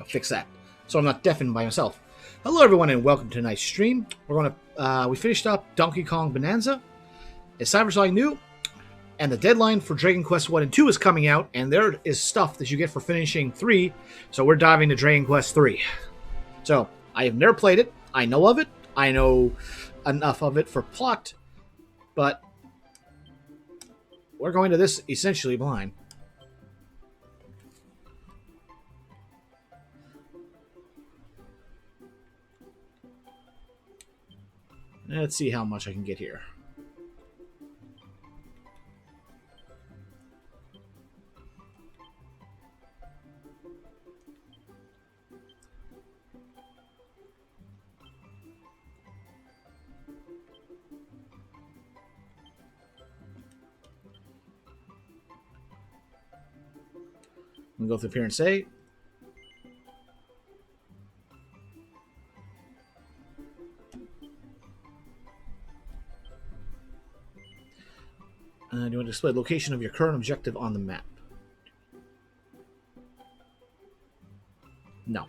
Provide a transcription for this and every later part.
fix that, so I'm not deafened by myself. Hello, everyone, and welcome to tonight's stream. We finished up Donkey Kong Bonanza. It's time for something new, and the deadline for Dragon Quest 1 and 2 is coming out, and there is stuff that you get for finishing 3, so we're diving to Dragon Quest 3. So, I have never played it. I know of it. I know enough of it for plot, but we're going to this essentially blind. Let's see how much I can get here. I'm going to go through here and say, do you want to display the location of your current objective on the map? No.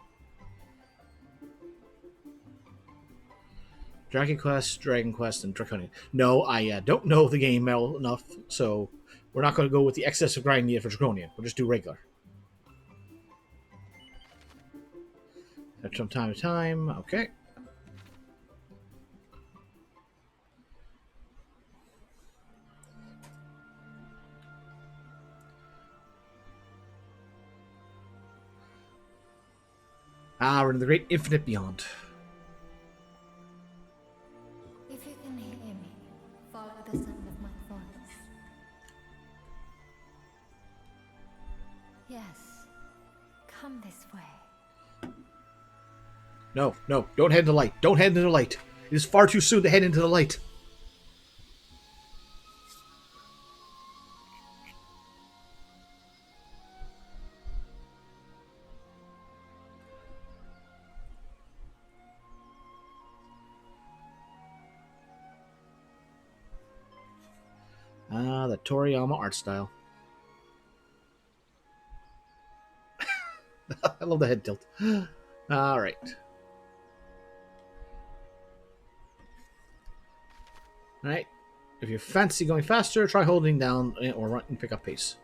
Dragon Quest, and Draconian. No, I don't know the game well enough, so we're not going to go with the excessive grind needed for Draconian. We'll just do regular. From time to time, okay. We're in the great infinite beyond. If you can hear me, follow the sound of my voice. Yes, come this way. No, don't head into the light. Don't head into the light. It is far too soon to head into the light. The Toriyama art style. I love the head tilt. All right. All right. If you fancy going faster, try holding down or run and pick up pace.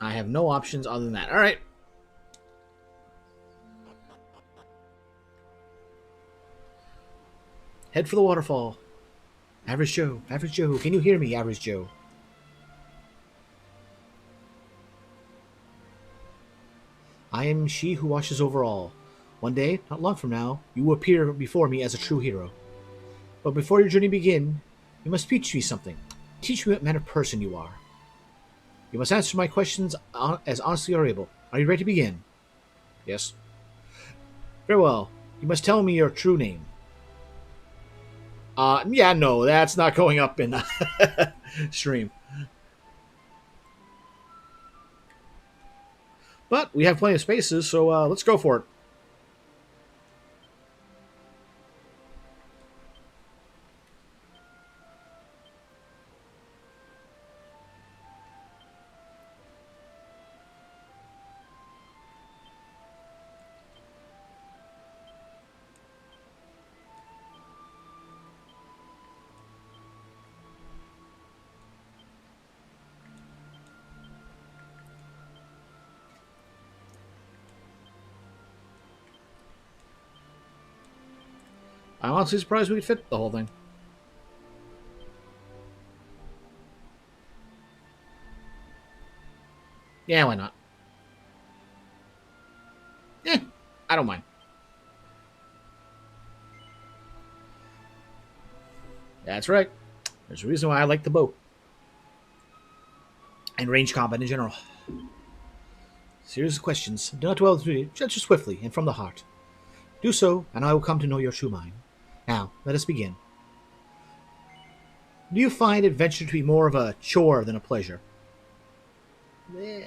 I have no options other than that. All right. Head for the waterfall. Average Joe. Can you hear me, Average Joe? I am she who watches over all. One day, not long from now, you will appear before me as a true hero. But before your journey begin, you must teach me something. Teach me what manner of person you are. You must answer my questions as honestly as you are able. Are you ready to begin? Yes. Very well. You must tell me your true name. Yeah, no, that's not going up in stream. But we have plenty of spaces, so let's go for it. I'm honestly surprised we could fit the whole thing. Yeah, why not? I don't mind. That's right. There's a reason why I like the bow. And range combat in general. Series of questions. Do not dwell with me. Answer swiftly and from the heart. Do so, and I will come to know your true mind. Now, let us begin. Do you find adventure to be more of a chore than a pleasure? You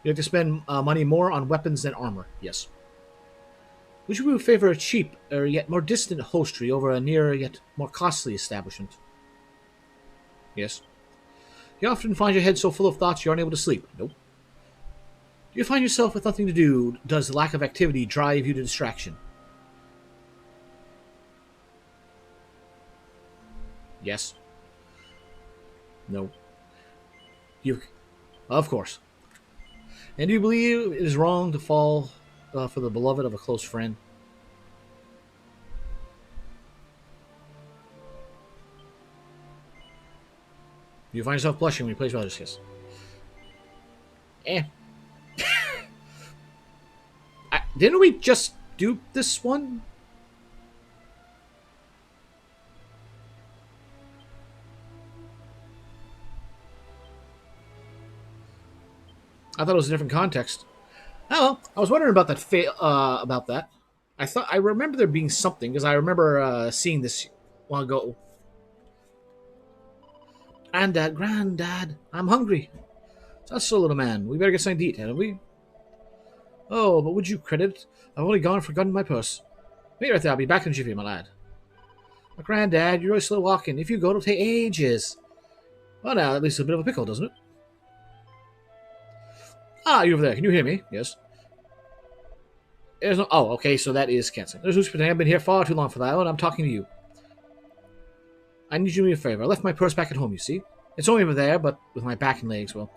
have to spend money more on weapons than armor. Yes. Would you favor a cheap or yet more distant hostry over a nearer yet more costly establishment? Yes. You often find your head so full of thoughts you're unable to sleep. Nope. Do you find yourself with nothing to do? Does the lack of activity drive you to distraction? Yes. No. You. Of course. And do you believe it is wrong to fall for the beloved of a close friend? Do you find yourself blushing when you play with others? Yes. Eh. Didn't we just do this one? I thought it was a different context. Oh, well, I was wondering about that. About that. I remember there being something because I remember seeing this a while ago. Granddad, I'm hungry. That's a little man. We better get something to eat, haven't we? Oh, but would you credit? I've only gone and forgotten my purse. Wait right there. I'll be back in a jiffy, my lad. But Granddad, you're really slow walking. If you go, it'll take ages. Well, now at least a bit of a pickle, doesn't it? Ah, you over there. Can you hear me? Yes. There's no... Oh, okay, so that is canceling. There's no I've been here far too long for that one. I'm talking to you. I need you to do me a favor. I left my purse back at home, you see? It's only over there, but with my back and legs, well...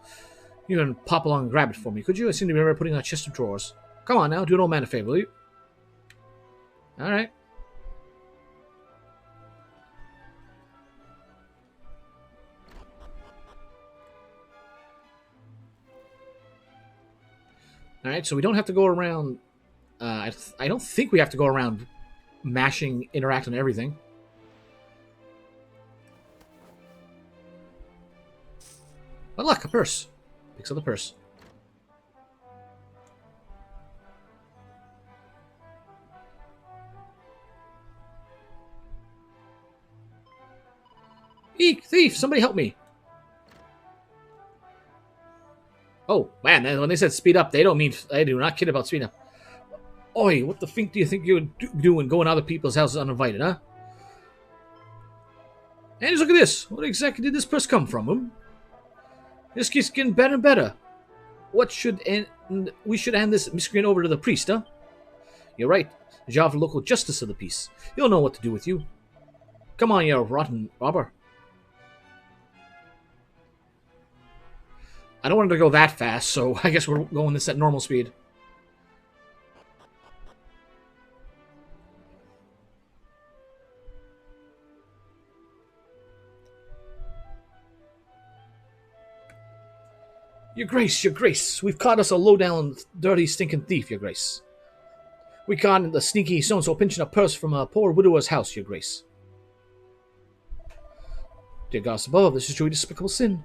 You can pop along and grab it for me, could you? I seem to remember putting on a chest of drawers. Come on now, do an old man a favor, will you? Alright. Alright, so we don't have to go around... I don't think we have to go around mashing, interact on everything. But look, a purse. Picks up the purse. Eek! Thief! Somebody help me! Oh, man, when they said speed up, they don't mean... They do not kid about speed up. Oi, what the fink do you think you're doing going to other people's houses uninvited, huh? And just look at this. What exactly did this purse come from, This keeps getting better and better. We should hand this miscreant over to the priest, huh? You're right. The job of the local justice of the peace. He'll know what to do with you. Come on, you rotten robber. I don't want it to go that fast, so I guess we're going this at normal speed. Your Grace, we've caught us a low-down, dirty, stinking thief, Your Grace. We caught the sneaky so-and-so pinching a purse from a poor widower's house, Your Grace. Dear gods above, this is truly despicable sin.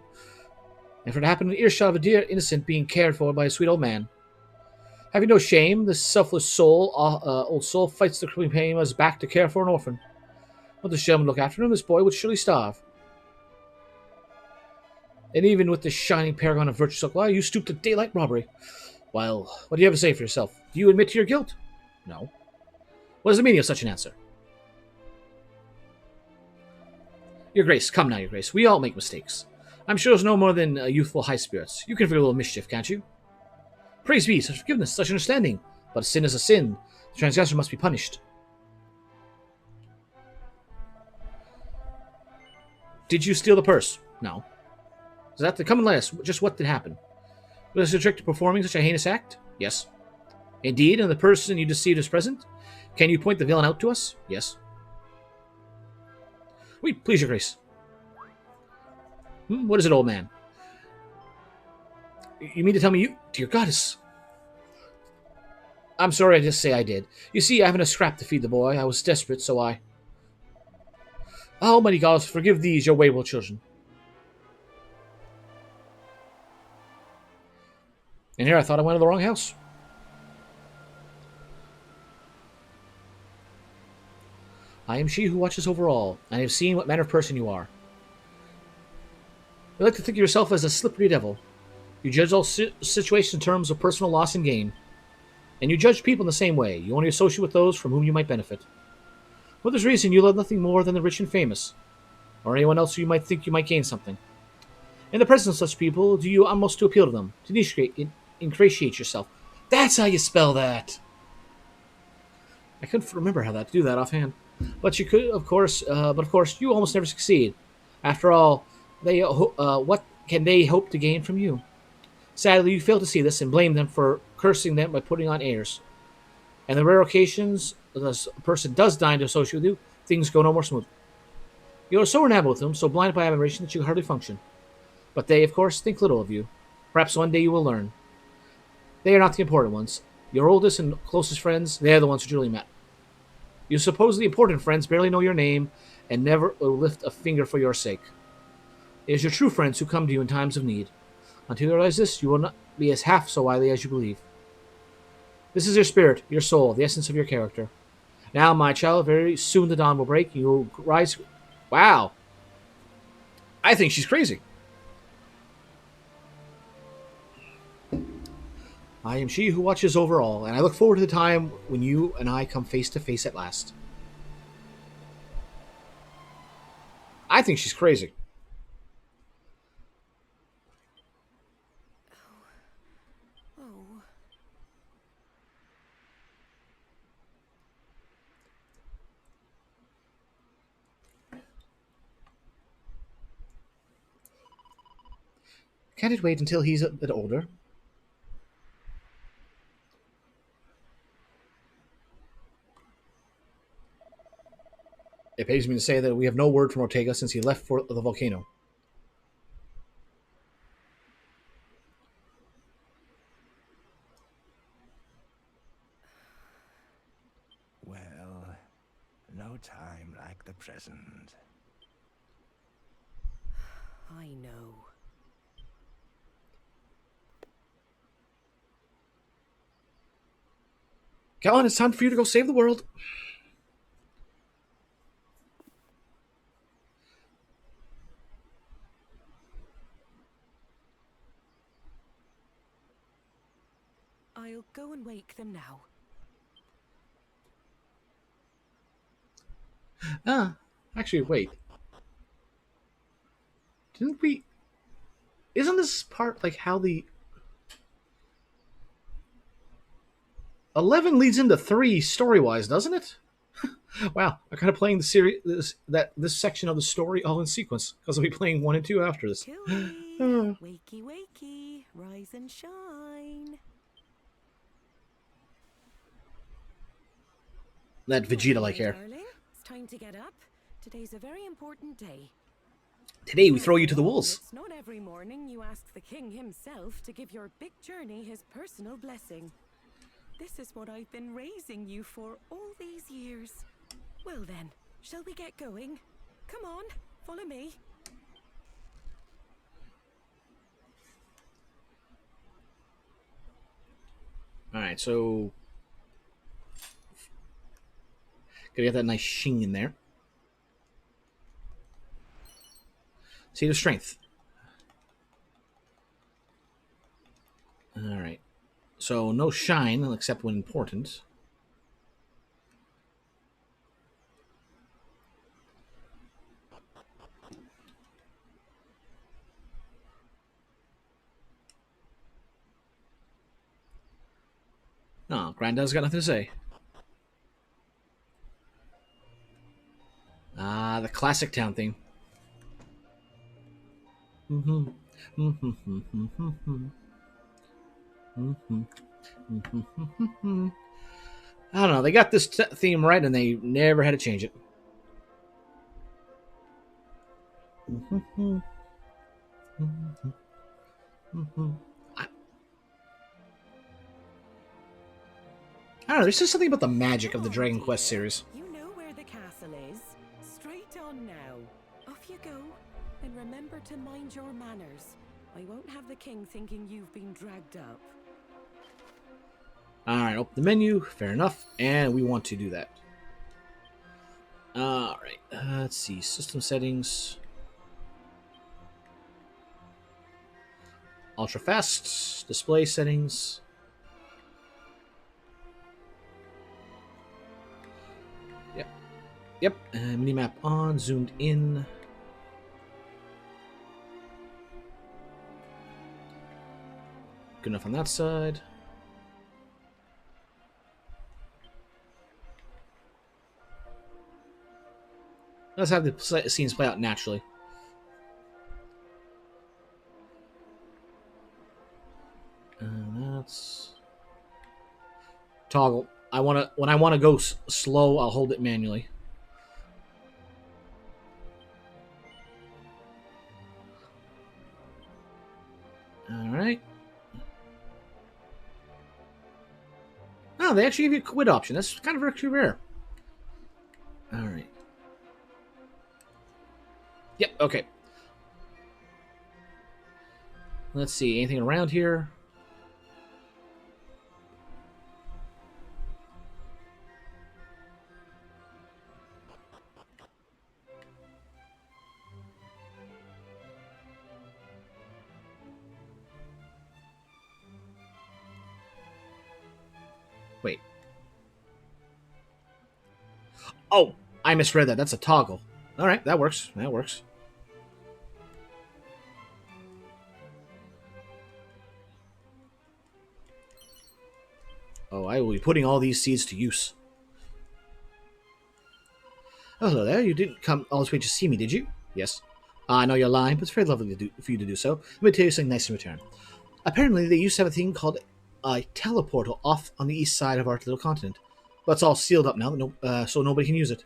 And for it to happen in earshot of a dear innocent being cared for by a sweet old man. Having no shame, this selfless soul, old soul fights to pay us back to care for an orphan. Let this gentleman look after him, this boy would surely starve. And even with this shining paragon of virtue, why you stoop to daylight robbery? Well, what do you have to say for yourself? Do you admit to your guilt? No. What is the meaning of such an answer? Your Grace, come now, Your Grace. We all make mistakes. I'm sure it's no more than youthful high spirits. You can forgive a little mischief, can't you? Praise be, such forgiveness, such understanding. But a sin is a sin. The transgressor must be punished. Did you steal the purse? No. Is that the common last? Just what did happen? Was this a trick to performing such a heinous act? Yes. Indeed, and the person you deceived is present? Can you point the villain out to us? Yes. Wait, please, Your Grace. What is it, old man? You mean to tell me you... Dear goddess. I'm sorry, I just say I did. You see, I haven't a scrap to feed the boy. I was desperate, so I... Almighty gods, forgive these, your wayward children. And here I thought I went to the wrong house. I am she who watches over all, and I have seen what manner of person you are. You like to think of yourself as a slippery devil. You judge all situations in terms of personal loss and gain. And you judge people in the same way. You only associate with those from whom you might benefit. For this reason, you love nothing more than the rich and famous. or anyone else who you might think you might gain something. In the presence of such people, do you almost to appeal to them, to ingratiate yourself. That's how you spell that. I couldn't remember how to do that offhand, but you could, of course. But of course, you almost never succeed. After all, what can they hope to gain from you? Sadly, you fail to see this and blame them for cursing them by putting on airs. And the rare occasions a person does deign to associate with you, things go no more smooth. You are so enamored with them, so blinded by admiration that you can hardly function. But they, of course, think little of you. Perhaps one day you will learn. They are not the important ones. Your oldest and closest friends, they are the ones who truly matter. Your supposedly important friends barely know your name and never will lift a finger for your sake. It is your true friends who come to you in times of need. Until you realize this, you will not be as half so wily as you believe. This is your spirit, your soul, the essence of your character. Now, my child, very soon the dawn will break. You will rise. Wow. I think she's crazy. I am she who watches over all, and I look forward to the time when you and I come face to face at last. I think she's crazy. Oh. Can't it wait until he's a bit older? It pays me to say that we have no word from Ortega since he left for the volcano. Well, no time like the present. I know. Callan, it's time for you to go save the world. I'll go and wake them now. Actually, wait. Didn't we... Isn't this part like how the... 11 leads into 3 story-wise, doesn't it? Wow, I'm kind of playing the series this section of the story all in sequence because I'll be playing 1 and 2 after this. Chewie, wakey, wakey, rise and shine. That Vegeta-like Well, hair. darling, it's time to get up. Today's a very important day. Today we throw you to the wolves. It's not every morning you ask the king himself to give your big journey his personal blessing. This is what I've been raising you for all these years. Well then, shall we get going? Come on, follow me. Alright, so... Gotta get that nice shing in there. See the strength. Alright. So, no shine, except when important. No, Granddad's got nothing to say. Ah, the classic town theme. I don't know. They got this theme right, and they never had to change it. I don't know. There's just something about the magic of the Dragon Quest series. You know where the castle is. Straight on now. Off you go. And remember to mind your manners. I won't have the king thinking you've been dragged up. Alright, open the menu. Fair enough. And we want to do that. Alright. Let's see. System settings. Ultra fast. Display settings. Yep. Minimap on. Zoomed in. Good enough on that side. Let's have the scenes play out naturally. And that's toggle. When I want to go slow, I'll hold it manually. All right. Oh, they actually give you a quit option. That's kind of actually rare. All right. Yep. Okay. Let's see. Anything around here? Wait. Oh, I misread that. That's a toggle. All right, that works. That works. Oh, I will be putting all these seeds to use. Oh, hello there. You didn't come all this way to see me, did you? Yes. I know you're lying, but it's very lovely for you to do so. Let me tell you something nice in return. Apparently, they used to have a thing called a teleportal off on the east side of our little continent. But it's all sealed up now, so nobody can use it.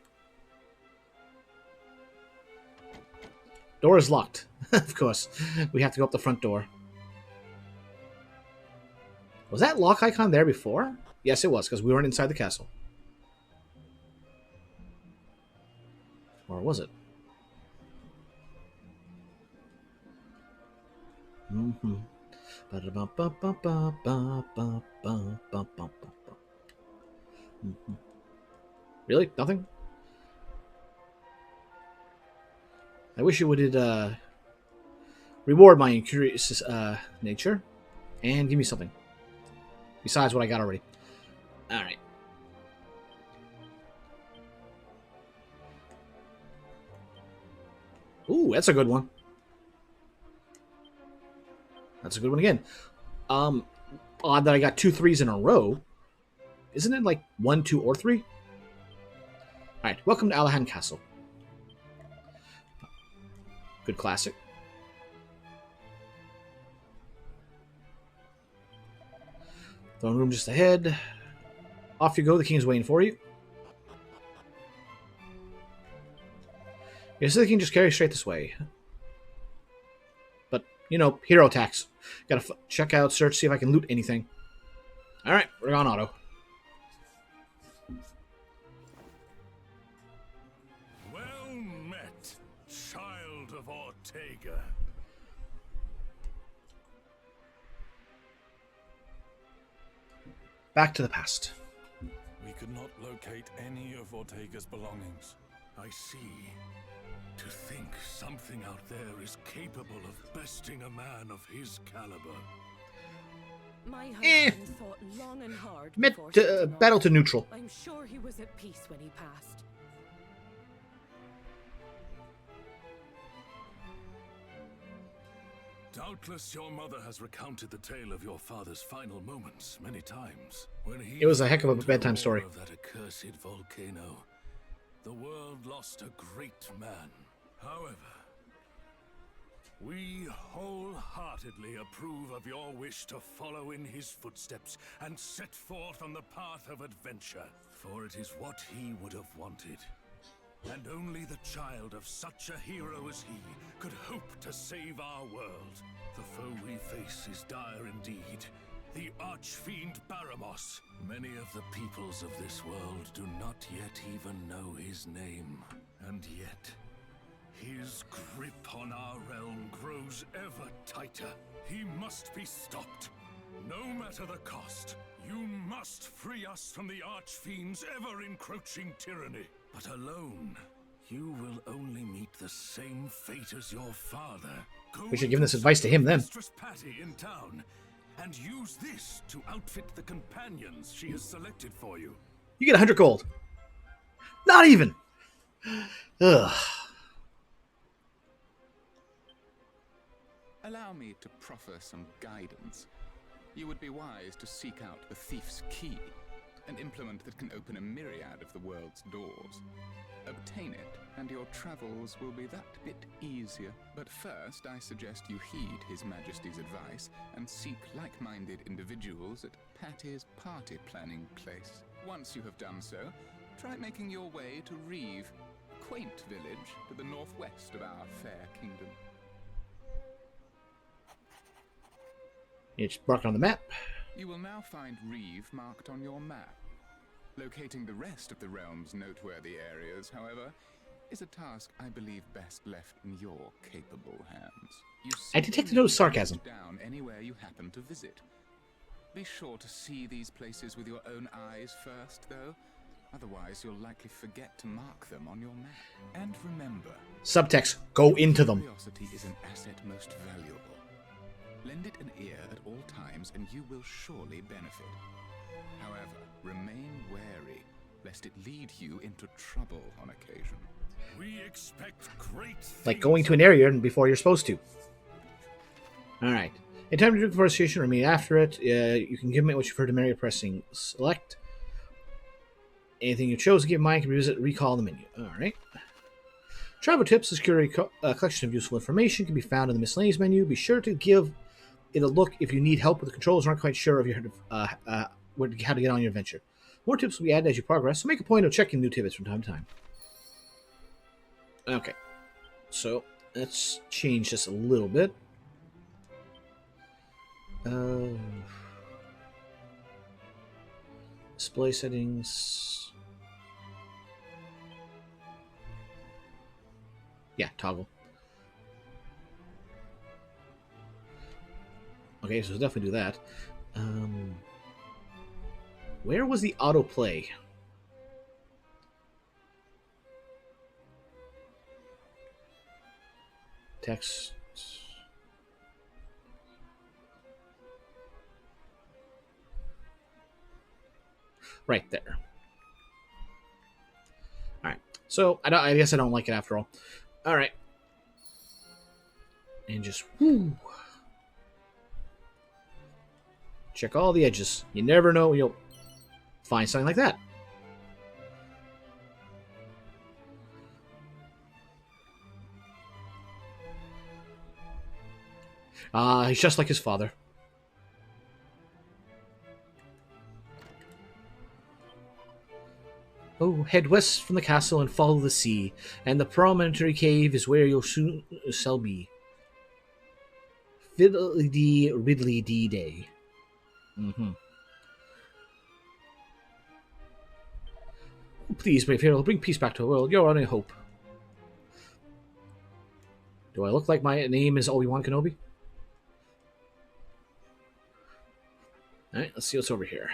Door is locked. Of course. We have to go up the front door. Was that lock icon there before? Yes, it was, because we weren't inside the castle. Or was it? Mm-hmm. Really? Nothing? I wish you would reward my incurious nature and give me something besides what I got already. All right. Ooh, that's a good one. That's a good one again. Odd that I got 2 3s in a row. Isn't it like 1, 2, or 3? All right. Welcome to Alahan Castle. Good classic. Throne room just ahead. Off you go. The king's waiting for you. Yes, the king just carries straight this way. But, you know, hero attacks. Gotta check out, search, see if I can loot anything. Alright, we're on auto. Well met, child of Ortega. Back to the past. We could not locate any of Ortega's belongings. I see. To think something out there is capable of besting a man of his caliber. My husband thought long and hard before Battle to neutral. I'm sure he was at peace when he passed. Doubtless your mother has recounted the tale of your father's final moments many times. When he It was a heck of a bedtime story. of that accursed volcano, the world lost a great man. However, we wholeheartedly approve of your wish to follow in his footsteps and set forth on the path of adventure, for it is what he would have wanted. And only the child of such a hero as he could hope to save our world. The foe we face is dire indeed. The archfiend Baramos. Many of the peoples of this world do not yet even know his name. And yet, his grip on our realm grows ever tighter. He must be stopped, no matter the cost. You must free us from the archfiend's ever-encroaching tyranny. But alone, you will only meet the same fate as your father. We should give this advice to him then. Mistress Patty in town, and use this to outfit the companions she has selected for you. You get 100 gold. Not even. Ugh. Allow me to proffer some guidance. You would be wise to seek out the thief's key, an implement that can open a myriad of the world's doors. Obtain it, and your travels will be that bit easier. But first, I suggest you heed His Majesty's advice and seek like-minded individuals at Patty's party planning place. Once you have done so, try making your way to Reeve, a quaint village to the northwest of our fair kingdom. It's marked on the map. You will now find Reeve marked on your map. Locating the rest of the realm's noteworthy areas, however, is a task I believe best left in your capable hands. I detected no sarcasm. Down anywhere you happen to visit. Be sure to see these places with your own eyes first, though. Otherwise, you'll likely forget to mark them on your map. And remember, Subtext, go into them. curiosity is an asset most valuable. Lend it an ear at all times, and you will surely benefit. However, remain wary, lest it lead you into trouble on occasion. We expect great Like going to an area before you're supposed to. Alright. In time to do conversation, remain after it. You can give me what you've heard to Mary pressing select. Anything you chose to give mine can be visit recall in the menu. Alright. Travel tips, a security collection of useful information can be found in the miscellaneous menu. Be sure to give it a look if you need help with the controls or aren't quite sure of your, how to get on your adventure. More tips will be added as you progress, so make a point of checking new tidbits from time to time. Okay, so let's change this a little bit. Display settings. Yeah, toggle. Okay, so we'll definitely do that. Where was the autoplay? Text. Right there. Alright. So, I guess I don't like it after all. Alright. And just, whoo. Check all the edges. You never know you'll find something like that. He's just like his father. Oh, head west from the castle and follow the sea, and the promontory cave is where you'll soon shall be. Fiddly-dee, riddly-dee day. Please, brave hero, bring peace back to the world. You're our only hope. Do I look like my name is Obi-Wan Kenobi? Alright, let's see what's over here.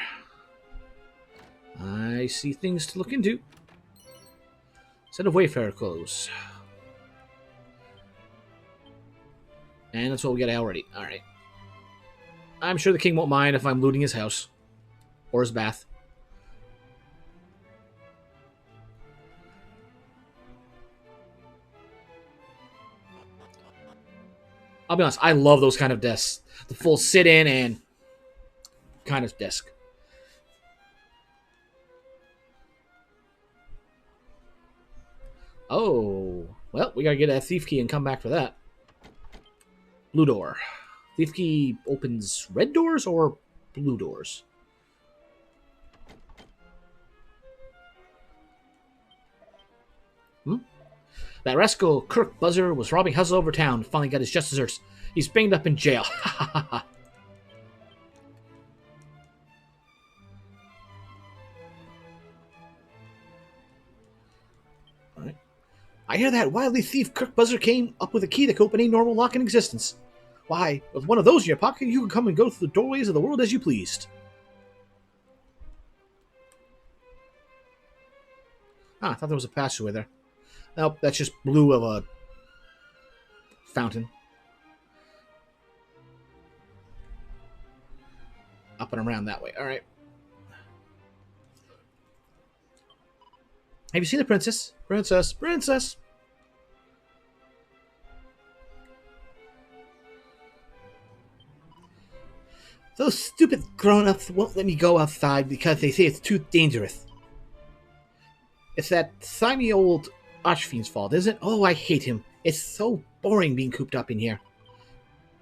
I see things to look into. Set of Wayfarer clothes. And that's what we got already. Alright. I'm sure the king won't mind if I'm looting his house. Or his bath. I'll be honest, I love those kind of desks. The full sit-in and kind of desk. Oh, well, we gotta get a thief key and come back for that. Blue door. Thief key opens red doors or blue doors? That rascal Kirk Buzzer was robbing houses over town. Finally got his just desserts. He's banged up in jail. Alright. I hear that wily thief Kirk Buzzer came up with a key that could open any normal lock in existence. Why, with one of those in your pocket, you can come and go through the doorways of the world as you pleased. Ah, I thought there was a passageway there. Nope, that's just blue of a fountain. Up and around that way. Alright. Have you seen the princess? Princess! Princess! Those stupid grown-ups won't let me go outside because they say it's too dangerous. It's that slimy old Archfiend's fault, isn't it? Oh, I hate him. It's so boring being cooped up in here.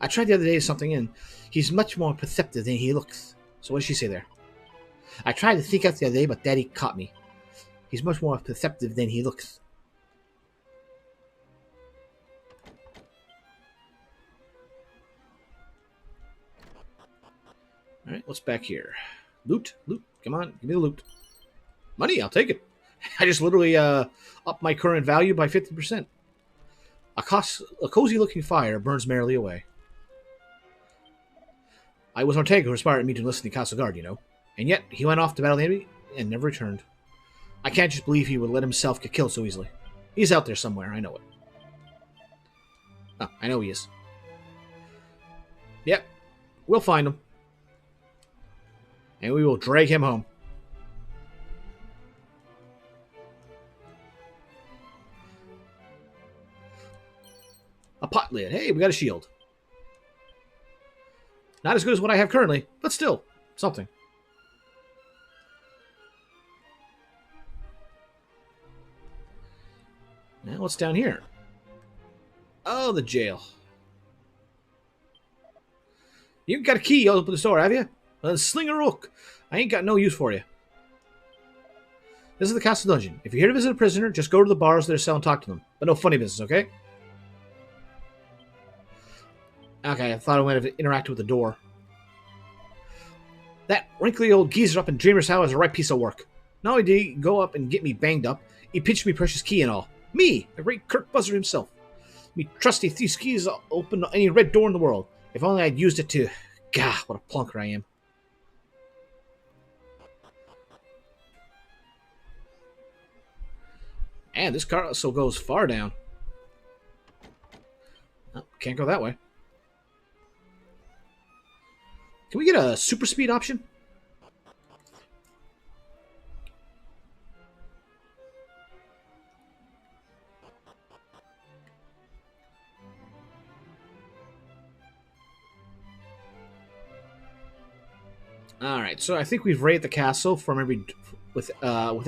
I tried the other day to something in. He's much more perceptive than he looks. So what did she say there? I tried to sneak out the other day, but Daddy caught me. He's much more perceptive than he looks. Alright, what's back here? Loot, loot, come on, give me the loot. Money, I'll take it. I just literally upped my current value by 50%. A cozy-looking fire burns merrily away. I was Ortega who inspired me to enlist in the Castle Guard, you know. And yet, he went off to battle the enemy and never returned. I can't just believe he would let himself get killed so easily. He's out there somewhere, I know it. Oh, I know he is. Yep, we'll find him. And we will drag him home. A pot lid. Hey, we got a shield. Not as good as what I have currently, but still, something. Now, what's down here? Oh, the jail. You ain't got a key to open the door, have you? Well, then sling a rook. I ain't got no use for you. This is the castle dungeon. If you're here to visit a prisoner, just go to the bars that are selling and talk to them. But no funny business, okay? Okay, I thought I might have interacted with the door. That wrinkly old geezer up in Dreamer's Tower is a right piece of work. Not only did he go up and get me banged up, he pinched me precious key and all. Me, the great Kirk Buzzer himself. Me trusty thief's keys open any red door in the world. If only I'd used it to... Gah, what a plunker I am. And this car also goes far down. Oh, can't go that way. Can we get a super speed option? All right, so I think we've raided the castle from every with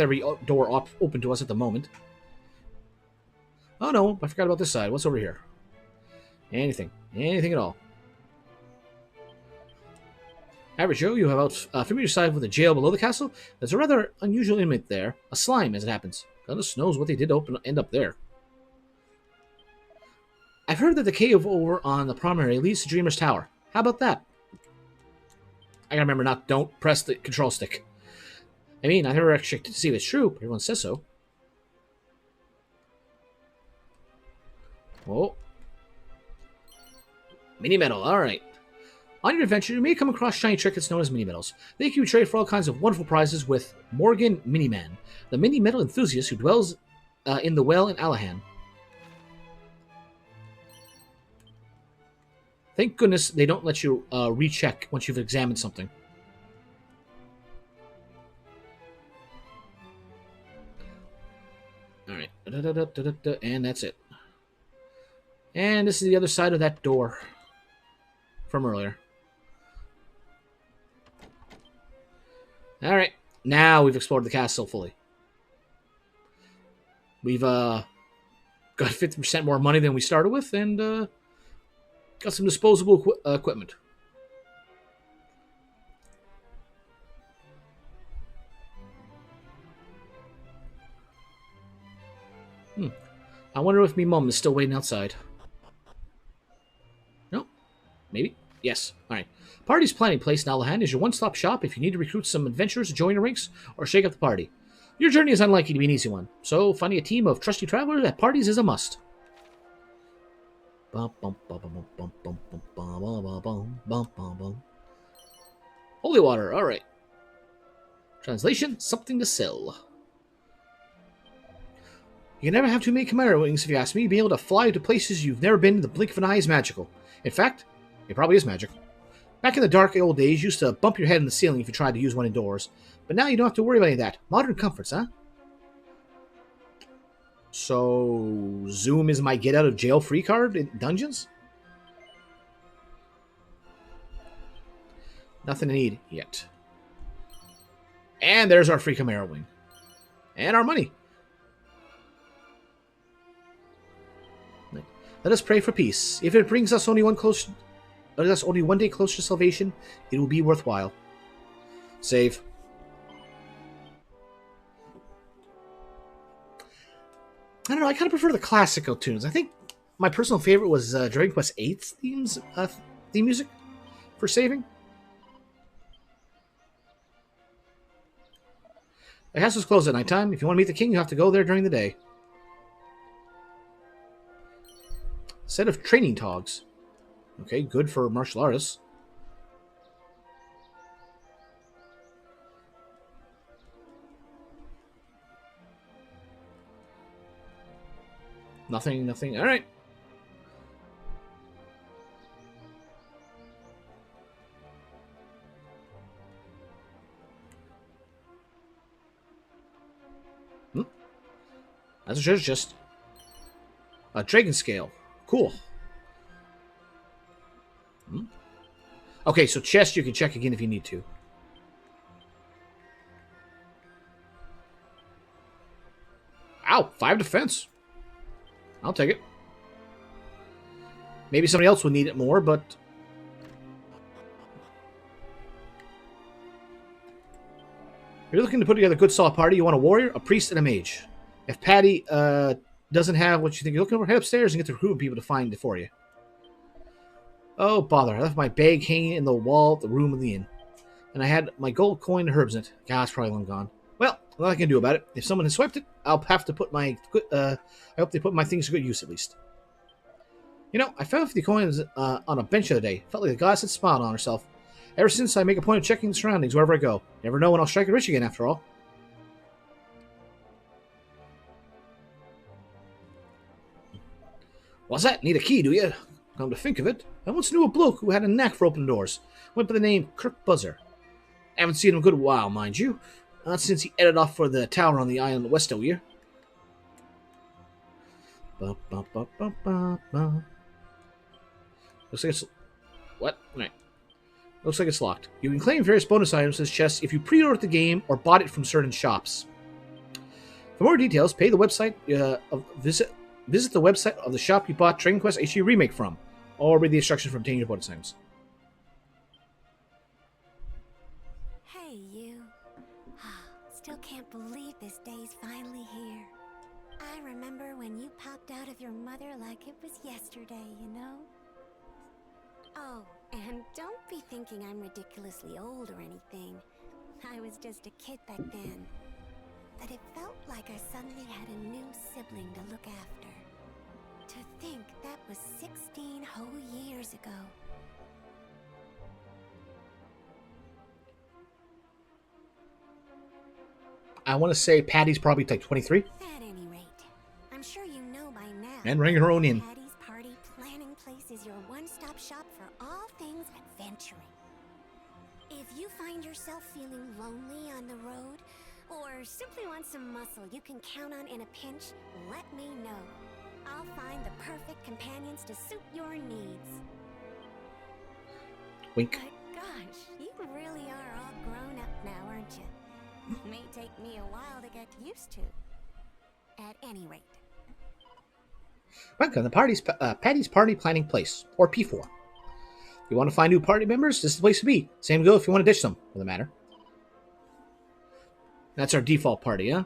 every door open to us at the moment. Oh no, I forgot about this side. What's over here? Anything at all? Average Joe, you have out familiar side with the jail below the castle. There's a rather unusual inmate there, a slime, as it happens. Goodness knows what they did to end up there. I've heard that the cave over on the promontory leads to Dreamer's Tower. How about that? I gotta remember don't press the control stick. I mean, I never actually checked to see if it's true, but everyone says so. Whoa. Mini medal, alright. On your adventure, you may come across shiny trinkets known as mini medals. They can be traded for all kinds of wonderful prizes with Morgan Miniman, the mini medal enthusiast who dwells in the well in Alahan. Thank goodness they don't let you recheck once you've examined something. Alright. And that's it. And this is the other side of that door from earlier. Alright. Now we've explored the castle fully. We've got 50% more money than we started with, and got some disposable equipment. I wonder if me mum is still waiting outside. No? Maybe? Yes. Alright. Party's Planning Place in Alahan is your one-stop shop if you need to recruit some adventurers to join your ranks or shake up the party. Your journey is unlikely to be an easy one, so finding a team of trusty travelers at parties is a must. Holy water, alright. Translation, something to sell. You can never have too many chimera wings if you ask me. Being able to fly to places you've never been in the blink of an eye is magical. In fact, it probably is magic. Back in the dark old days, you used to bump your head in the ceiling if you tried to use one indoors. But now you don't have to worry about any of that. Modern comforts, huh? So, Zoom is my get out of jail free card in dungeons? Nothing to need yet. And there's our free Chimera wing. And our money. Let us pray for peace. If it brings us only one day closer to salvation, it will be worthwhile. Save. I don't know, I kind of prefer the classical tunes. I think my personal favorite was Dragon Quest VIII's theme music for saving. The castle's closed at nighttime. If you want to meet the king, you have to go there during the day. Set of training togs. Okay, good for martial artists. Nothing. All right. That's a treasure chest. A dragon scale. Cool. Okay, so chest you can check again if you need to. Ow, 5 defense. I'll take it. Maybe somebody else will need it more, but... If you're looking to put together a good solid party, you want a warrior, a priest, and a mage. If Patty doesn't have what you think you're looking for, head upstairs and get the recruit people to find it for you. Oh, bother. I left my bag hanging in the wall of the room of the inn. And I had my gold coin and herbs in it. God, it's probably long gone. Well, nothing I can do about it. If someone has swiped it, I'll have to put my... I hope they put my things to good use, at least. You know, I found 50 coins on a bench the other day. Felt like the goddess had smiled on herself. Ever since, I make a point of checking the surroundings wherever I go. Never know when I'll strike it rich again, after all. What's that? Need a key, do you? Come to think of it, I once knew a bloke who had a knack for opening doors. Went by the name Kirk Buzzer. Haven't seen him in a good while, mind you. Not since he headed off for the tower on the island west of here. Looks like it's... What? Right. Looks like it's locked. You can claim various bonus items as chests if you pre-ordered the game or bought it from certain shops. For more details, pay the website visit the website of the shop you bought Dragon Quest HD Remake from, or read the instructions for obtaining your bonus items. Hey, you. Still can't believe this day's finally here. I remember when you popped out of your mother like it was yesterday, you know? Oh, and don't be thinking I'm ridiculously old or anything. I was just a kid back then. But it felt like I suddenly had a new sibling to look after. To think that was 16 whole years ago. I want to say Patty's probably like 23. At any rate, I'm sure you know by now. And running her own inn. Patty's Party Planning Place is your one-stop shop for all things adventuring. If you find yourself feeling lonely on the road, or simply want some muscle you can count on in a pinch, let me know. I'll find the perfect companions to suit your needs. Wink. But gosh, you really are all grown up now, aren't you? May take me a while to get used to. At any rate. Welcome to Patty's Party Planning Place, or P4. If you want to find new party members, this is the place to be. Same go if you want to ditch them, for the matter. That's our default party, huh?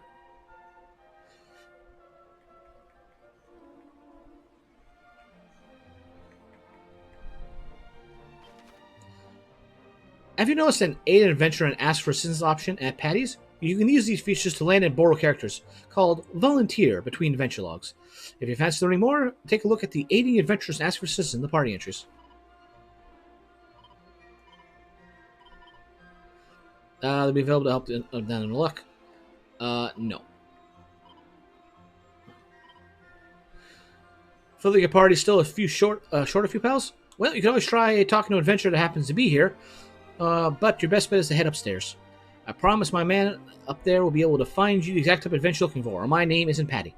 Have you noticed an aid an adventure and ask for assistance option at Patty's? You can use these features to land and borrow characters, called Volunteer, between adventure logs. If you fancy learning more, take a look at the Aiding Adventurers and Ask for Assistance in the party entries. They'll be available to help them in luck. No. Feel like your party's still a few short a few pals? Well, you can always try talking to an adventurer that happens to be here, but your best bet is to head upstairs. I promise my man up there will be able to find you the exact type of adventure you're looking for, or my name isn't Patty.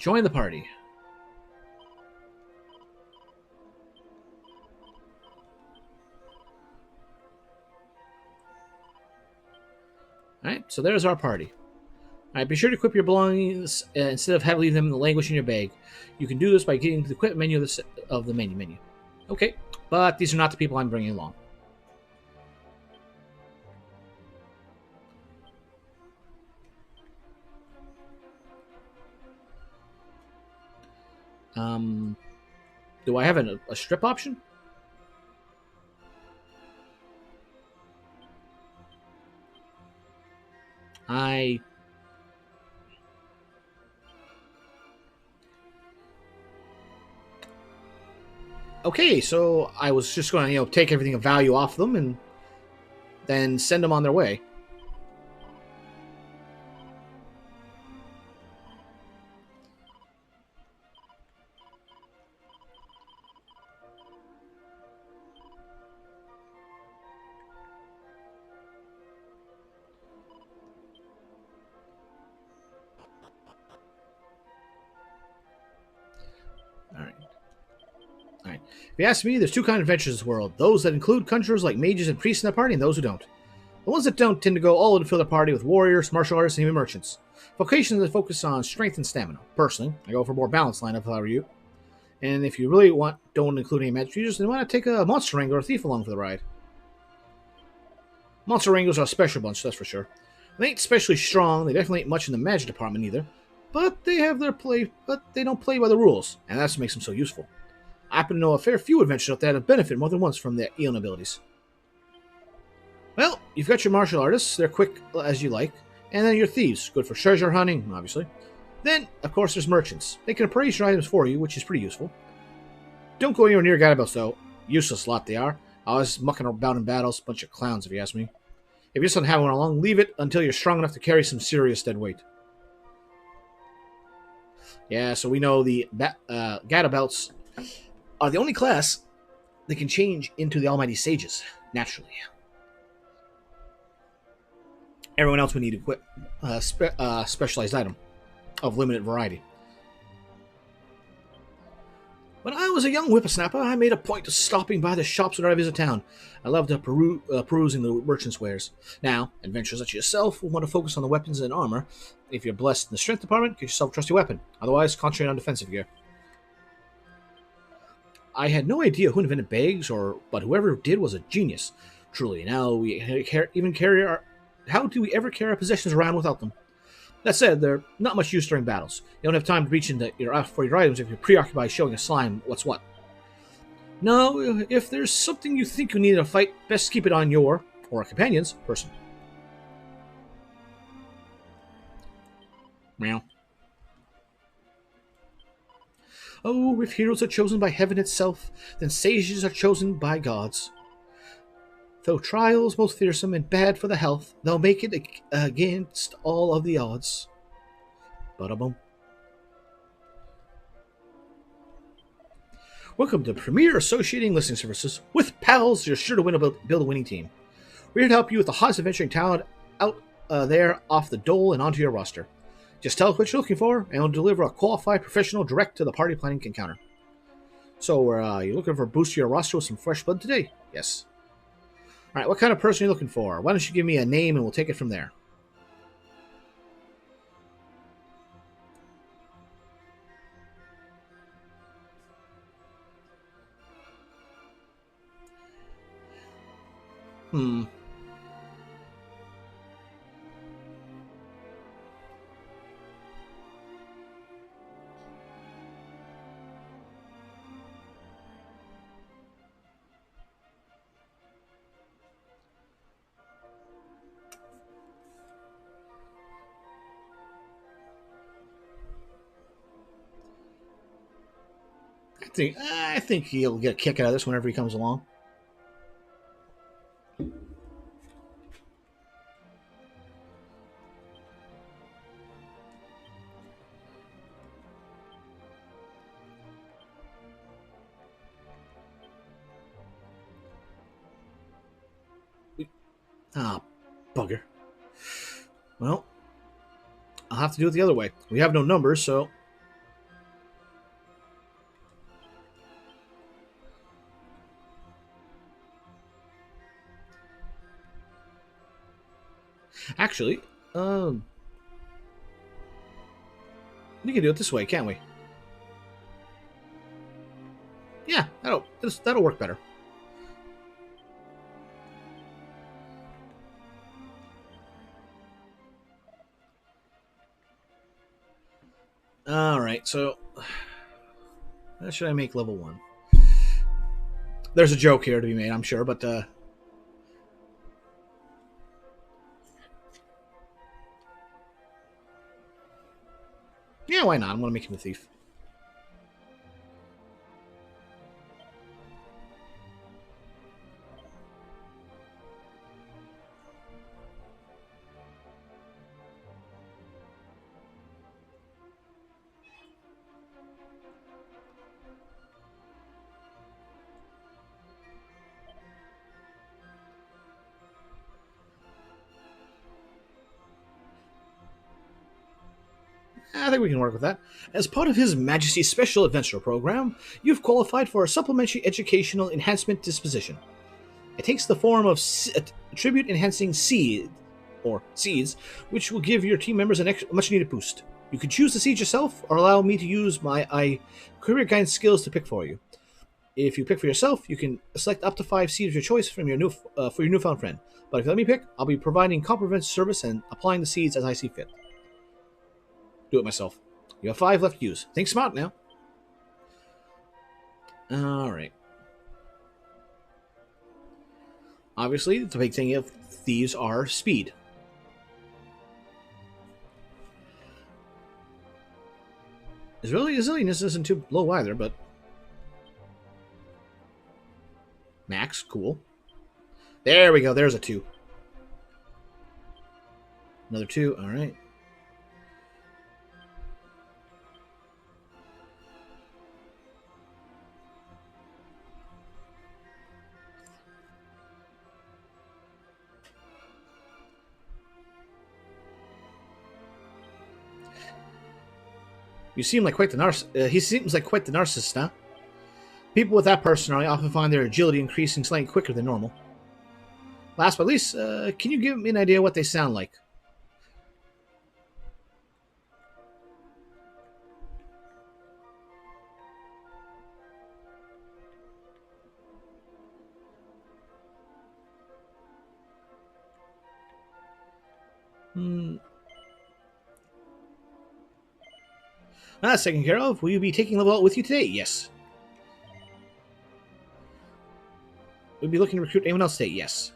Join the party. Alright, so there's our party. Alright, be sure to equip your belongings instead of having them languish in your bag. You can do this by getting to the equip menu of the menu. Okay, but these are not the people I'm bringing along. Do I have a strip option? Okay, so I was just going to, take everything of value off them and then send them on their way. Alright. If you ask me, there's two kinds of adventures in this world. Those that include conjurers like mages and priests in the party, and those who don't. The ones that don't tend to go all in to fill their party with warriors, martial artists, and even merchants. Vocations that focus on strength and stamina. Personally, I go for a more balanced lineup if I were you. And if you really don't include any magic users, then why not take a monster wrangler or a thief along for the ride? Monster wranglers are a special bunch, that's for sure. They ain't especially strong, they definitely ain't much in the magic department either. But they have their play, but they don't play by the rules, and that's what makes them so useful. I happen to know a fair few adventurers out there that have benefited more than once from their Eon abilities. Well, you've got your martial artists, they're quick as you like, and then your thieves, good for treasure hunting, obviously. Then, of course, there's merchants. They can appraise your items for you, which is pretty useful. Don't go anywhere near gadabouts, though. Useless lot they are. Always mucking about in battles, bunch of clowns if you ask me. If you just don't have one along, leave it until you're strong enough to carry some serious dead weight. Yeah, so we know the gadabouts are the only class that can change into the Almighty Sages, naturally. Everyone else would need to equip a specialized item of limited variety. When I was a young whippersnapper, I made a point of stopping by the shops when I visit town. I loved perusing the merchants' wares. Now, adventurers such as yourself will want to focus on the weapons and armor. If you're blessed in the strength department, get yourself a trusty weapon. Otherwise, concentrate on defensive gear. I had no idea who invented bags, but whoever did was a genius. Truly, now how do we ever carry our possessions around without them? That said, they're not much use during battles. You don't have time to reach into your items if you're preoccupied showing a slime what's what. No, if there's something you think you need in a fight, best keep it on your, or a companion's, person. Meow. Oh, if heroes are chosen by heaven itself, then sages are chosen by gods. Though trials most fearsome and bad for the health, they'll make it against all of the odds. Ba-da-boom. Welcome to Premier Associating Listening Services. With pals, you're sure to build a winning team. We're here to help you with the hottest adventuring talent out there off the dole and onto your roster. Just tell us what you're looking for, and we'll deliver a qualified professional direct to the party planning encounter. So, you're looking for a boost to your roster with some fresh blood today? Yes. Alright, what kind of person are you looking for? Why don't you give me a name and we'll take it from there. I think he'll get a kick out of this whenever he comes along. Ah, bugger. Well, I'll have to do it the other way. We have no numbers, so Actually, we can do it this way, can't we? Yeah, that'll work better. All right, so what should I make level 1? There's a joke here to be made, I'm sure, but yeah, why not? I'm gonna make him a thief. I think we can work with that. As part of His Majesty's Special Adventure Program, you've qualified for a supplementary educational enhancement disposition. It takes the form of a tribute enhancing seed, or seeds, which will give your team members a much needed boost. You can choose the seeds yourself, or allow me to use my career guidance skills to pick for you. If you pick for yourself, you can select up to 5 seeds of your choice from your for your newfound friend. But if you let me pick, I'll be providing comprehensive service and applying the seeds as I see fit. Do it myself. You have 5 left to use. Think smart now. Alright. Obviously, the big thing of thieves are speed. His resilience isn't too low either, but... Max, cool. There we go, there's a 2. Another 2, alright. You seem like quite the he seems like quite the narcissist, huh? People with that personality often find their agility increasing slightly quicker than normal. Last but least, can you give me an idea what they sound like? That's taken care of. Will you be taking level out with you today? Yes. We'll be looking to recruit anyone else today? Yes.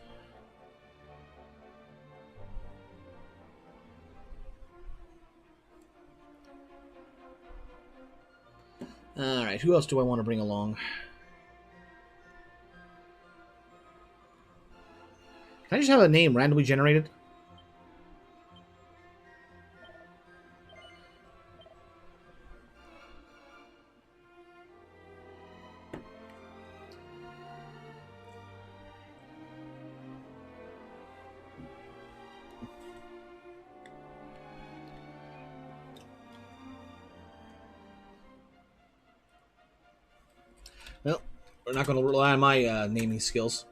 Alright, who else do I want to bring along? Can I just have a name randomly generated? Well, we're not going to rely on my naming skills.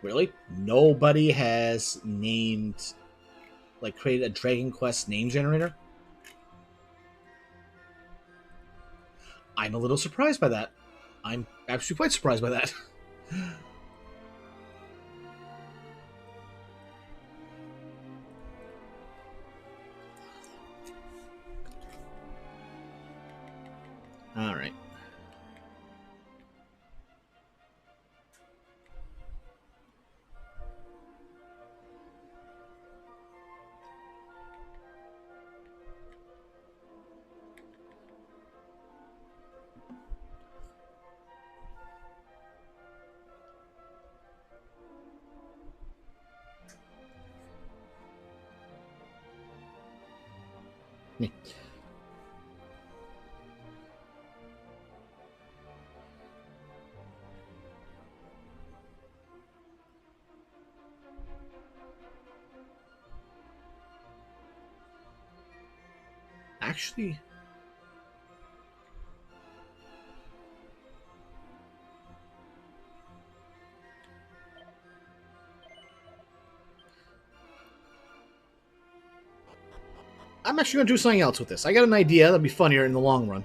Really? Nobody has named, like, created a Dragon Quest name generator? I'm a little surprised by that. I'm actually quite surprised by that. Alright. Me. Actually, I'm actually going to do something else with this. I got an idea that'll be funnier in the long run.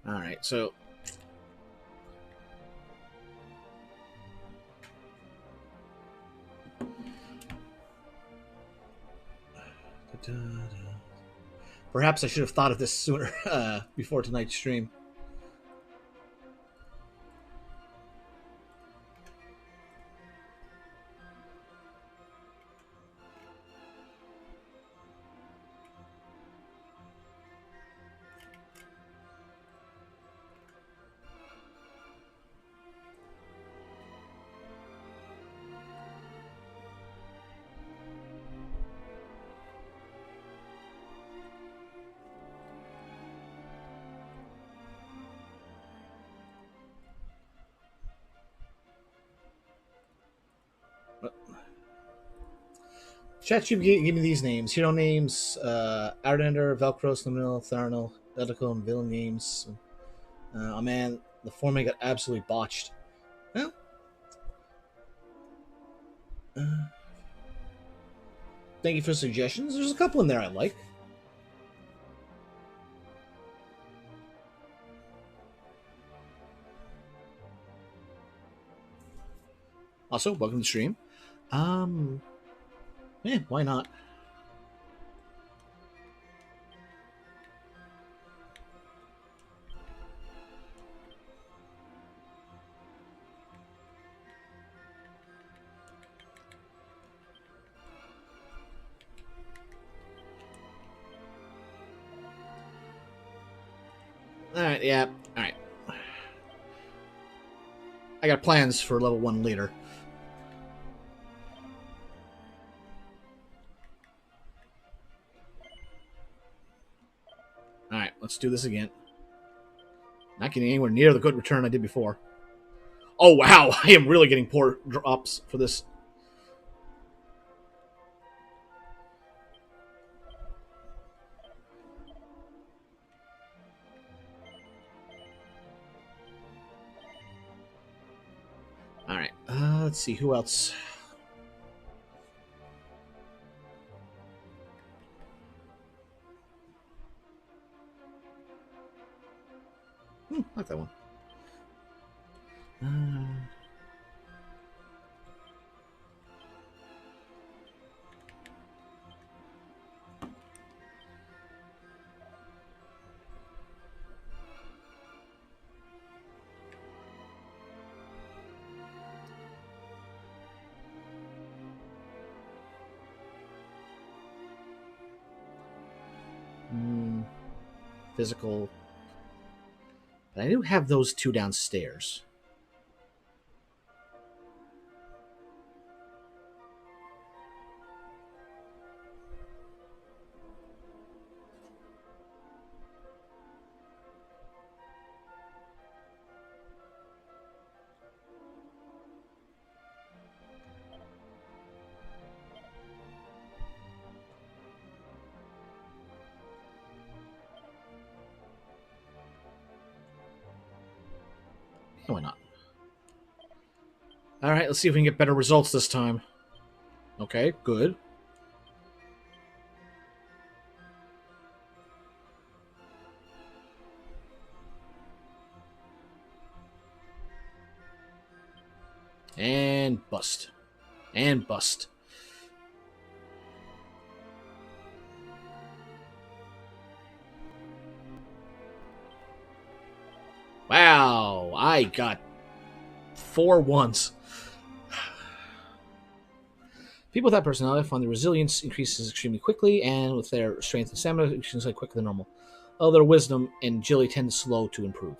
All right, so perhaps I should have thought of this sooner before tonight's stream. ChatGPT give me these names. Hero names, Outlander, Velcros, Luminal, Tharnal, Edical, and villain names. Oh man, the format got absolutely botched. Well, thank you for suggestions. There's a couple in there I like. Also, welcome to the stream. Yeah, why not? Alright, yeah, alright. I got plans for level 1 later. Alright, let's do this again. Not getting anywhere near the good return I did before. Oh wow, I am really getting poor drops for this. Alright, let's see, who else? I like that one. Physical. But I do have those two downstairs. Why not? Alright, let's see if we can get better results this time. Okay, good. And bust. And bust. I got 4 ones. People with that personality find their resilience increases extremely quickly, and with their strength and stamina increases quicker than normal. Although their wisdom and agility tend to slow to improve.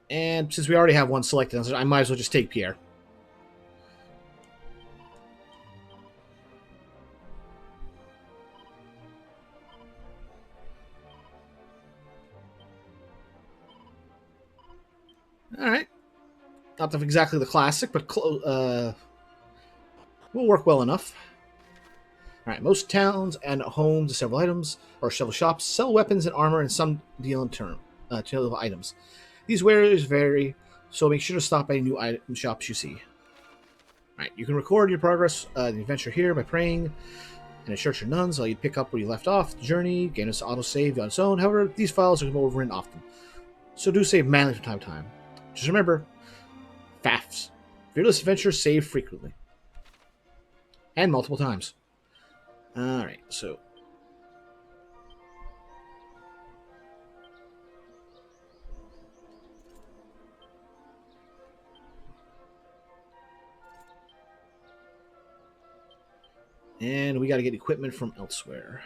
And since we already have one selected, I might as well just take Pierre. Alright. Not exactly the classic, but will work well enough. Alright, most towns and homes, several items, or several shops, sell weapons and armor, and some deal in turn to items. These wares vary, so make sure to stop at any new item shops you see. Alright, you can record your progress the adventure here by praying in a church or nuns, while you pick up where you left off the journey, gain us auto-save on its own. However, these files are overwritten often, so do save manually from time to time. Just remember, FAFs. Fearless adventures save frequently. And multiple times. Alright, so... And we gotta get equipment from elsewhere.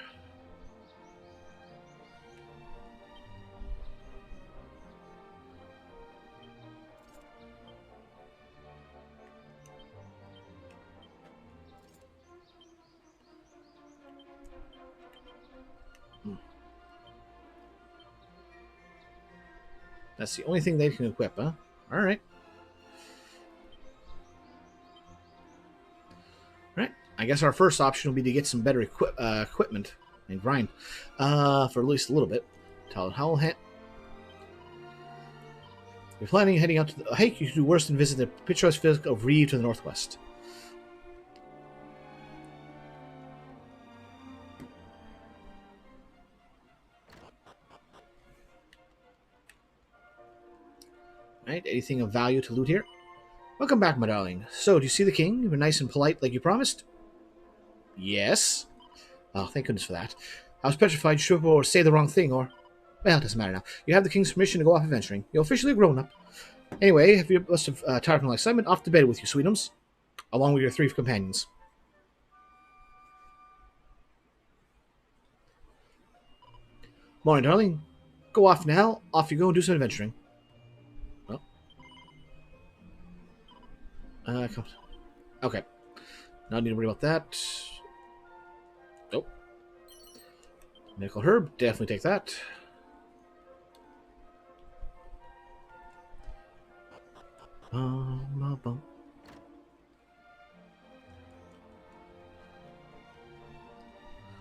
That's the only thing they can equip, huh? Alright. Alright. I guess our first option will be to get some better equipment and grind. For at least a little bit. You're planning heading out to the hike, you can do worse than visit the picturesque village of Reeve to the northwest. Right, anything of value to loot here? Welcome back, my darling. So, do you see the king? You've been nice and polite like you promised? Yes. Oh, thank goodness for that. I was petrified you should or say the wrong thing, or... Well, it doesn't matter now. You have the king's permission to go off adventuring. You're officially a grown-up. Anyway, if you must have tired from my excitement, off to bed with you, sweetums. Along with your 3 companions. Morning, darling. Go off now. Off you go and do some adventuring. Come. Okay. Not need to worry about that. Nope. Medical herb, definitely take that.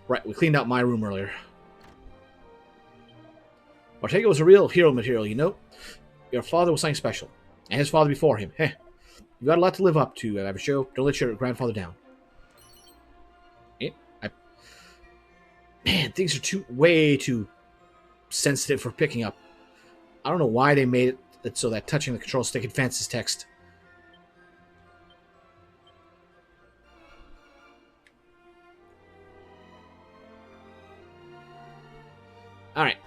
Right, we cleaned out my room earlier. Ortega was a real hero material, you know. Your father was something special. And his father before him. Heh. You got a lot to live up to, Abigail. Don't let your grandfather down. Man, things are way too sensitive for picking up. I don't know why they made it so that touching the control stick advances text. Alright.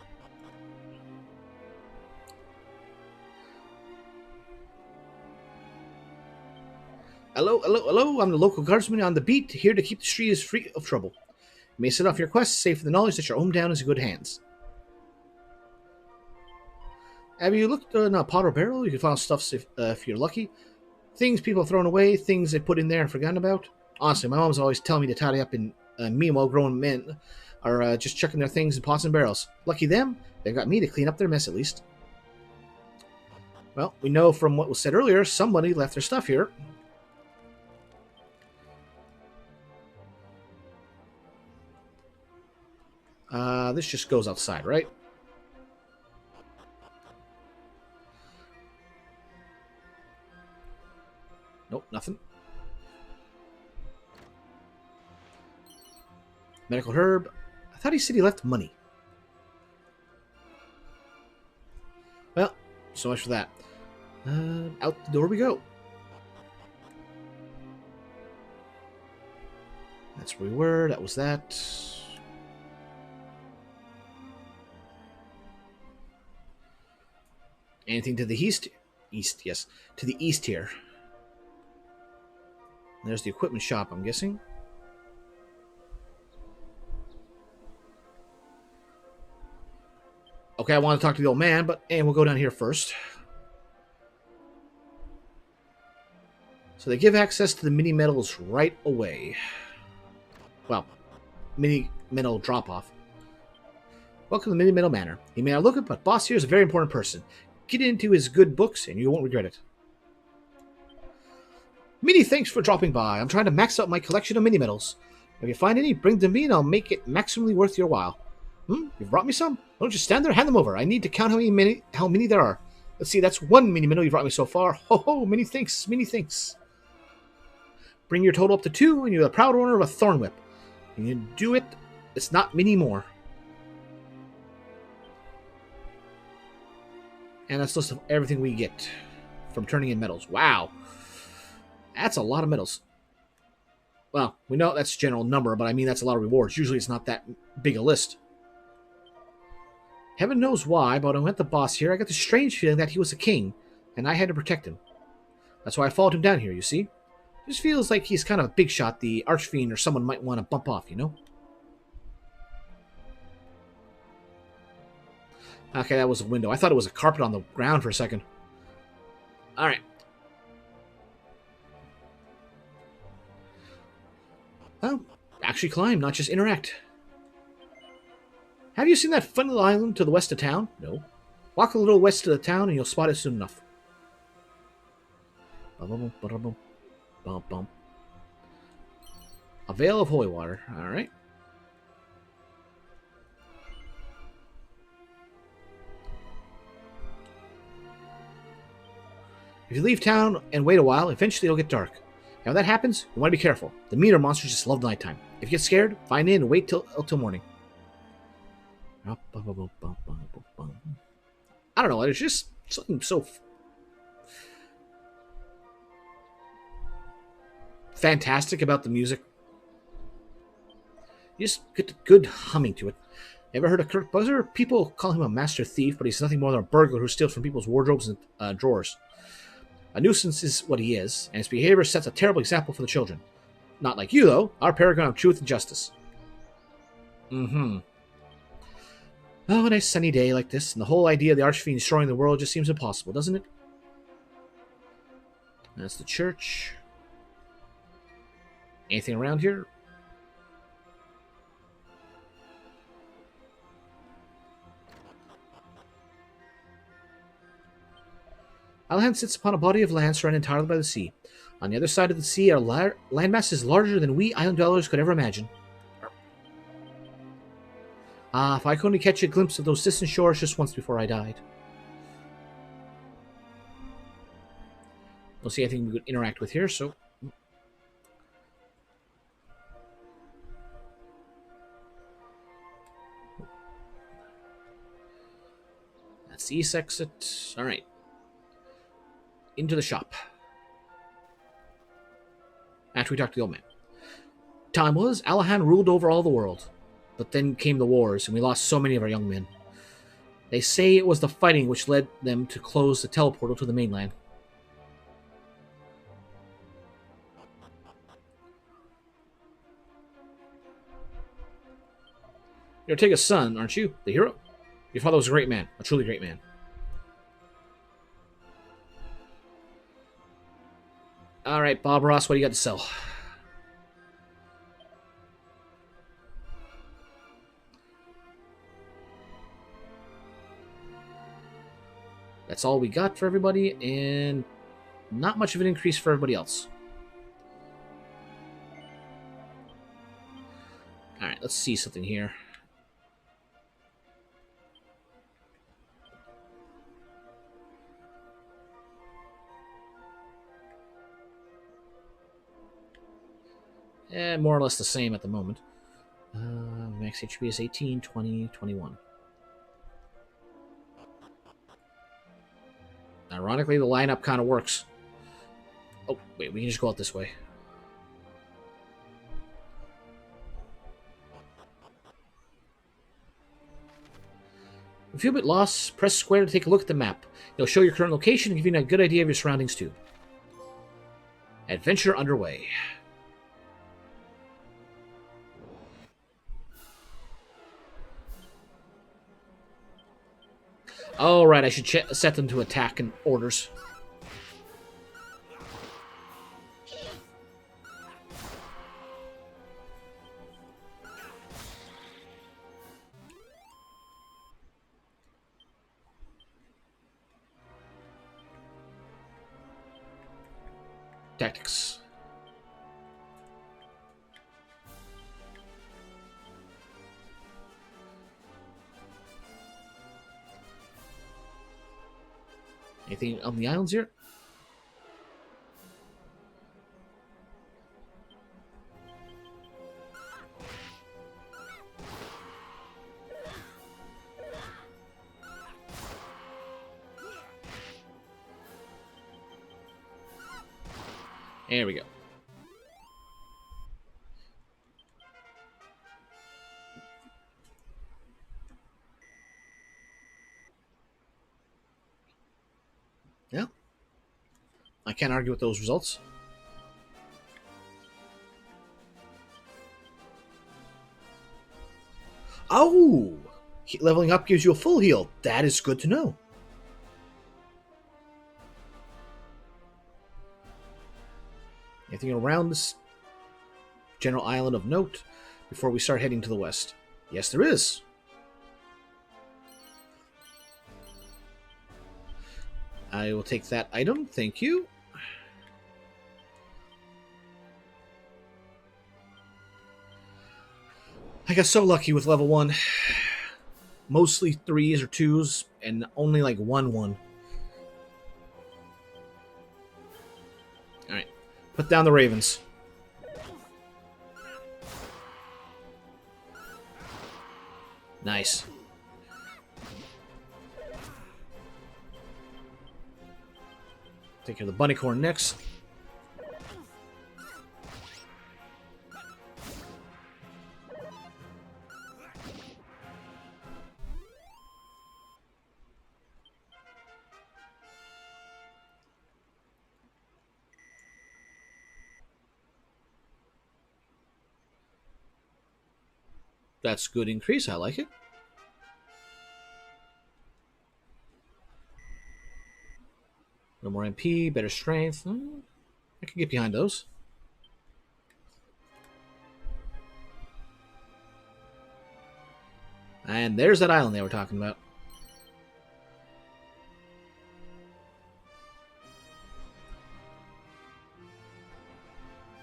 Hello, hello, hello. I'm the local guardsman on the beat, here to keep the streets free of trouble. You may set off your quest, safe in the knowledge that your hometown is in good hands. Have you looked in a pot or barrel? You can find stuff if you're lucky. Things people have thrown away, things they put in there and forgotten about. Honestly, my mom's always telling me to tidy up, and meanwhile, grown men are just chucking their things in pots and barrels. Lucky them, they've got me to clean up their mess at least. Well, we know from what was said earlier, somebody left their stuff here. This just goes outside, right? Nope, nothing. Medical herb. I thought he said he left money. Well, so much for that. Out the door we go. That's where we were. That was that. Anything to the east? East, yes. To the east here. There's the equipment shop, I'm guessing. Okay, I want to talk to the old man, but we'll go down here first. So they give access to the mini metals right away. Well, mini metal drop-off. Welcome to Mini Metal Manor. You may not look it, but boss here is a very important person. Get into his good books, and you won't regret it. Many thanks for dropping by. I'm trying to max out my collection of mini metals. If you find any, bring them to me, and I'll make it maximally worth your while. You've brought me some? Don't just stand there, hand them over. I need to count how many there are. Let's see, that's one mini metal you've brought me so far. Ho ho, many thanks, many thanks. Bring your total up to 2, and you're the proud owner of a thorn whip. When you do it, it's not many more. And that's a list of everything we get from turning in metals. Wow. That's a lot of metals. Well, we know that's a general number, but I mean that's a lot of rewards. Usually it's not that big a list. Heaven knows why, but when I met the boss here, I got the strange feeling that he was a king, and I had to protect him. That's why I followed him down here, you see? Just feels like he's kind of a big shot the Archfiend or someone might want to bump off, you know? Okay, that was a window. I thought it was a carpet on the ground for a second. Alright. Well, actually climb, not just interact. Have you seen that fun little island to the west of town? No. Walk a little west of the town and you'll spot it soon enough. A veil of holy water. Alright. If you leave town and wait a while, eventually it'll get dark. Now when that happens, you want to be careful. The meaner monsters just love nighttime. If you get scared, find in and wait till morning. I don't know, it's just something so fantastic about the music. You just get the good humming to it. Ever heard of Kirk Buzzer? People call him a master thief, but he's nothing more than a burglar who steals from people's wardrobes and drawers. A nuisance is what he is, and his behavior sets a terrible example for the children. Not like you, though. Our paragon of truth and justice. Oh, a nice sunny day like this, and the whole idea of the Archfiend destroying the world just seems impossible, doesn't it? That's the church. Anything around here? Alhan sits upon a body of land surrounded entirely by the sea. On the other side of the sea are landmasses larger than we island dwellers could ever imagine. Ah, if I could only catch a glimpse of those distant shores just once before I died. Don't see anything we could interact with here, so... That's the east exit. Alright. Into the shop. After we talked to the old man. Time was, Alahan ruled over all the world. But then came the wars, and we lost so many of our young men. They say it was the fighting which led them to close the teleportal to the mainland. You're Ortega's son, aren't you? The hero? Your father was a great man. A truly great man. Alright, Bob Ross, what do you got to sell? That's all we got for everybody, and not much of an increase for everybody else. Alright, let's see something here. More or less the same at the moment. Max HP is 18, 20, 21. Ironically, the lineup kind of works. Oh, wait, we can just go out this way. If you feel a bit lost, press square to take a look at the map. It'll show your current location and give you a good idea of your surroundings too. Adventure underway. Oh, right, I should set them to attack and orders. Tactics. Anything on the islands here? There we go. Yeah. I can't argue with those results. Oh! Leveling up gives you a full heal. That is good to know. Anything around this general island of note before we start heading to the west? Yes, there is. I will take that item. Thank you. I got so lucky with level 1. Mostly 3s or 2s, and only like 1. Alright. Put down the ravens. Nice. Take care of the bunny corn next. That's good increase. I like it. No more MP, better strength. I can get behind those. And there's that island they were talking about.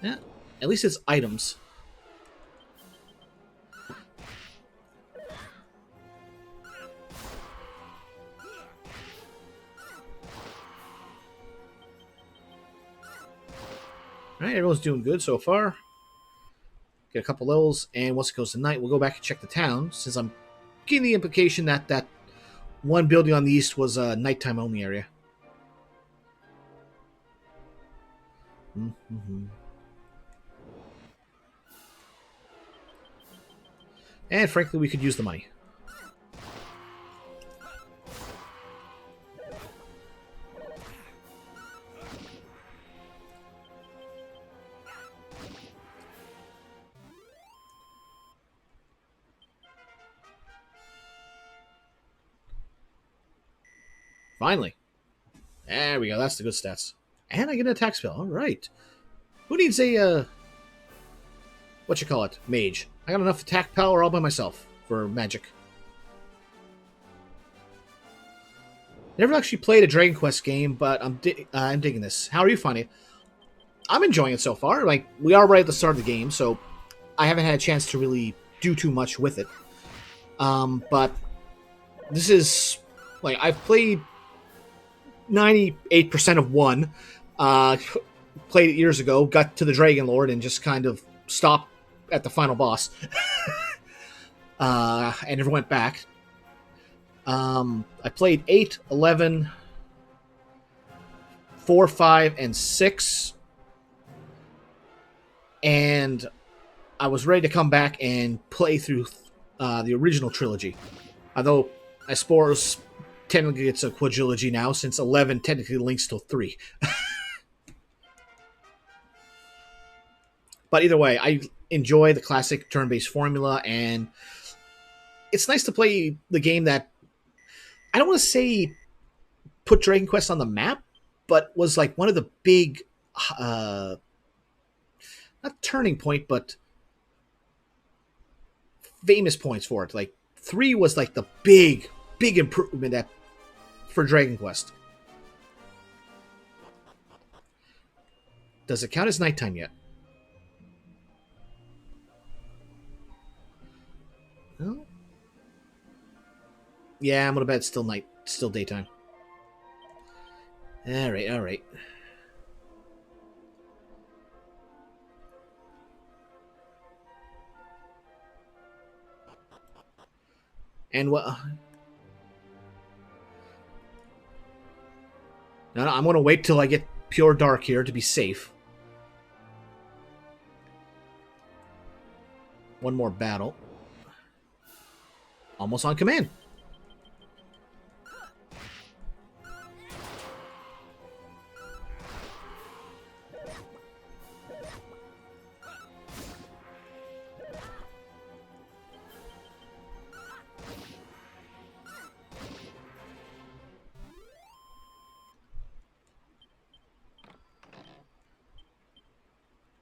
Yeah, at least it's items. Alright, everyone's doing good so far. Get a couple levels, and once it goes to night, we'll go back and check the town, since I'm getting the implication that that one building on the east was a nighttime only area. And frankly, we could use the money. Finally. There we go. That's the good stats. And I get an attack spell. All right. Who needs a, what you call it? Mage. I got enough attack power all by myself for magic. Never actually played a Dragon Quest game, but I'm digging this. How are you finding it? I'm enjoying it so far. Like, we are right at the start of the game, so I haven't had a chance to really do too much with it. But this is, like, I've played 98% of 1. Played it years ago, got to the Dragon Lord, and just kind of stopped at the final boss. And never went back. I played 8, 11, 4, 5, and 6. And I was ready to come back and play through the original trilogy. Although I suppose technically it's a quadrilogy now, since 11 technically links to 3. But either way, I enjoy the classic turn-based formula, and it's nice to play the game that, I don't want to say put Dragon Quest on the map, but was like one of the big, not turning point, but famous points for it. Like 3 was like the big improvement for Dragon Quest. Does it count as nighttime yet? No. Yeah, I'm gonna bet it's still daytime. All right. And what? No, I'm gonna wait till I get pure dark here to be safe. One more battle. Almost on command.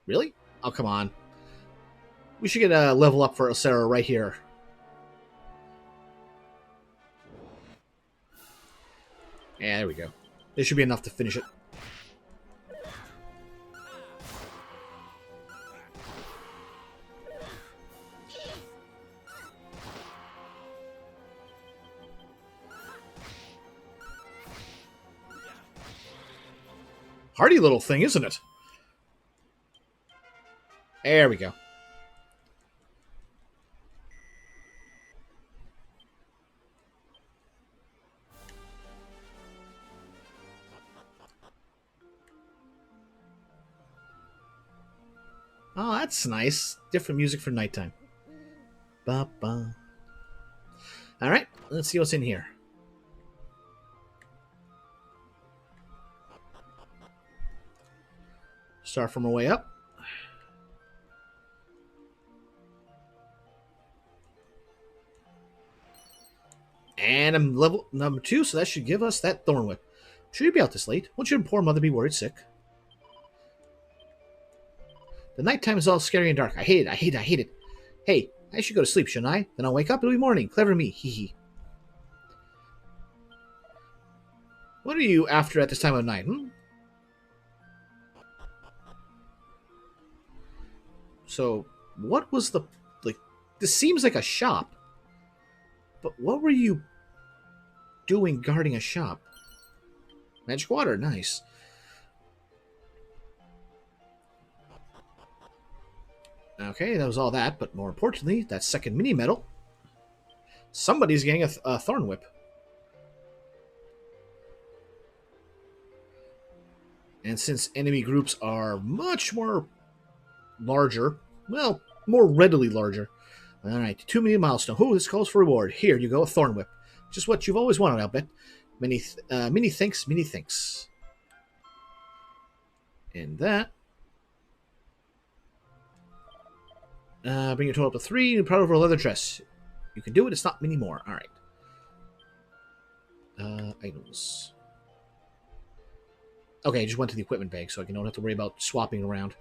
Really? Oh, come on. We should get a level up for Sarah right here. Yeah, there we go. This should be enough to finish it. Hardy little thing, isn't it? There we go. Oh, that's nice. Different music for nighttime. Ba-ba. All right, let's see what's in here. Start from our way up. And I'm level number 2, so that should give us that Thorn Whip. Should you be out this late? Won't your poor mother be worried sick? The nighttime is all scary and dark. I hate it. Hey, I should go to sleep, shouldn't I? Then I'll wake up, it'll be morning. Clever me, hee hee. What are you after at this time of night, So, what was the... Like, this seems like a shop. But what were you doing guarding a shop? Magic water, nice. Okay, that was all that, but more importantly, that second mini medal. Somebody's getting a Thorn Whip. And since enemy groups are much more larger, well, more readily larger. Alright, 2 million milestone. Oh, this calls for reward. Here you go, a Thorn Whip. Just what you've always wanted, I'll bet. Many thanks. And that. Bring your total up to 3. You're proud of a leather dress. You can do it, it's not many more. Alright. Items. Okay, I just went to the equipment bag, so I don't have to worry about swapping around.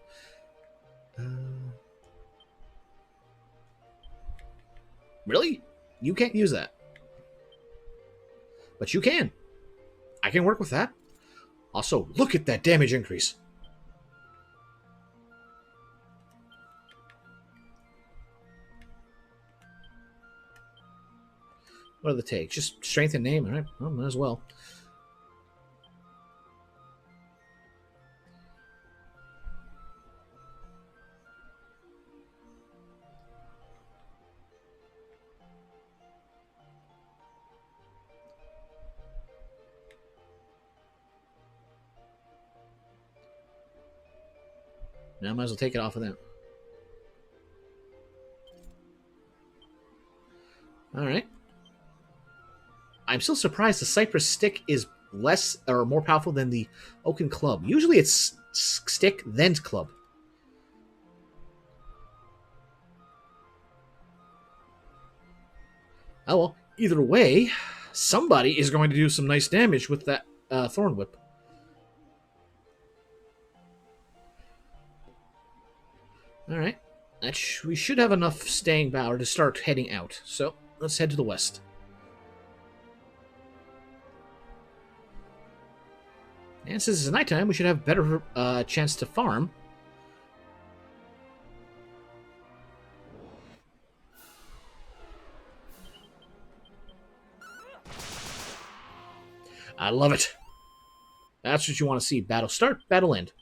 Really? You can't use that. But you can. I can work with that. Also, look at that damage increase. What are the takes? Just strength and name. All right, well, might as well. Now I might as well take it off of them. All right. I'm still surprised the Cypress Stick is less or more powerful than the Oaken Club. Usually it's stick, then club. Oh well, either way, somebody is going to do some nice damage with that Thorn Whip. Alright, we should have enough staying power to start heading out. So, let's head to the west. And since it's nighttime, we should have better chance to farm. I love it. That's what you want to see. Battle start, battle end.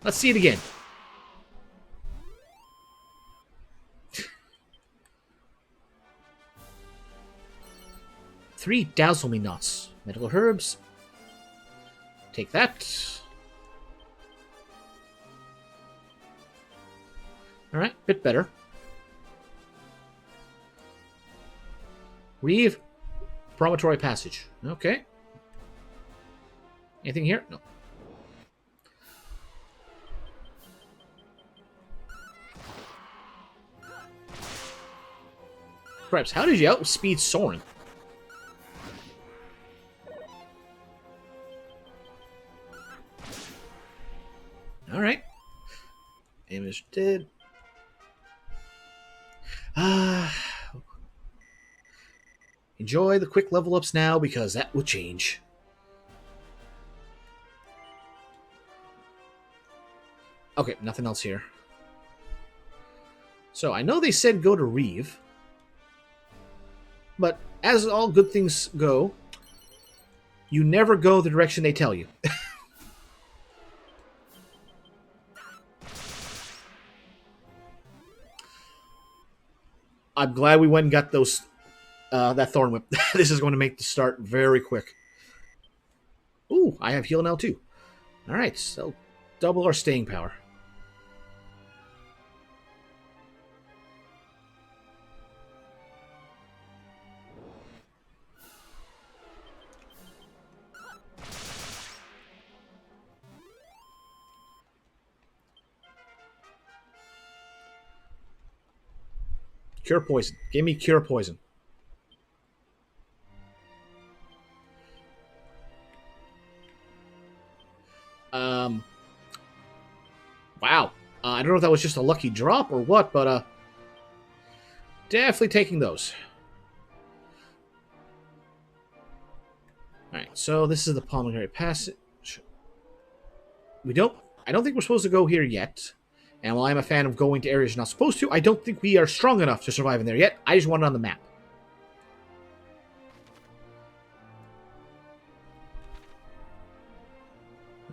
Let's see it again. Three Dazzle Me Knots. Medical Herbs. Take that. Alright, bit better. Reeve. Promontory Passage. Okay. Anything here? No. Perhaps, how did you outspeed Soren? Alright. Image dead. Enjoy the quick level ups now because that will change. Okay, nothing else here. So I know they said go to Reeve. But as all good things go, you never go the direction they tell you. I'm glad we went and got those that Thorn Whip. This is going to make the start very quick. Ooh, I have heal now too. Alright, so double our staying power. Cure Poison. Give me Cure Poison. Wow. I don't know if that was just a lucky drop or what, but definitely taking those. Alright, so this is the Pulmonary Passage. I don't think we're supposed to go here yet. And while I'm a fan of going to areas you're not supposed to, I don't think we are strong enough to survive in there yet. I just want it on the map.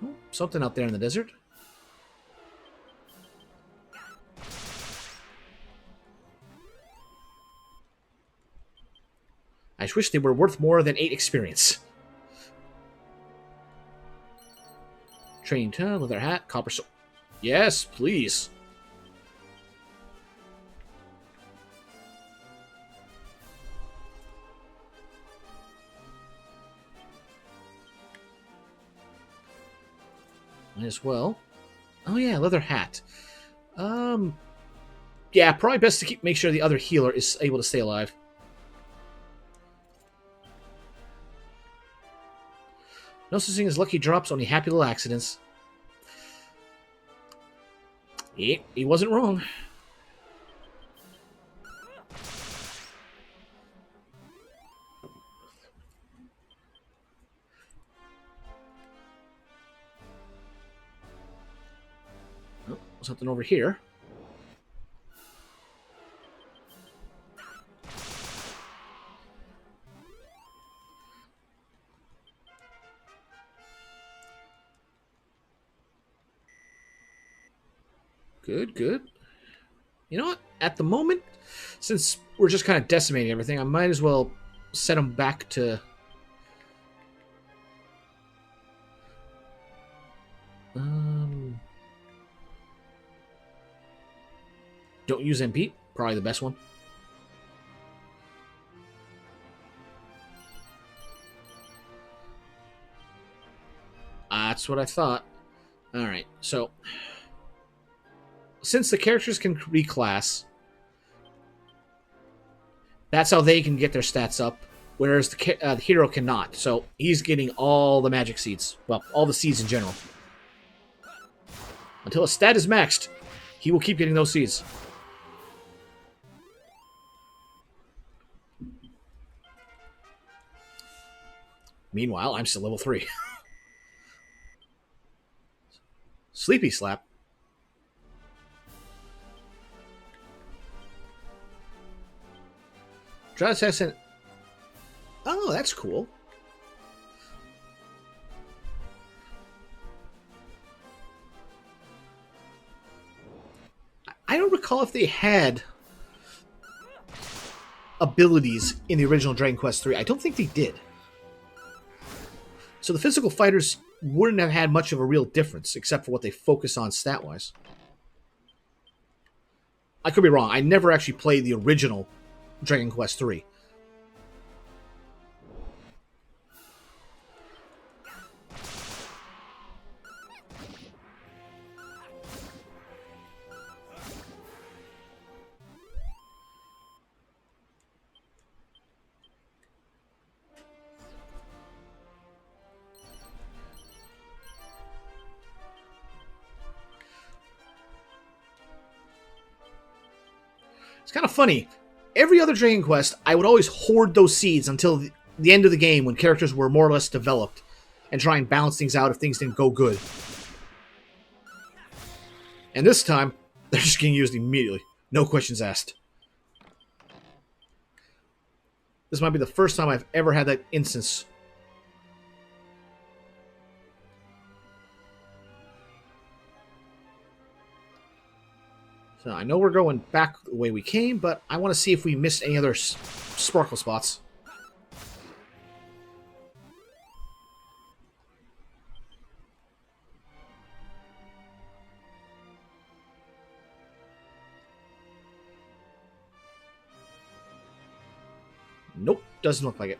Oh, something out there in the desert. I just wish they were worth more than 8 experience. Train ton, leather hat, copper sword. Yes, please. Might as well. Oh yeah, leather hat. Yeah, probably best to make sure the other healer is able to stay alive. No such thing as lucky drops, only happy little accidents. He wasn't wrong. Oh, something over here. Good, good. You know what? At the moment, since we're just kind of decimating everything, I might as well set them back to... Don't use MP. Probably the best one. That's what I thought. Alright, so... Since the characters can reclass, that's how they can get their stats up, whereas the hero cannot. So he's getting all the magic seeds. Well, all the seeds in general. Until a stat is maxed, he will keep getting those seeds. Meanwhile, I'm still level 3. Sleepy Slap. Try assassin. Oh, that's cool. I don't recall if they had abilities in the original Dragon Quest III. I don't think they did. So the physical fighters wouldn't have had much of a real difference, except for what they focus on stat-wise. I could be wrong. I never actually played the original Dragon Quest III. It's kind of funny. Every other Dragon Quest, I would always hoard those seeds until the end of the game when characters were more or less developed and try and balance things out if things didn't go good. And this time, they're just getting used immediately. No questions asked. This might be the first time I've ever had that instance. So I know we're going back the way we came, but I want to see if we missed any other sparkle spots. Nope, doesn't look like it.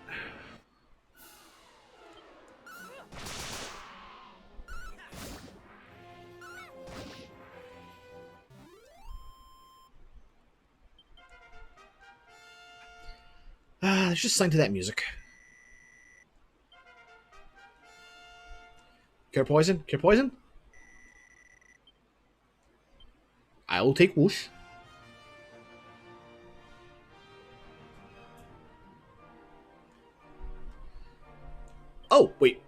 Let's just listen to that music. Cure poison? Cure poison? I will take whoosh. Oh, wait.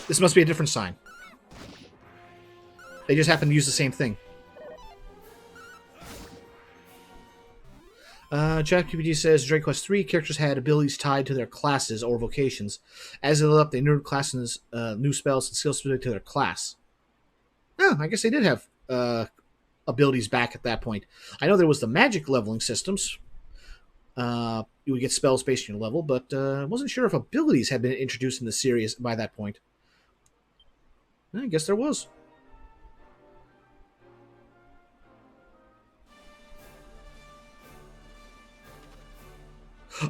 This must be a different sign. They just happen to use the same thing. ChatGPT says Dragon Quest III characters had abilities tied to their classes or vocations. As they leveled up, they learned classes, new spells and skills specific to their class. Oh, I guess they did have abilities back at that point. I know there was the magic leveling systems. You would get spells based on your level, but I wasn't sure if abilities had been introduced in the series by that point. I guess there was.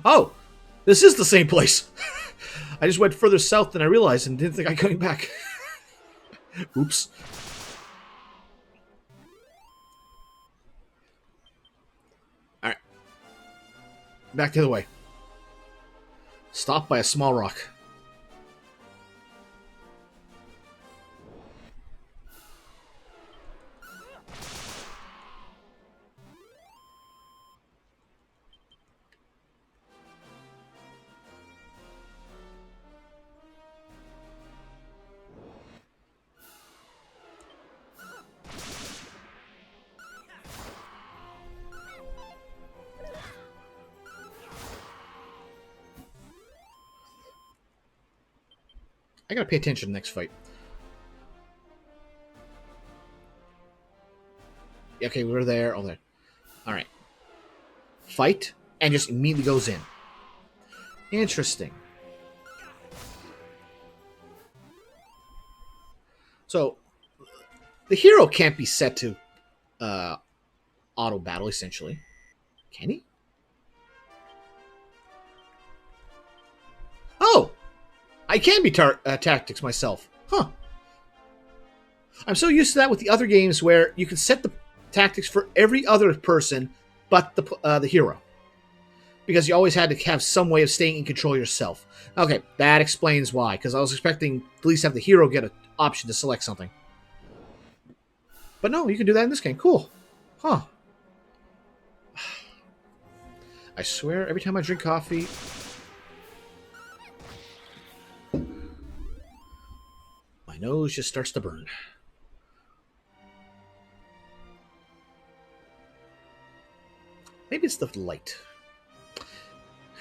Oh! This is the same place! I just went further south than I realized and didn't think I'd coming back. Oops. Alright. Back the other way. Stopped by a small rock. I gotta pay attention to the next fight. Okay, we were there. Oh, there. Alright. Fight, and just immediately goes in. Interesting. So, The hero can't be set to auto battle, essentially. Can he? Oh! I can be tactics myself. Huh. I'm so used to that with the other games where you can set the tactics for every other person but the hero. Because you always had to have some way of staying in control yourself. Okay, that explains why. Because I was expecting to at least have the hero get an option to select something. But no, you can do that in this game. Cool. Huh. I swear, every time I drink coffee... my nose just starts to burn. Maybe it's the light.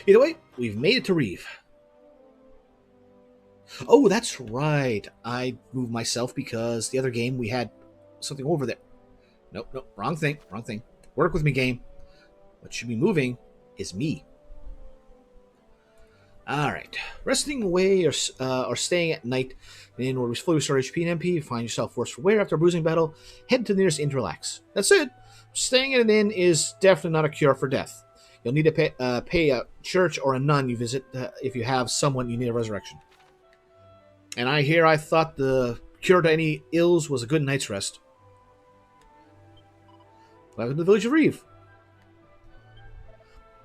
Either way, we've made it to Reeve. Oh, that's right. I moved myself because the other game we had something over there. Nope, wrong thing. Work with me, game. What should be moving is me. Alright. Resting away or staying at night in order to fully restore HP and MP, find yourself worse for wear after a bruising battle, head to the nearest inn to relax. That's it. Staying at an inn is definitely not a cure for death. You'll need to pay a church or a nun you visit if you have someone you need a resurrection. And I thought the cure to any ills was a good night's rest. Welcome to the village of Reeve.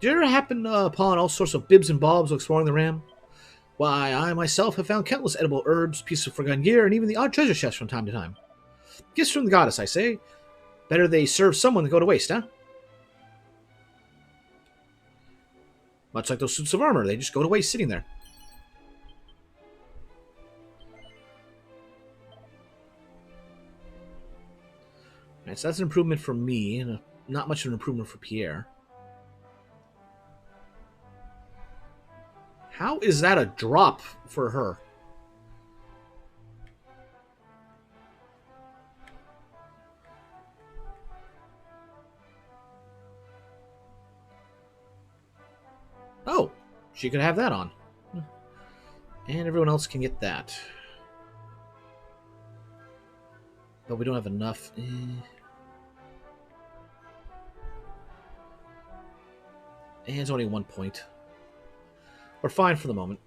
Did you ever happen upon all sorts of bibs and bobs while exploring the Ram? Why, I myself have found countless edible herbs, pieces of forgotten gear, and even the odd treasure chests from time to time. Gifts from the goddess, I say. Better they serve someone than go to waste, huh? Much like those suits of armor, they just go to waste sitting there. Alright, so that's an improvement for me, and not much of an improvement for Pierre. How is that a drop for her? Oh, she could have that on. And everyone else can get that. But we don't have enough. And it's only 1 point. We're fine for the moment.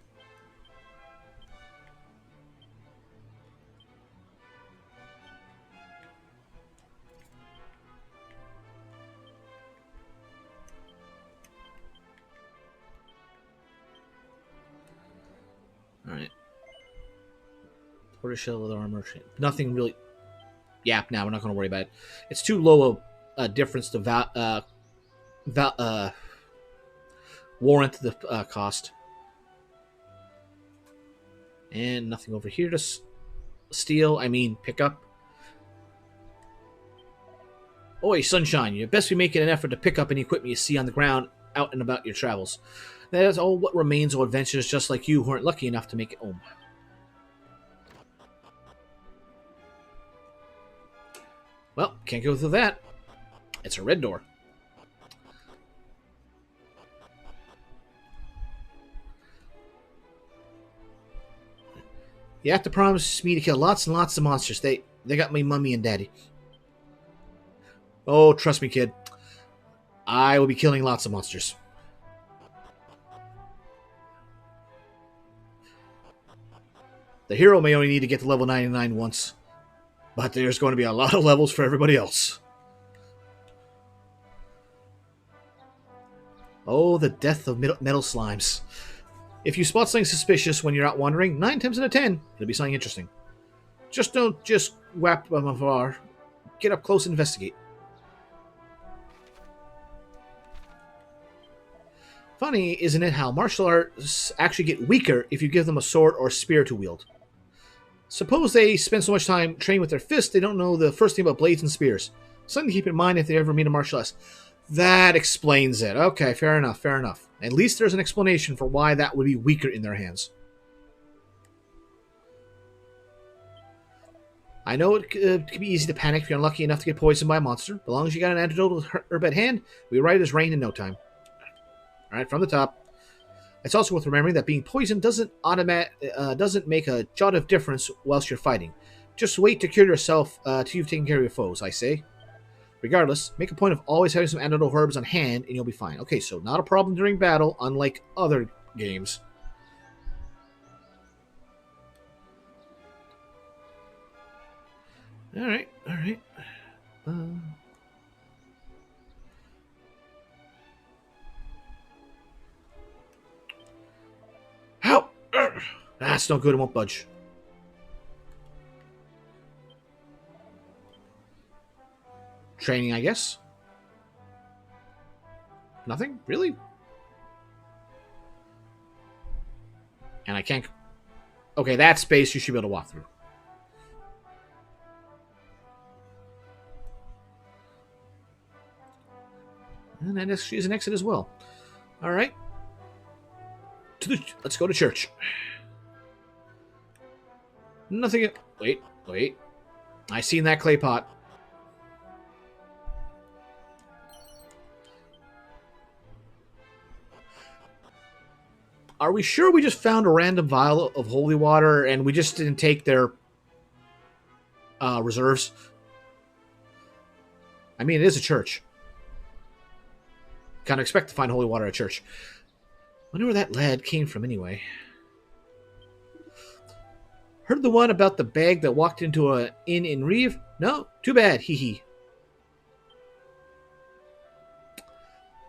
Alright. Tortoiseshell with armor. Nothing really... Yeah, now we're not going to worry about it. It's too low a difference to warrant the cost. And nothing over here to steal. I mean, pick up. Oi, Sunshine, you best be making an effort to pick up any equipment you see on the ground out and about your travels. That is all what remains of adventurers just like you who aren't lucky enough to make it home. Well, can't go through that. It's a red door. You have to promise me to kill lots and lots of monsters. They got my mummy and daddy. Oh, trust me, kid. I will be killing lots of monsters. The hero may only need to get to level 99 once, but there's going to be a lot of levels for everybody else. Oh, the death of metal slimes. If you spot something suspicious when you're out wandering, 9 times out of 10, it'll be something interesting. Just don't whap from afar. Get up close and investigate. Funny, isn't it, how martial arts actually get weaker if you give them a sword or a spear to wield. Suppose they spend so much time training with their fists, they don't know the first thing about blades and spears. Something to keep in mind if they ever meet a martial artist. That explains it. Okay, fair enough, fair enough. At least there's an explanation for why that would be weaker in their hands. I know it can be easy to panic if you're unlucky enough to get poisoned by a monster. As long as you got an antidote with herb at hand, we ride as rain in no time. Alright, from the top. It's also worth remembering that being poisoned doesn't make a jot of difference whilst you're fighting. Just wait to cure yourself till you've taken care of your foes, I say. Regardless, make a point of always having some antidote herbs on hand and you'll be fine. Okay, so not a problem during battle, unlike other games. Alright, alright. Help! That's no good, it won't budge. Training, I guess. Nothing? Really? And I can't... Okay, that space you should be able to walk through. And that is an exit as well. Alright. Let's go to church. Nothing... Wait. I seen that clay pot. Are we sure we just found a random vial of holy water and we just didn't take their reserves? I mean, it is a church. Kind of expect to find holy water at a church. Wonder where that lad came from anyway. Heard the one about the bag that walked into an inn in Reeve? No? Too bad, hee hee.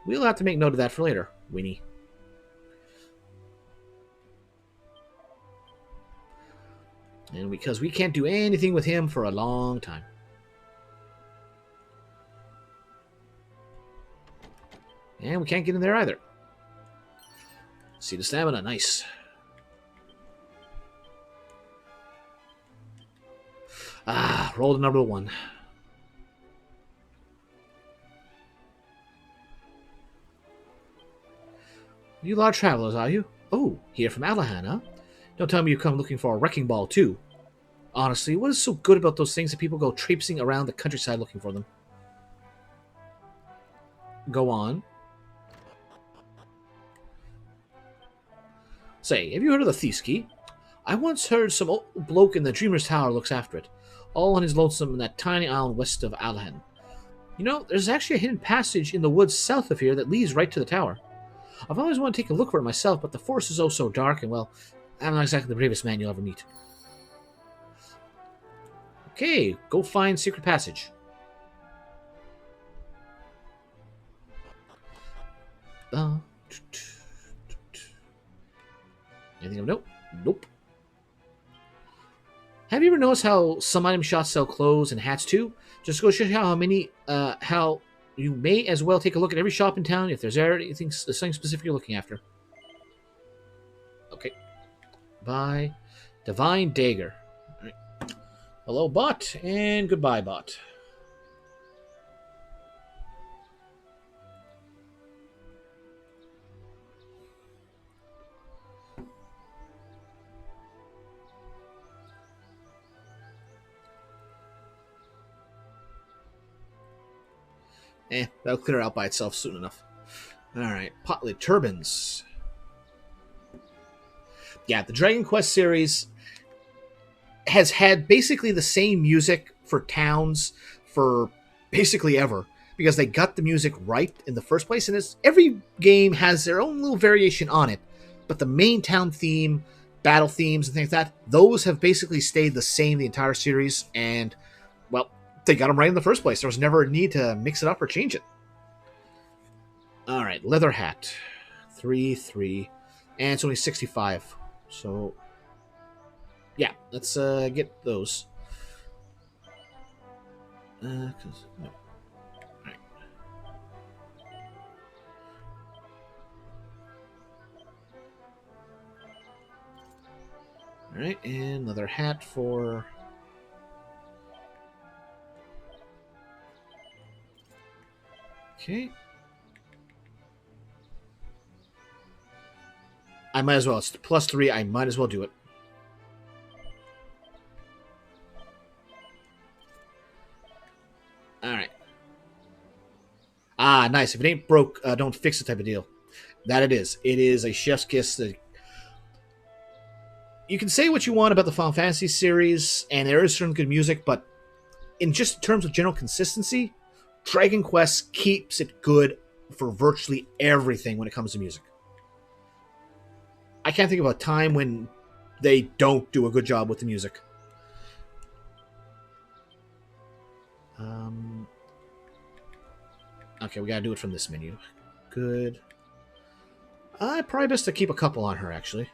We'll have to make note of that for later, Winnie. And because we can't do anything with him for a long time. And we can't get in there either. See the stamina, nice. Ah, roll to number 1. You large travelers, are you? Oh, here from Alahan, huh? Don't tell me you come looking for a wrecking ball, too. Honestly, what is so good about those things that people go traipsing around the countryside looking for them? Go on. Say, have you heard of the Thief's Key? I once heard some old bloke in the Dreamer's Tower looks after it, all on his lonesome in that tiny island west of Alahan. You know, there's actually a hidden passage in the woods south of here that leads right to the tower. I've always wanted to take a look for it myself, but the forest is oh so dark, and well, I'm not exactly the bravest man you'll ever meet. Okay, go find secret passage. Anything of note? Nope. Have you ever noticed how some item shops sell clothes and hats too? Just go show you how you may as well take a look at every shop in town if there's anything something specific you're looking after. Okay. Bye. Divine Dagger. All right. Hello, bot, and goodbye, bot. That'll clear out by itself soon enough. Alright, Potlit Turbans. Yeah, the Dragon Quest series has had basically the same music for towns for basically ever, because they got the music right in the first place, and every game has their own little variation on it, but the main town theme, battle themes, and things like that, those have basically stayed the same the entire series, and, well, they got them right in the first place. There was never a need to mix it up or change it. Alright, Leather Hat. 3, and it's only 65. So, yeah, let's get those. No. Alright. Alright, and Leather Hat for... Okay. I might as well. It's +3. I might as well do it. Alright. Ah, nice. If it ain't broke, don't fix it type of deal. That it is. It is a chef's kiss. you can say what you want about the Final Fantasy series, and there is some good music, but in just terms of general consistency, Dragon Quest keeps it good for virtually everything when it comes to music. I can't think of a time when they don't do a good job with the music. Okay, we gotta do it from this menu. Good. Probably best to keep a couple on her, actually.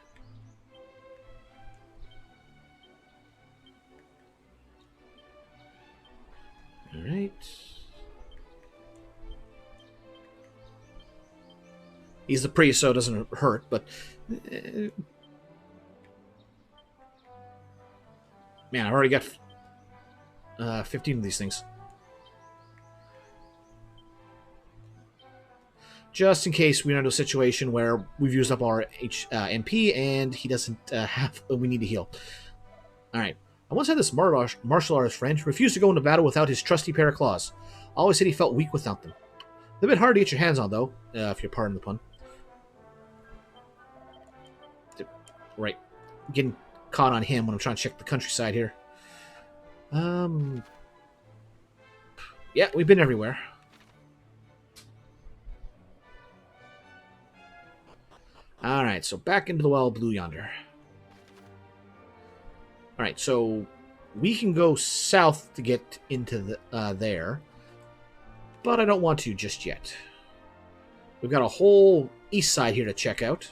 Alright. He's the priest, so it doesn't hurt, but... man, I've already got 15 of these things. Just in case we run into a situation where we've used up our MP and he doesn't have... we need to heal. Alright. I once had this martial artist friend who refused to go into battle without his trusty pair of claws. Always said he felt weak without them. They're a bit hard to get your hands on, though, if you pardon the pun. Right. Getting caught on him when I'm trying to check the countryside here. Yeah, we've been everywhere. Alright, so back into the well blue yonder. Alright, so we can go south to get into the there. But I don't want to just yet. We've got a whole east side here to check out.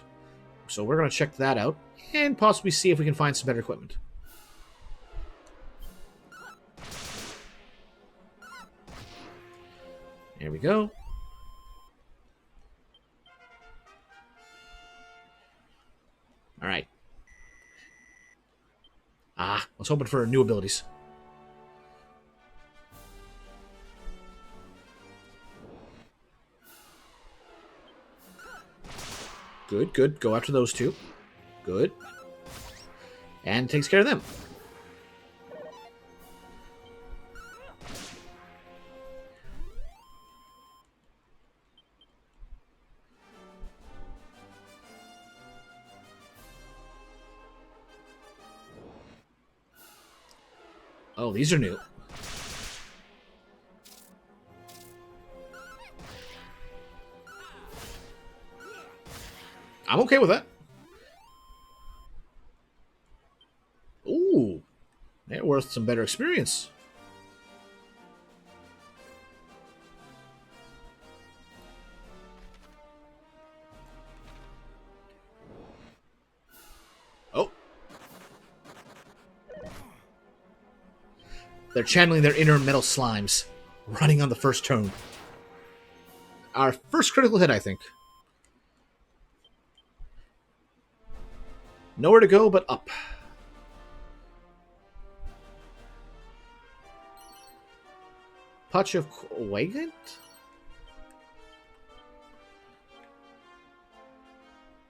So we're going to check that out. And possibly see if we can find some better equipment. There we go. Alright. I was hoping for new abilities. Good, good. Go after those two. Good. And takes care of them. Oh, these are new. I'm okay with that. Ooh. They're worth some better experience. Oh. They're channeling their inner metal slimes, running on the first turn. Our first critical hit, I think. Nowhere to go but up. Patch of Wagant?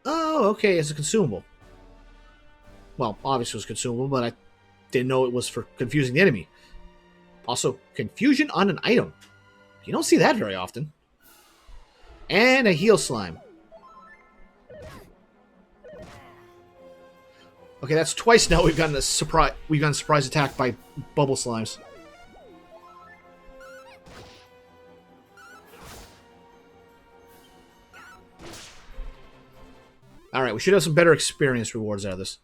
Oh, okay, it's a consumable. Well, obviously it was consumable, but I didn't know it was for confusing the enemy. Also, confusion on an item. You don't see that very often. And a heal slime. Okay, that's twice now we've gotten a surprise attack by bubble slimes. Alright, we should have some better experience rewards out of this.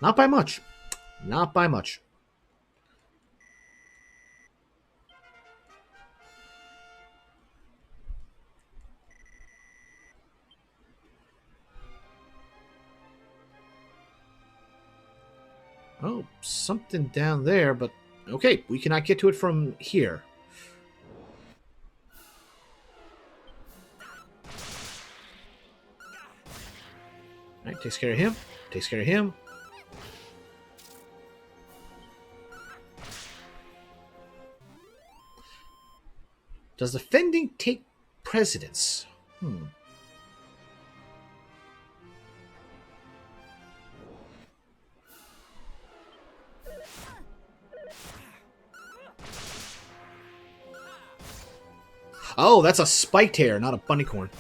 Not by much. Not by much. Oh, something down there, but okay, we cannot get to it from here. Alright, takes care of him. Takes care of him. Does defending take precedence? Oh, that's a spiked hair, not a bunnycorn.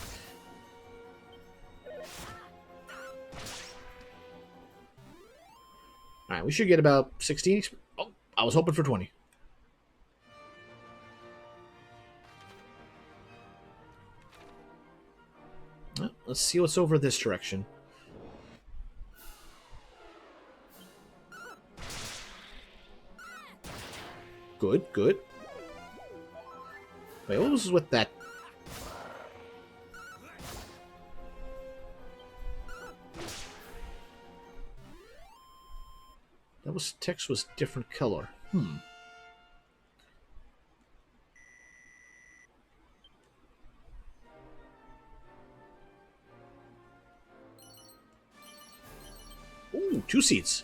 Alright, we should get about 16. Oh, I was hoping for 20. Well, let's see what's over this direction. Good, good. Wait, what was with that? That was text was different color. Ooh, 2 seeds.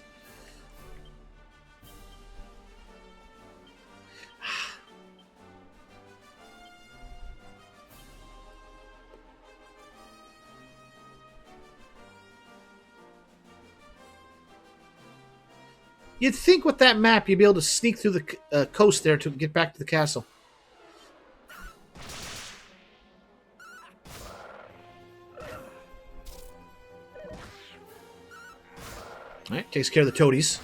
You'd think with that map you'd be able to sneak through the coast there to get back to the castle. Alright, takes care of the toadies.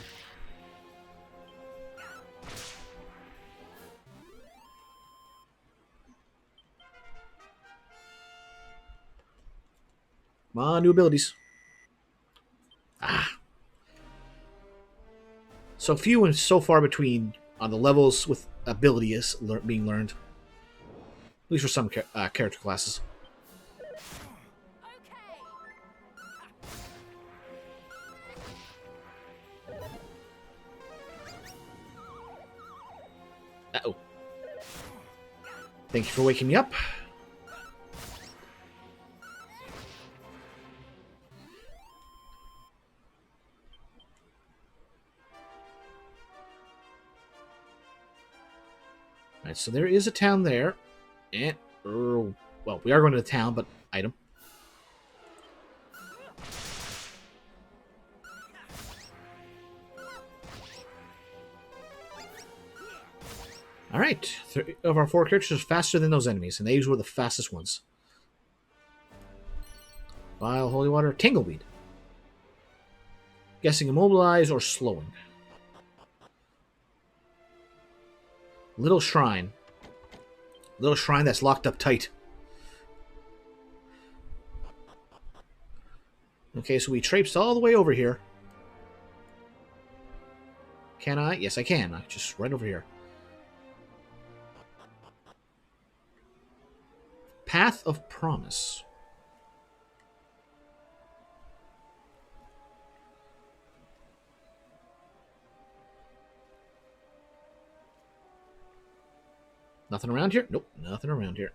Come on, new abilities. So few and so far between on the levels with abilities being learned. At least for some character classes. Uh-oh. Thank you for waking me up. Alright, so there is a town there. And, well, we are going to the town, but item. Alright, 3 of our 4 characters are faster than those enemies, and these were the fastest ones. Vile, Holy Water, Tangleweed. Guessing immobilize or slowing. Little Shrine. Little Shrine that's locked up tight. Okay, so we traipsed all the way over here. Can I? Yes, I can. Just right over here. Path of Promise. Nothing around here? Nope, nothing around here.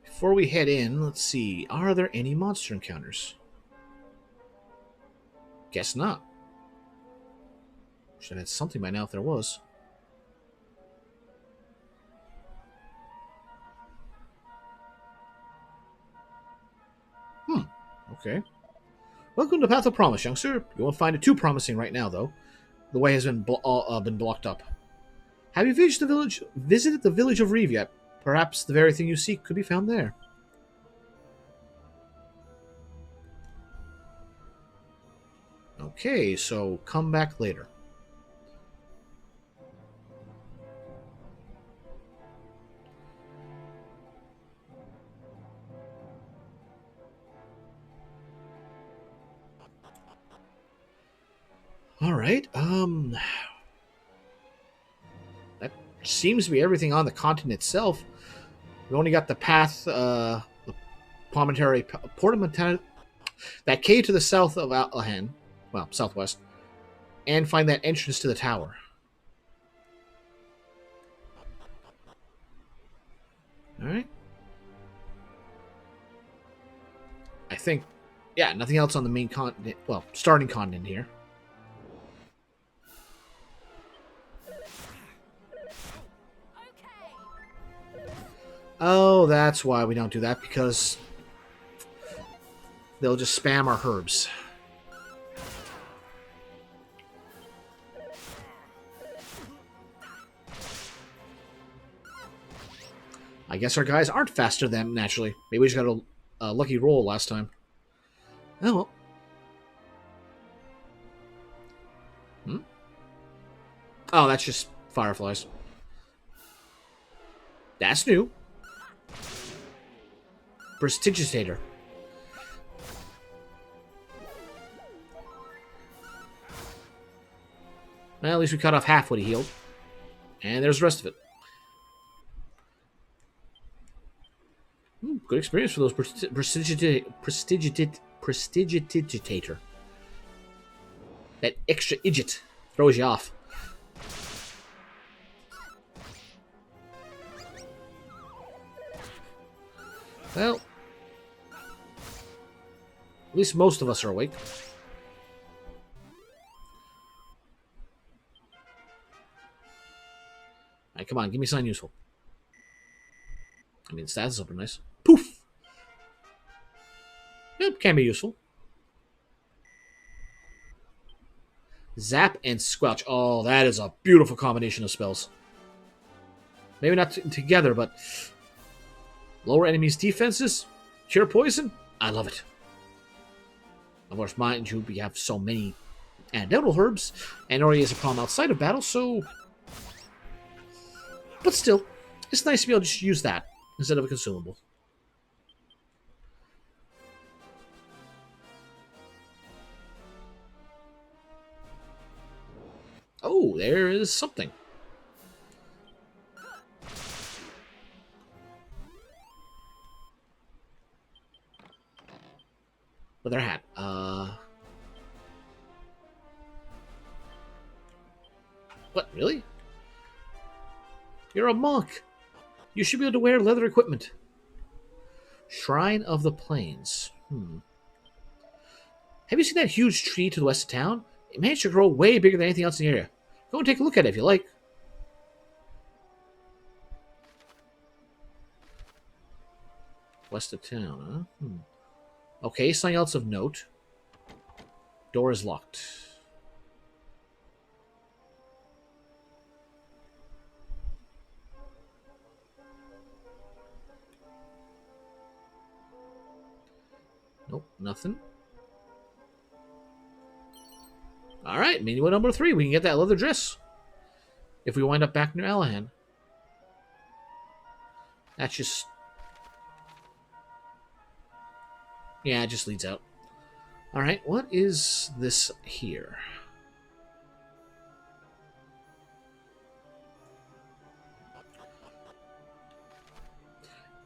Before we head in, let's see. Are there any monster encounters? Guess not. Should have had something by now if there was. Okay. Welcome to Path of Promise, youngster. You won't find it too promising right now, though. The way has been blocked up. Have you visited the village of Reeve yet? Perhaps the very thing you seek could be found there. Okay, so come back later. Alright, that seems to be everything on the continent itself. We only got the path, the promontory, that cave to the south of Outlahan, well, southwest, and find that entrance to the tower. Alright. I think, yeah, nothing else on the main continent, well, starting continent here. Oh, that's why we don't do that, because they'll just spam our herbs. I guess our guys aren't faster than them, naturally. Maybe we just got a lucky roll last time. Oh, well. Oh, that's just fireflies. That's new. Prestidigitator. Well, at least we cut off half what he healed. And there's the rest of it. Good experience for those prestidigitator. That extra idjit throws you off. Well, at least most of us are awake. Alright, come on, give me something useful. I mean, stats is something nice. Poof! It can be useful. Zap and Squelch. Oh, that is a beautiful combination of spells. Maybe not together, but lower enemies' defenses, cure poison. I love it. Of course, mind you, we have so many antidotal herbs, and already is a problem outside of battle, so... But still, it's nice to be able to just use that instead of a consumable. Oh, there is something. Leather hat. What, really? You're a monk. You should be able to wear leather equipment. Shrine of the Plains. Have you seen that huge tree to the west of town? It managed to grow way bigger than anything else in the area. Go and take a look at it if you like. West of town, huh? Okay, something else of note. Door is locked. Nope, nothing. Alright, manual number 3. We can get that leather dress. If we wind up back near Alahan. That's just... Yeah, it just leads out. Alright, what is this here?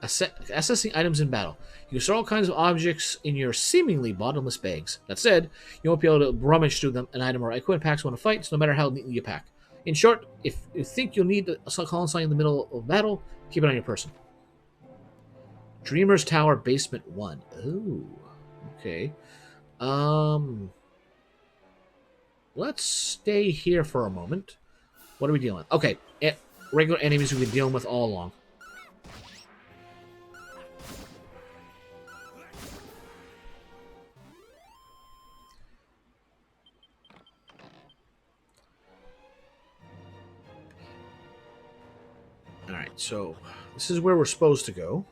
Assessing items in battle. You can store all kinds of objects in your seemingly bottomless bags. That said, you won't be able to rummage through them an item or equipment packs when a fight, so no matter how neatly you pack. In short, if you think you'll need to call something in the middle of battle, keep it on your person. Dreamer's Tower, Basement 1. Oh, okay. Let's stay here for a moment. What are we dealing with? Okay, regular enemies we've been dealing with all along. Alright, so this is where we're supposed to go.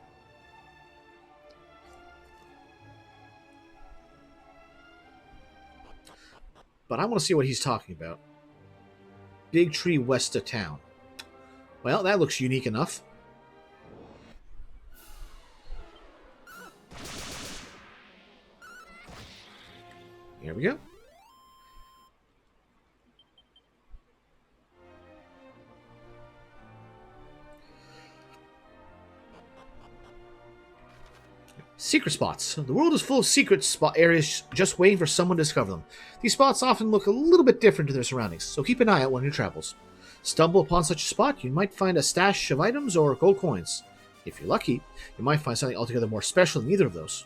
But I want to see what he's talking about. Big tree west of town. Well, that looks unique enough. Here we go. Secret spots. The world is full of secret spot areas just waiting for someone to discover them. These spots often look a little bit different to their surroundings, so keep an eye out when you travels. Stumble upon such a spot, you might find a stash of items or gold coins. If you're lucky, you might find something altogether more special than either of those.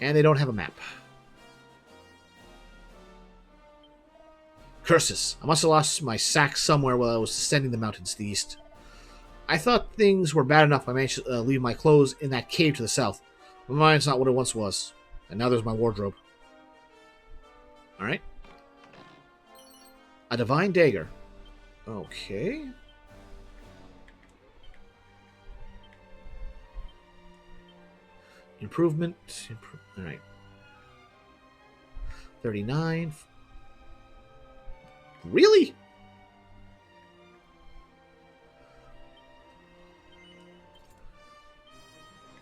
And they don't have a map. Curses. I must have lost my sack somewhere while I was descending the mountains to the east. I thought things were bad enough I managed to leave my clothes in that cave to the south. My mind's not what it once was. And now there's my wardrobe. Alright. A divine dagger. Okay. Improvement. All right. 39. Really?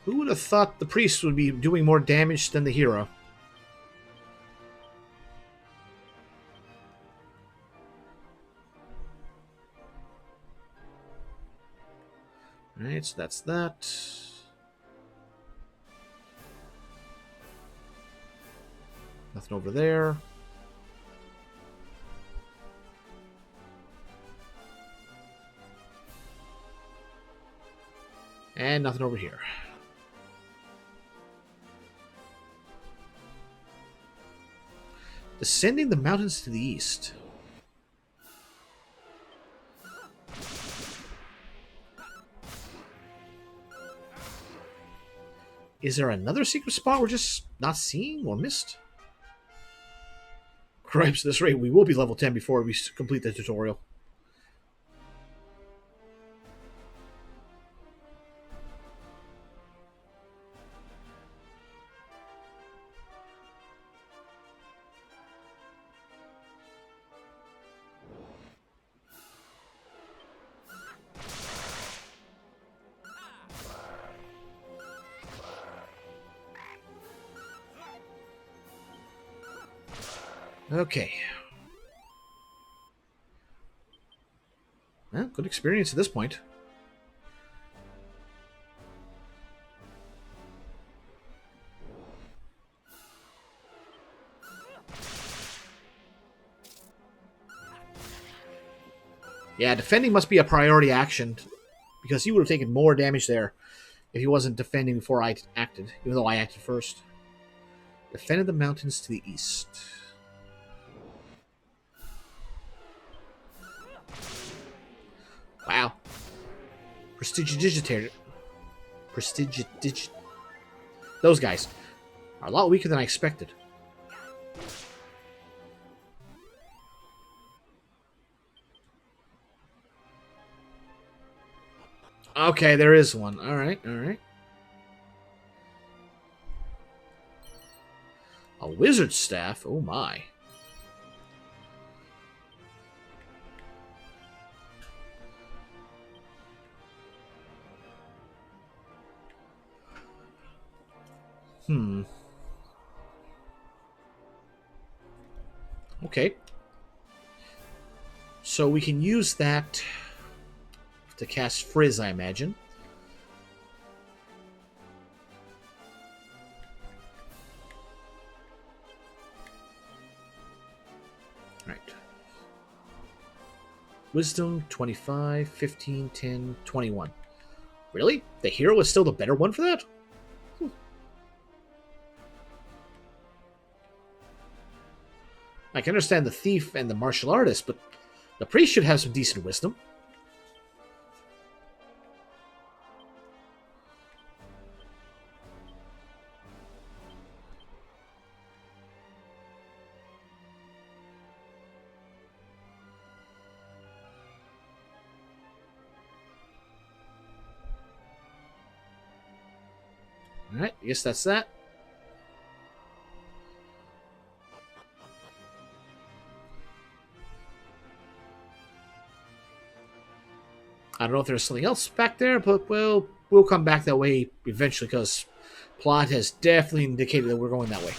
Who would have thought the priest would be doing more damage than the hero? Alright, so that's that. Nothing over there. And nothing over here. Descending the mountains to the east. Is there another secret spot we're just not seeing or missed? Cripes, at this rate, we will be level 10 before we complete the tutorial. Okay. Well, good experience at this point. Yeah, defending must be a priority action, because he would have taken more damage there if he wasn't defending before I acted, even though I acted first. Defended the mountains to the east. Wow. Prestidigitator. Those guys are a lot weaker than I expected. Okay, there is one. Alright, alright. A wizard staff? Oh my. Okay. So we can use that to cast Frizz, I imagine. Right. Wisdom, 25, 15, 10, 21. Really? The hero is still the better one for that? I can understand the thief and the martial artist, but the priest should have some decent wisdom. Alright, I guess that's that. I don't know if there's something else back there, but we'll come back that way eventually, because plot has definitely indicated that we're going that way.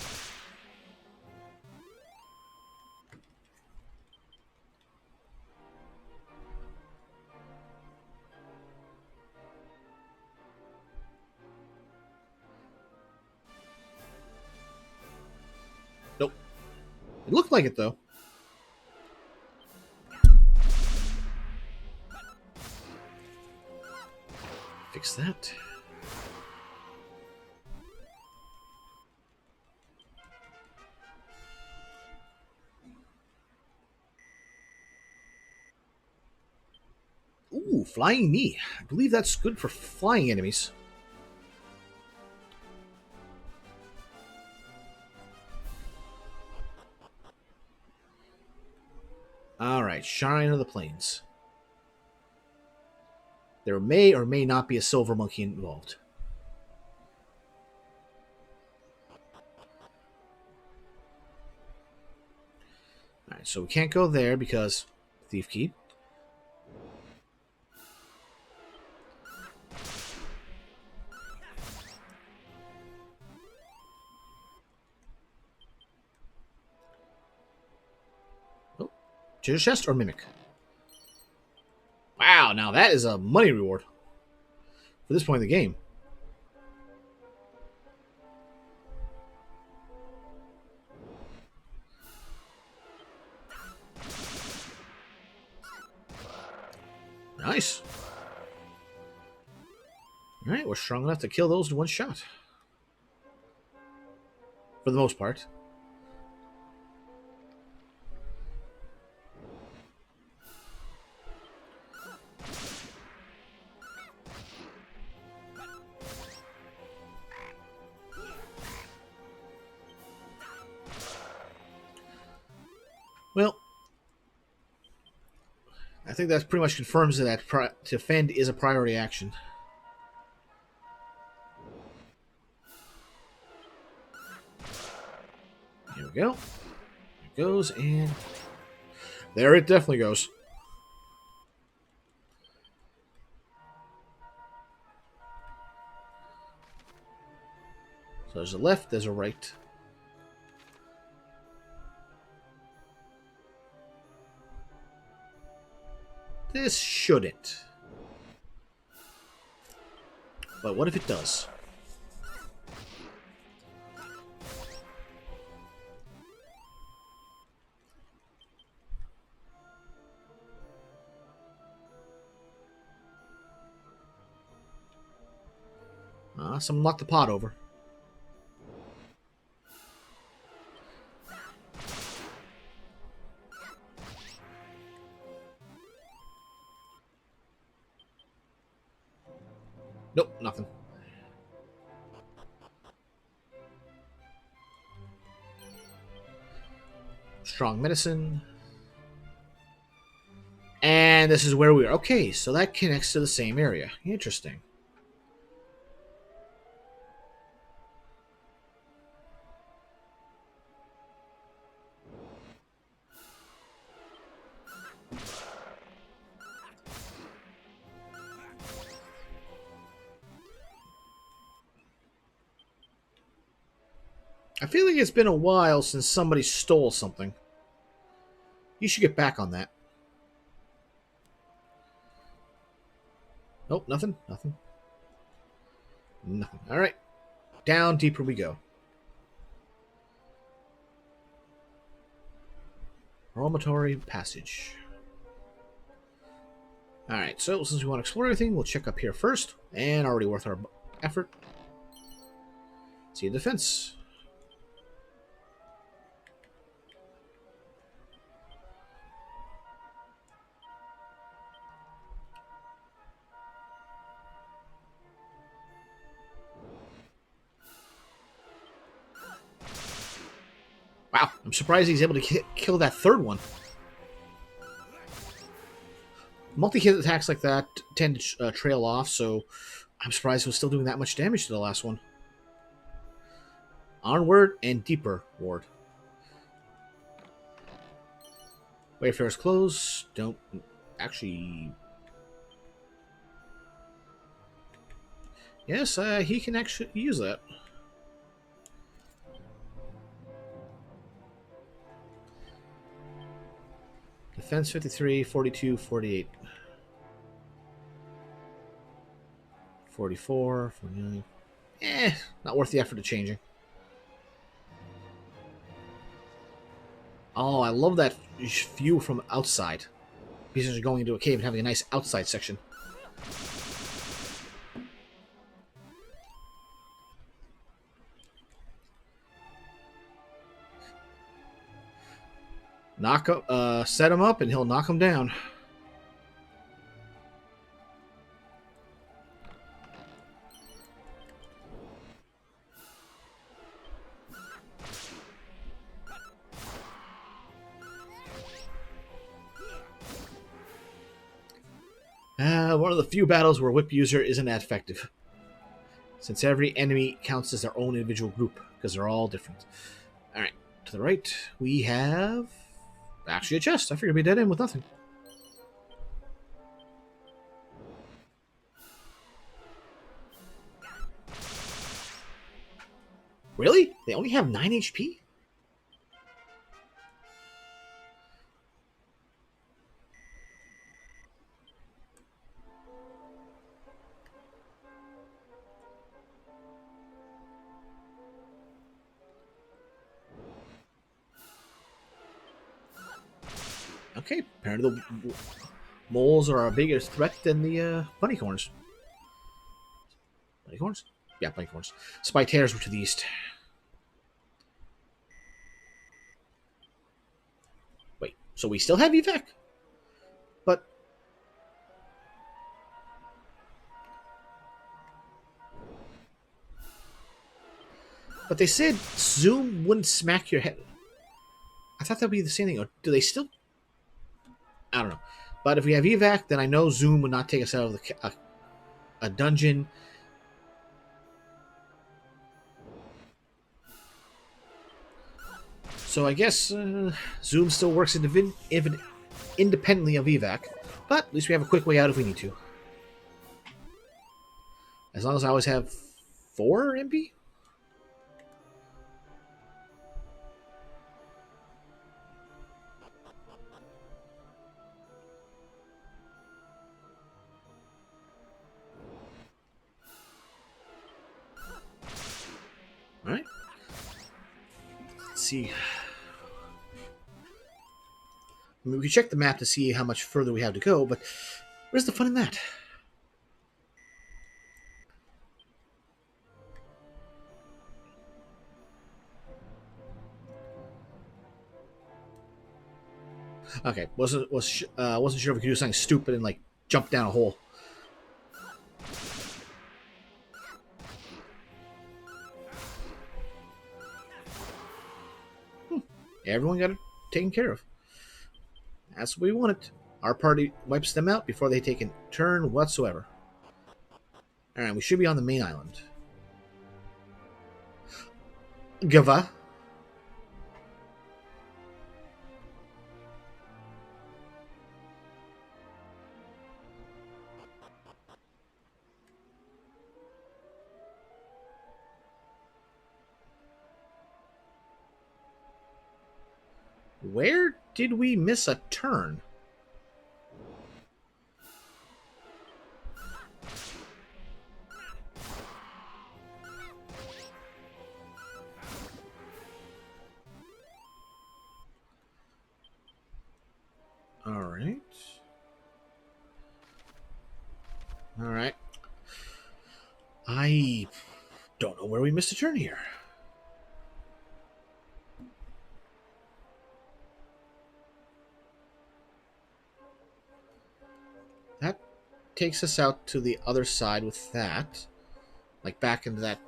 Nope. It looked like it, though. Fix that. Ooh, flying knee. I believe that's good for flying enemies. Alright, Shrine of the Plains. There may or may not be a silver monkey involved. Alright, so we can't go there because thief key. Oh, treasure chest or mimic? Wow, now that is a money reward for this point in the game. Nice. Alright, we're strong enough to kill those in one shot. For the most part. Well, I think that pretty much confirms that to fend is a priority action. Here we go. There it goes, and there it definitely goes. So there's a left, there's a right. This shouldn't. But what if it does? Someone knocked the pot over. Nope, nothing. Strong medicine. And this is where we are. Okay, so that connects to the same area. Interesting. I feel like it's been a while since somebody stole something. You should get back on that. Nope, nothing, nothing. Nothing. Alright. Down deeper we go. Dormitory passage. Alright, so since we want to explore everything, we'll check up here first. And already worth our effort. See a defense. Wow, I'm surprised he's able to kill that third one. Multi-hit attacks like that tend to trail off, so I'm surprised he was still doing that much damage to the last one. Onward and deeper ward. Wayfarer's close. Don't actually... Yes, he can actually use that. Defense 53, 42, 48. 44, 49. Not worth the effort of changing. Oh, I love that view from outside. Because you're going into a cave and having a nice outside section. Set him up and he'll knock him down. One of the few battles where whip user isn't that effective. Since every enemy counts as their own individual group, because they're all different. Alright, to the right, we have Actually, a chest. I figured we'd be dead end with nothing. Really? They only have 9 HP? Okay, apparently the moles are a bigger threat than the bunnycorns. Bunnycorns? Yeah, bunnycorns. Spiked hares were to the east. Wait, so we still have evac? But... But they said Zoom wouldn't smack your head. I thought that would be the same thing. Or do they still... I don't know. But if we have evac, then I know Zoom would not take us out of the a dungeon. So I guess Zoom still works independently of evac. But at least we have a quick way out if we need to. As long as I always have 4 MP? Alright. Let's see. I mean, we can check the map to see how much further we have to go, but where's the fun in that? Okay, wasn't sure if we could do something stupid and like jump down a hole. Everyone got it taken care of. That's what we wanted. Our party wipes them out before they take a turn whatsoever. Alright, we should be on the main island. Gava. Where did we miss a turn? Alright. Alright. I don't know where we missed a turn here. That takes us out to the other side with that. Like back into that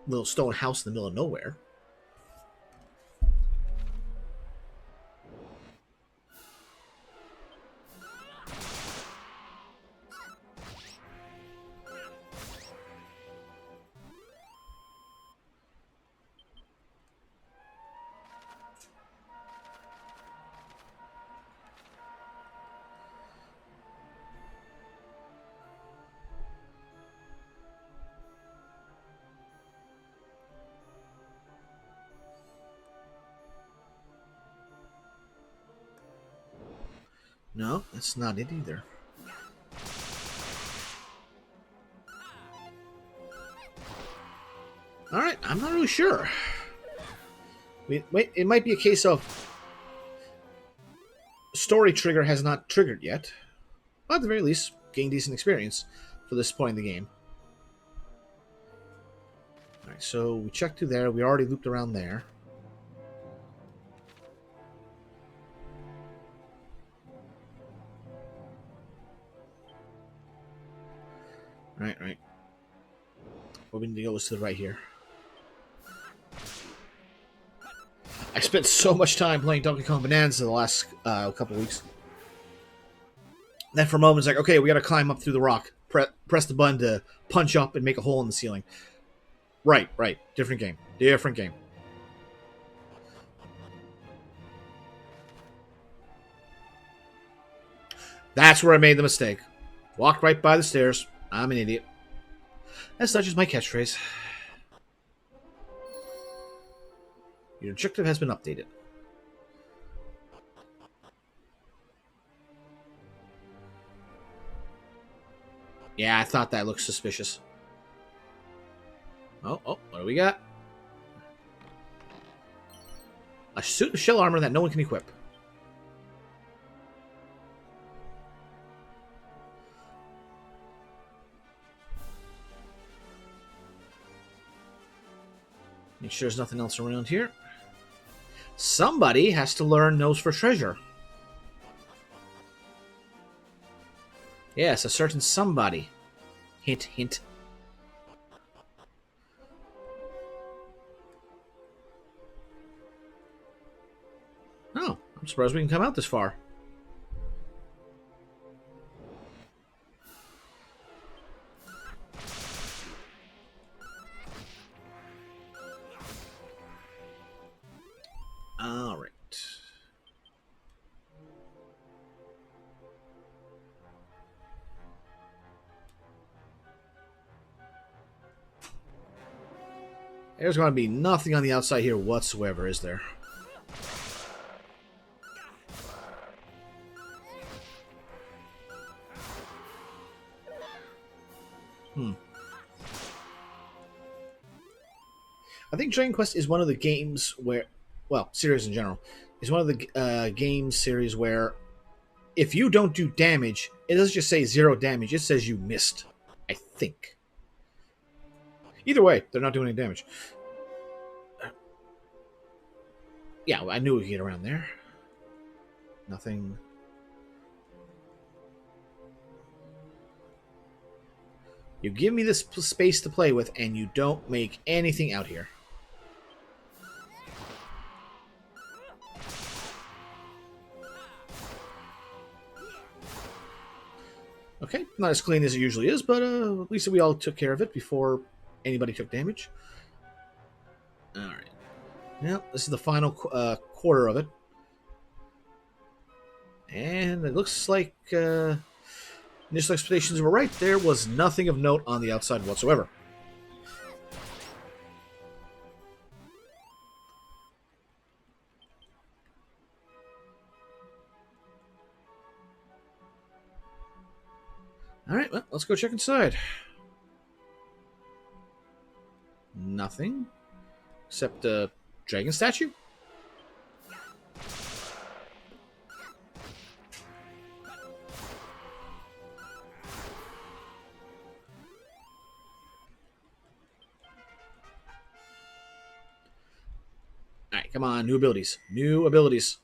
little stone house in the middle of nowhere. No, that's not it either. Alright, I'm not really sure. It might be a case of story trigger has not triggered yet. But at the very least, gain decent experience for this point in the game. Alright, so we checked through there. We already looped around there. Right. What we need to go is to the right here. I spent so much time playing Donkey Kong Bonanza the last couple of weeks. Then for a moment, it's like, okay, we got to climb up through the rock. Press the button to punch up and make a hole in the ceiling. Right. Different game. That's where I made the mistake. Walked right by the stairs. I'm an idiot. As such is my catchphrase. Your objective has been updated. Yeah, I thought that looked suspicious. Oh, what do we got? A suit of shell armor that no one can equip. Make sure there's nothing else around here. Somebody has to learn Nose for Treasure. Yes, a certain somebody. Hint, hint. Oh, I'm surprised we can come out this far. All right. There's going to be nothing on the outside here whatsoever, is there? I think Dragon Quest is one of the games where, well, series in general, is one of the game series where if you don't do damage, it doesn't just say 0 damage, it says you missed, I think. Either way, they're not doing any damage. Yeah, I knew we could get around there. Nothing. You give me this space to play with, and you don't make anything out here. Okay, not as clean as it usually is, but at least we all took care of it before anybody took damage. Alright. Now, this is the final quarter of it. And it looks like initial expectations were right. There was nothing of note on the outside whatsoever. Alright, well, let's go check inside. Nothing. Except a dragon statue? Alright, come on, new abilities. New abilities.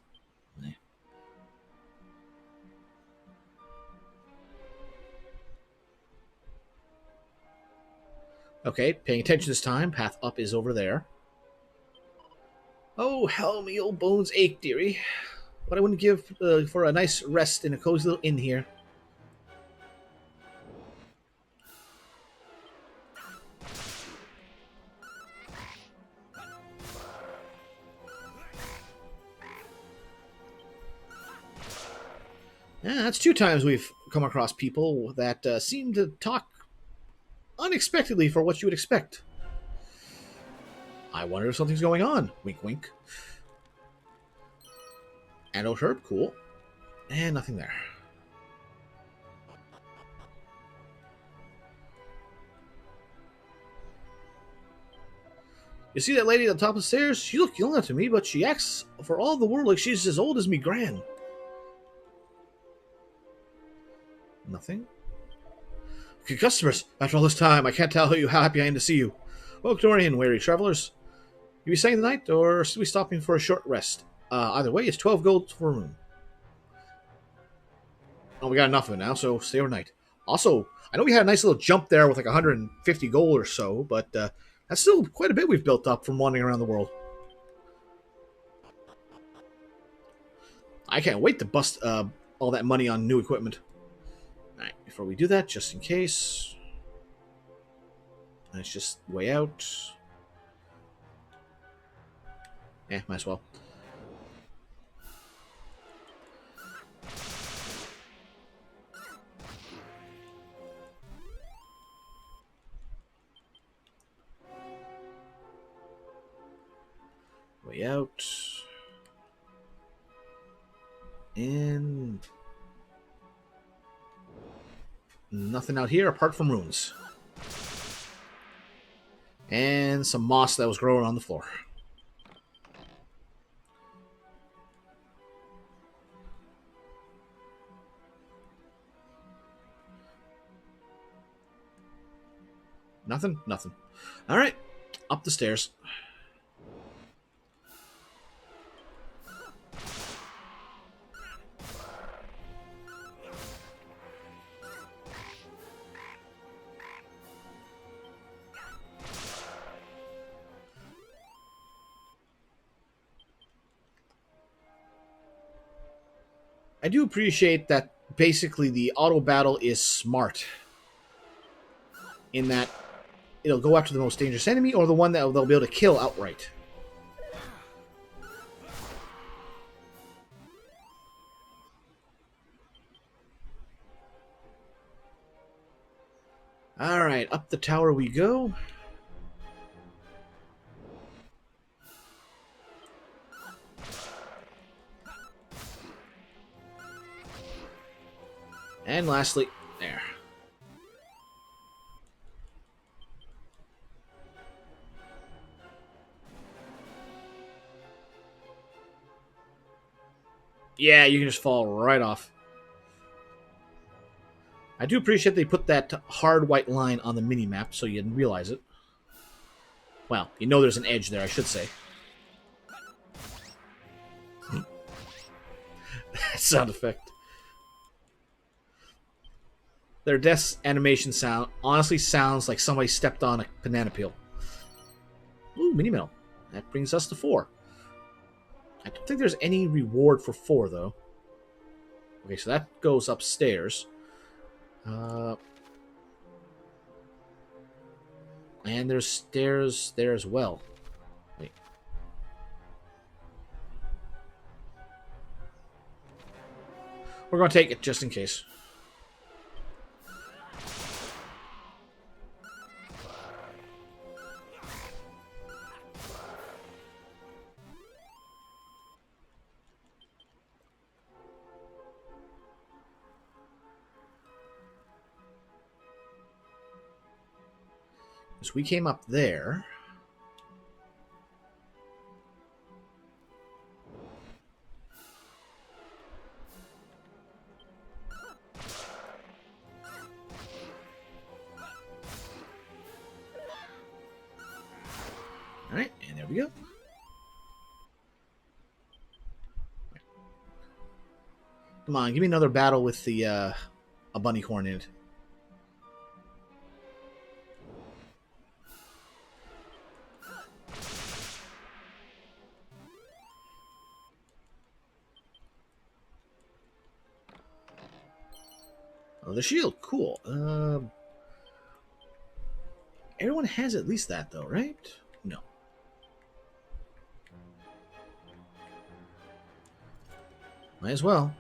Okay, paying attention this time. Path up is over there. Oh, how me old bones ache, dearie. What I wouldn't give for a nice rest in a cozy little inn here. Yeah, that's 2 times we've come across people that seem to talk unexpectedly for what you would expect. I wonder if something's going on. Wink, wink. Anode herb, cool. And nothing there. You see that lady at the top of the stairs? She looked young enough to me, but she acts for all the world like she's as old as me gran. Nothing. Okay, customers, after all this time, I can't tell you how happy I am to see you. Welcome to our inn, weary travelers. You be staying the night, or should we stop in for a short rest? Either way, it's 12 gold for a room. Oh, we got enough of it now, so stay overnight. Also, I know we had a nice little jump there with like 150 gold or so, but that's still quite a bit we've built up from wandering around the world. I can't wait to bust all that money on new equipment. Alright, before we do that, just in case. Let's just way out. Might as well. way out. And nothing out here apart from ruins. And some moss that was growing on the floor. Nothing? Nothing. Alright. Up the stairs. I do appreciate that basically the auto battle is smart. In that it'll go after the most dangerous enemy or the one that they'll be able to kill outright. Alright, up the tower we go. And lastly, there. Yeah, you can just fall right off. I do appreciate they put that hard white line on the mini-map so you didn't realize it. Well, you know there's an edge there, I should say. That sound effect. Their death animation sound honestly sounds like somebody stepped on a banana peel. Ooh, mini medal. That brings us to 4. I don't think there's any reward for 4, though. Okay, so that goes upstairs. And there's stairs there as well. Wait. We're going to take it just in case. So we came up there. All right, and there we go. Come on, give me another battle with the a bunny horn in it. Oh, the shield, cool. Everyone has at least that, though, right? No. Might as well.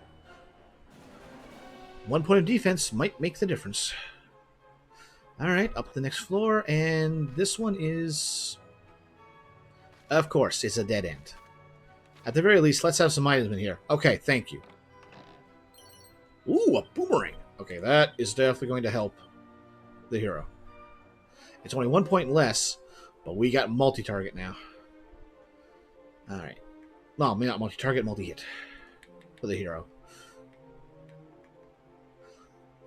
1 point of defense might make the difference. Alright, up the next floor, and this one is... Of course, it's a dead end. At the very least, let's have some items in here. Okay, thank you. Ooh, a boomerang! Okay, that is definitely going to help the hero. It's only 1 point less, but we got multi-target now. Alright. Well, maybe not multi-target, multi-hit for the hero.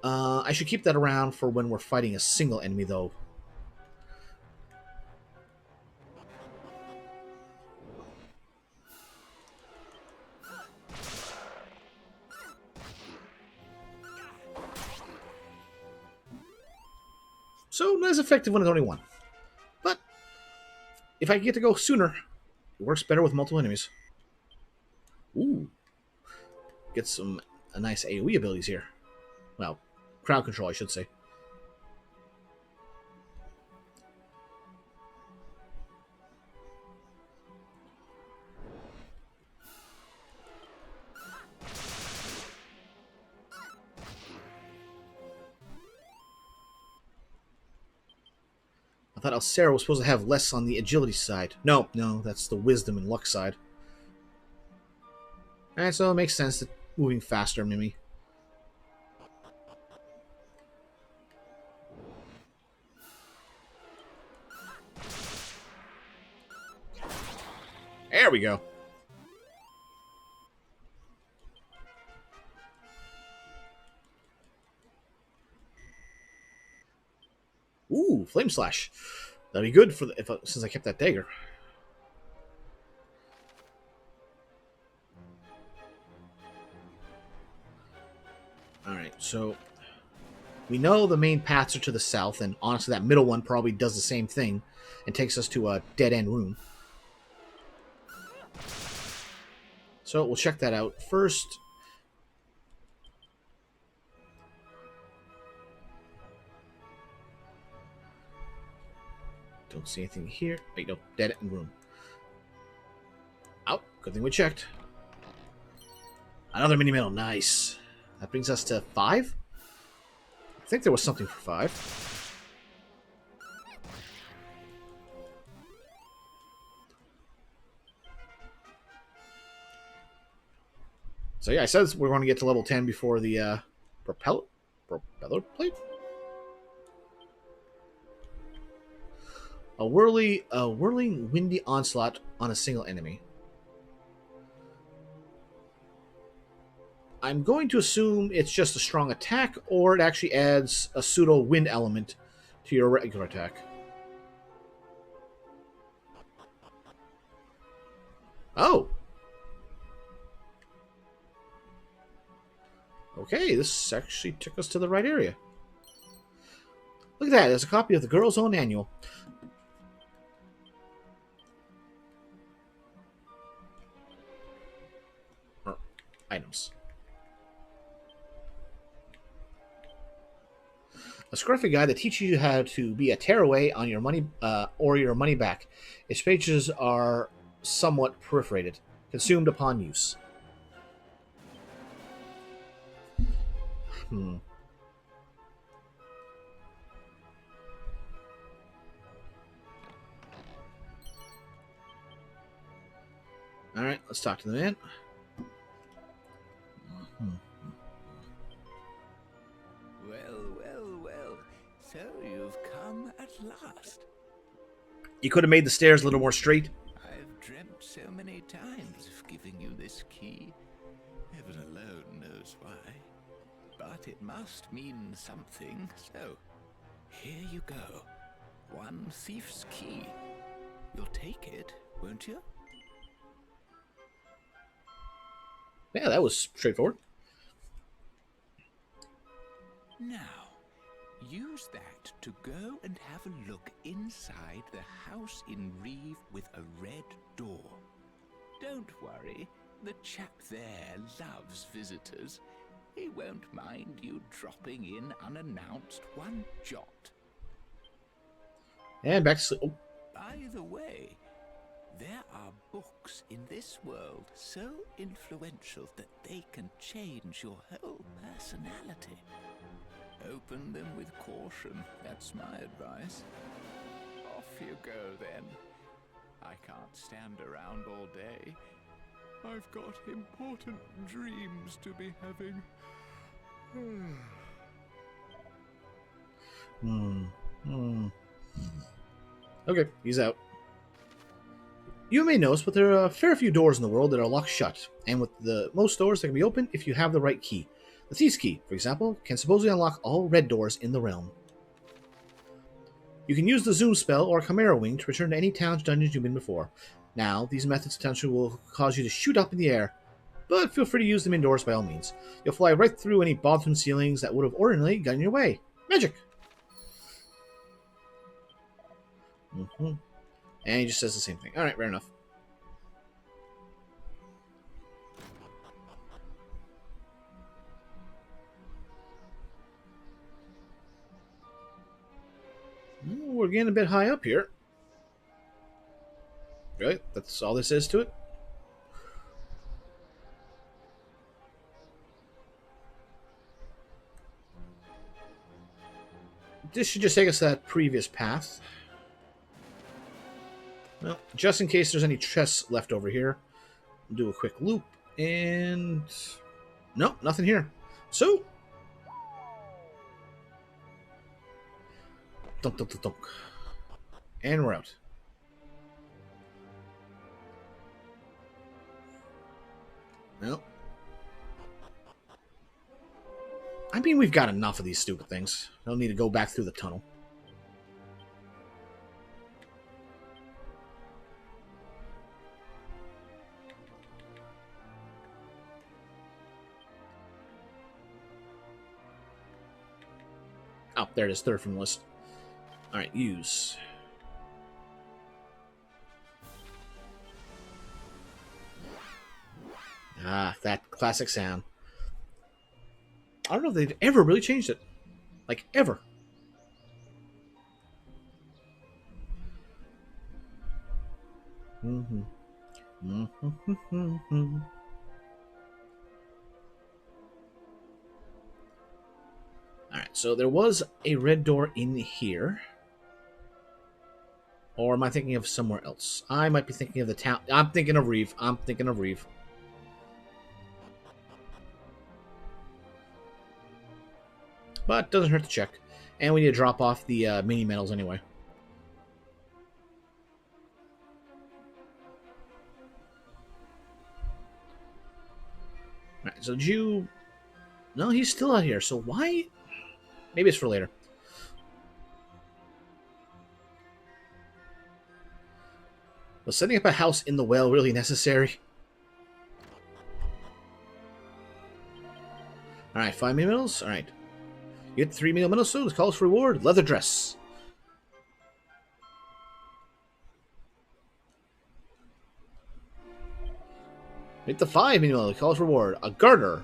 I should keep that around for when we're fighting a single enemy, though. So, not as effective when it's only 1. But, if I get to go sooner, it works better with multiple enemies. Ooh. Get some nice AoE abilities here. Well, crowd control, I should say. I thought Alcera was supposed to have less on the agility side. No, that's the wisdom and luck side. Alright, so it makes sense that moving faster, Mimi. There we go. Ooh, Flame Slash. That'd be good for since I kept that dagger. Alright, so we know the main paths are to the south, and honestly that middle one probably does the same thing and takes us to a dead-end room. So we'll check that out first. Don't see anything here. Wait, no, dead-end room. Oh, good thing we checked. Another mini medal, nice. That brings us to 5? I think there was something for 5. So yeah, I said we're going to get to level 10 before the propeller plate? A whirling windy onslaught on a single enemy. I'm going to assume it's just a strong attack, or it actually adds a pseudo wind element to your regular attack. Oh! Okay, this actually took us to the right area. Look at that, there's a copy of the Girl's Own Annual. Items. A scruffy guide that teaches you how to be a tearaway on your money or your money back. Its pages are somewhat perforated, consumed upon use. Alright, let's talk to the man. Well. So you've come at last. You could have made the stairs a little more straight. I've dreamt so many times of giving you this key. Heaven alone knows why. But it must mean something, so here you go. One thief's key. You'll take it, won't you? Yeah, that was straightforward. Now, use that to go and have a look inside the house in Reeve with a red door. Don't worry, the chap there loves visitors. He won't mind you dropping in unannounced one jot. And back to sleep. Oh. By the way, there are books in this world so influential that they can change your whole personality. Open them with caution, that's my advice. Off you go then. I can't stand around all day. I've got important dreams to be having. Okay, he's out. You may notice, but there are a fair few doors in the world that are locked shut, and with the most doors that can be opened if you have the right key. The Thief's Key, for example, can supposedly unlock all red doors in the realm. You can use the Zoom spell or Chimera Wing to return to any town's dungeons you've been before. Now, these methods potentially will cause you to shoot up in the air, but feel free to use them indoors by all means. You'll fly right through any bathroom ceilings that would have ordinarily gotten in your way. Magic! And he just says the same thing. Alright, fair enough. We're getting a bit high up here. Really? That's all this is to it? This should just take us to that previous path. Well, just in case there's any chests left over here, we'll do a quick loop, and no, nothing here. So, dunk, dunk, dunk, dunk. And we're out. Well, I mean, we've got enough of these stupid things. Don't need to go back through the tunnel. Oh, there it is, third from the list. Alright, use. Ah, that classic sound. I don't know if they've ever really changed it. Like, ever. Mm-hmm. Mm-hmm. Alright, so there was a red door in here. Or am I thinking of somewhere else? I might be thinking of the town. I'm thinking of Reeve. I'm thinking of Reeve. But doesn't hurt to check. And we need to drop off the mini medals anyway. Alright, so Jew... No, he's still out here, so why... Maybe it's for later. Was setting up a house in the well really necessary? Alright, 5 mini medals? Alright. You get 3 mini medals soon. This calls for reward. Leather dress. Make the 5 mini medals. Calls for reward. A garter.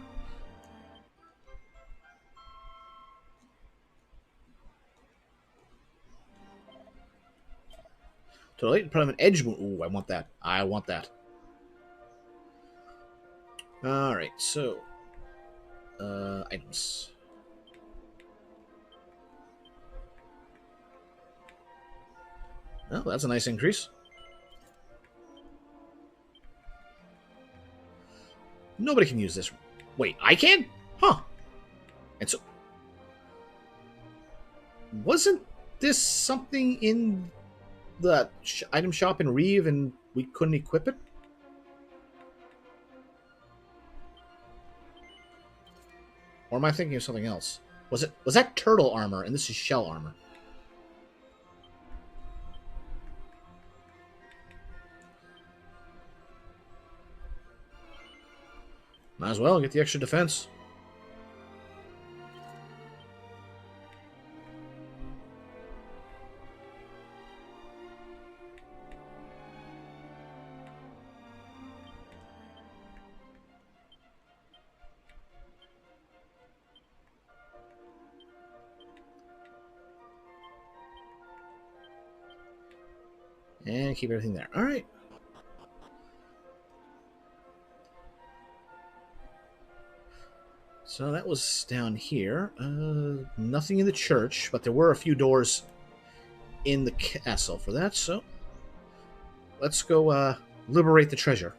To late put an edge wound. Ooh, I want that. I want that. Alright, so items. Well, that's a nice increase. Nobody can use this. Wait, I can? Huh. And so... Wasn't this something in the item shop in Reeve and we couldn't equip it? Or am I thinking of something else? Was that turtle armor and this is shell armor? Might as well get the extra defense. And keep everything there. All right. So that was down here. Nothing in the church, but there were a few doors in the castle for that. So let's go liberate the treasure.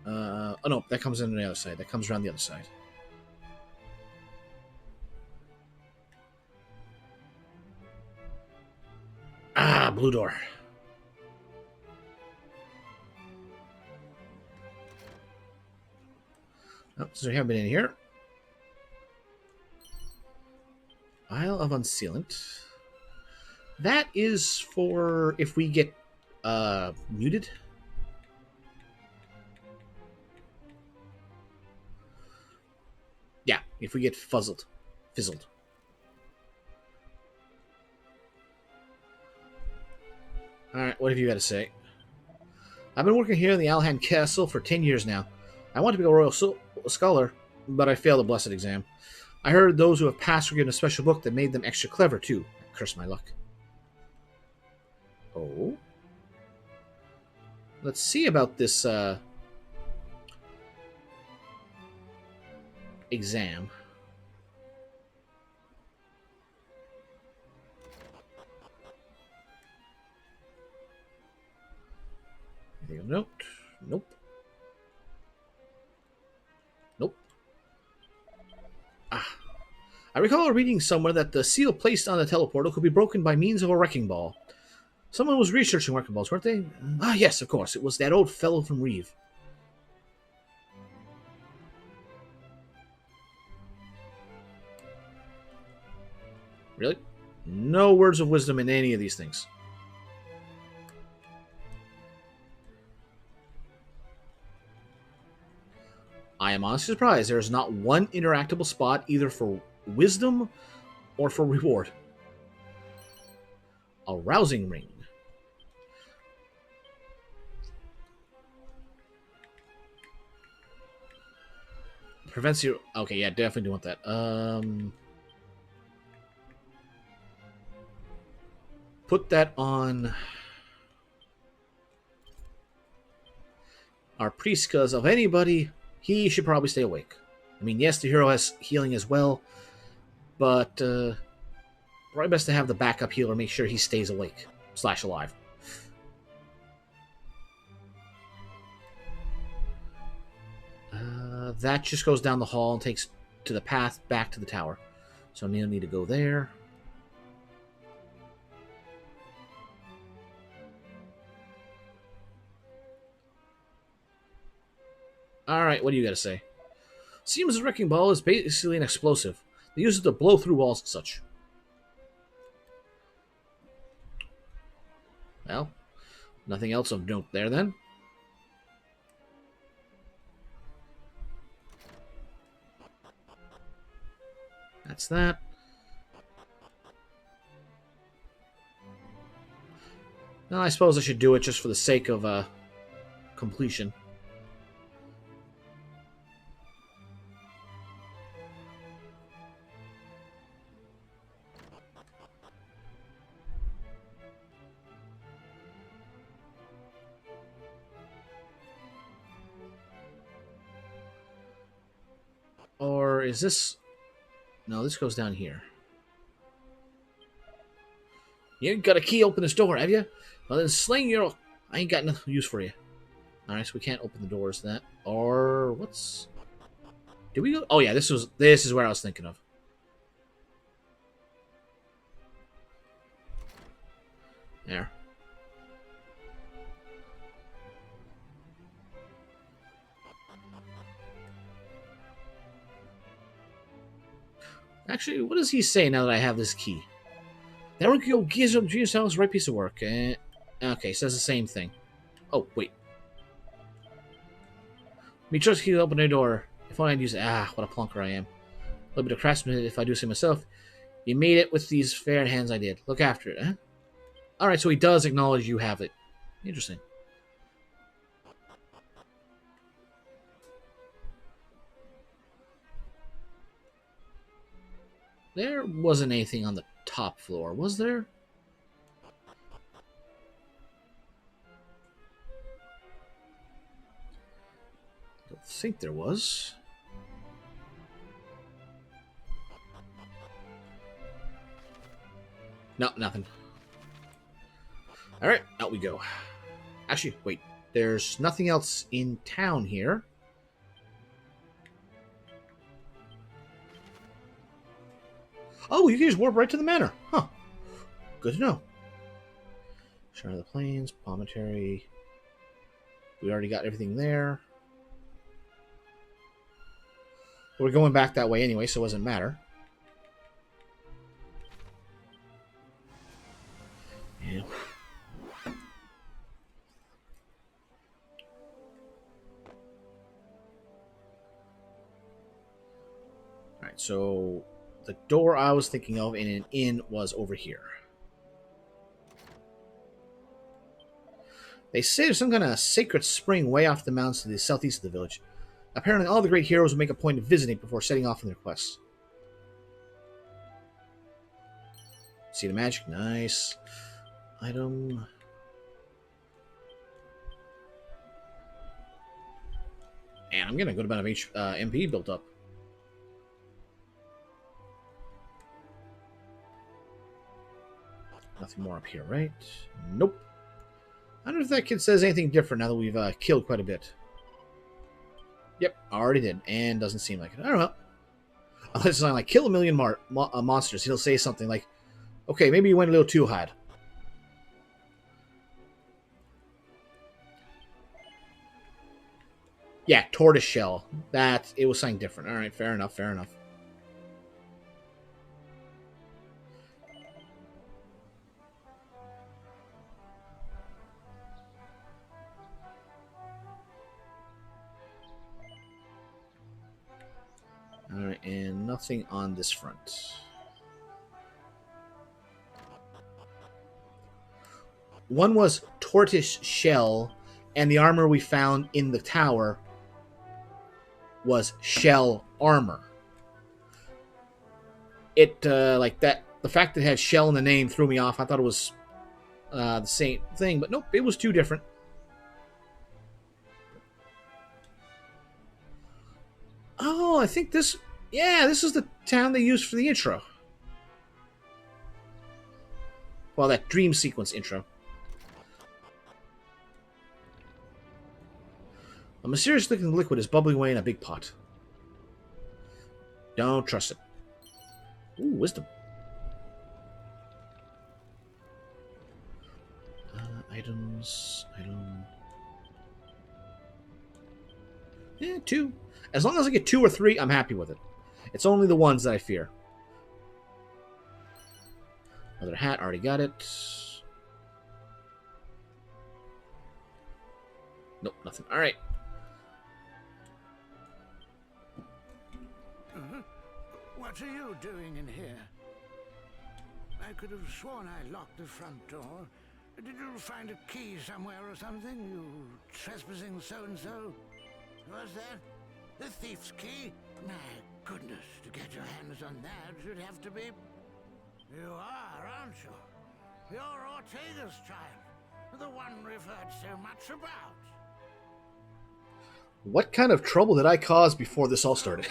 Oh no, that comes in on the other side. That comes around the other side. Ah, blue door. Oh, so we haven't been in here. Isle of Unsealant. That is for if we get muted. Yeah, if we get fizzled. Alright, what have you got to say? I've been working here in the Alhan Castle for 10 years now. I want to be a royal scholar, but I failed the blessed exam. I heard those who have passed were given a special book that made them extra clever, too. Curse my luck. Oh? let's see about this exam. Anything of note? Nope. Nope. Ah. I recall reading somewhere that the seal placed on the teleportal could be broken by means of a wrecking ball. Someone was researching wrecking balls, weren't they? Ah, yes, of course. It was that old fellow from Reeve. Really? No words of wisdom in any of these things. I am honestly surprised there is not one interactable spot either for wisdom or for reward. A rousing ring. Prevents you... Okay, yeah, definitely do want that. Put that on our priest, because of anybody, he should probably stay awake. I mean, yes, the hero has healing as well, but probably best to have the backup healer make sure he stays awake / alive. That just goes down the hall and takes to the path back to the tower. So Neil need to go there. Alright, what do you got to say? Seems the wrecking ball is basically an explosive. They use it to blow through walls and such. Well, nothing else of note there then. That's that. Well, I suppose I should do it just for the sake of completion. Or is this... No, this goes down here. You ain't got a key to open this door, have you? Well, then sling your... I ain't got nothing use for you. Alright, so we can't open the doors that. Or what's... Did we go... Oh, yeah, this is where I was thinking of. There. Actually, what does he say now that I have this key? That one gives up Genius House, right piece of work. Okay, says the same thing. Oh, wait. Me trust key to open the door. If only I'd use it. Ah, what a plonker I am. A little bit of craftsmanship if I do say myself. You made it with these fair hands I did. Look after it, huh? Alright, so he does acknowledge you have it. Interesting. There wasn't anything on the top floor, was there? I don't think there was. No, nothing. Alright, out we go. Actually, wait. There's nothing else in town here. Oh, you can just warp right to the manor. Huh. Good to know. Shrine of the Plains, Promontory. We already got everything there. We're going back that way anyway, so it doesn't matter. Yeah. Alright, so the door I was thinking of in an inn was over here. They say there's some kind of sacred spring way off the mountains to the southeast of the village. Apparently all the great heroes will make a point of visiting before setting off on their quests. See the magic? Nice. Item. And I'm getting a good amount of MP built up. Nothing more up here, right? Nope. I don't know if that kid says anything different now that we've killed quite a bit. Yep, already did, and doesn't seem like it. I don't know. Unless I'm like, kill a million monsters, he'll say something like, okay, maybe you went a little too hard. Yeah, tortoise shell. It was something different. All right, fair enough, fair enough. Alright, and nothing on this front. One was tortoise shell, and the armor we found in the tower was shell armor. It, like that, the fact that it had shell in the name threw me off. I thought it was the same thing, but nope, it was two different. Oh, I think this... Yeah, this is the town they used for the intro. Well, that dream sequence intro. A mysterious-looking liquid is bubbling away in a big pot. Don't trust it. Ooh, wisdom. Items... Item... Yeah, 2. As long as I get 2 or 3, I'm happy with it. It's only the ones that I fear. Another hat, already got it. Nope, nothing. Alright. What are you doing in here? I could have sworn I locked the front door. Did you find a key somewhere or something? You trespassing so-and-so? Was that the thief's key? My goodness, to get your hands on that should have to be... You are, aren't you? You're Ortega's child. The one we've heard so much about. What kind of trouble did I cause before this all started?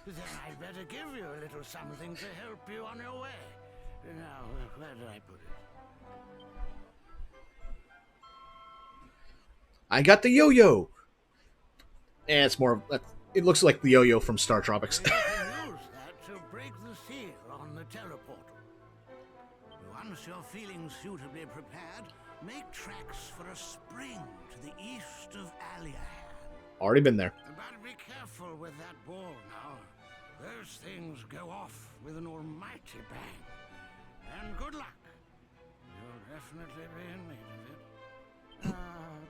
Then I'd better give you a little something to help you on your way. Now, where did I put it? I got the yo-yo! And it's more... It looks like the yo-yo from Star Tropics. You can use that to break the seal on the teleportal. Once you're feeling suitably prepared, make tracks for a spring to the east of Aliahan. Already been there. But be careful with that ball now. Those things go off with an almighty bang. And good luck. You'll definitely be in need of it.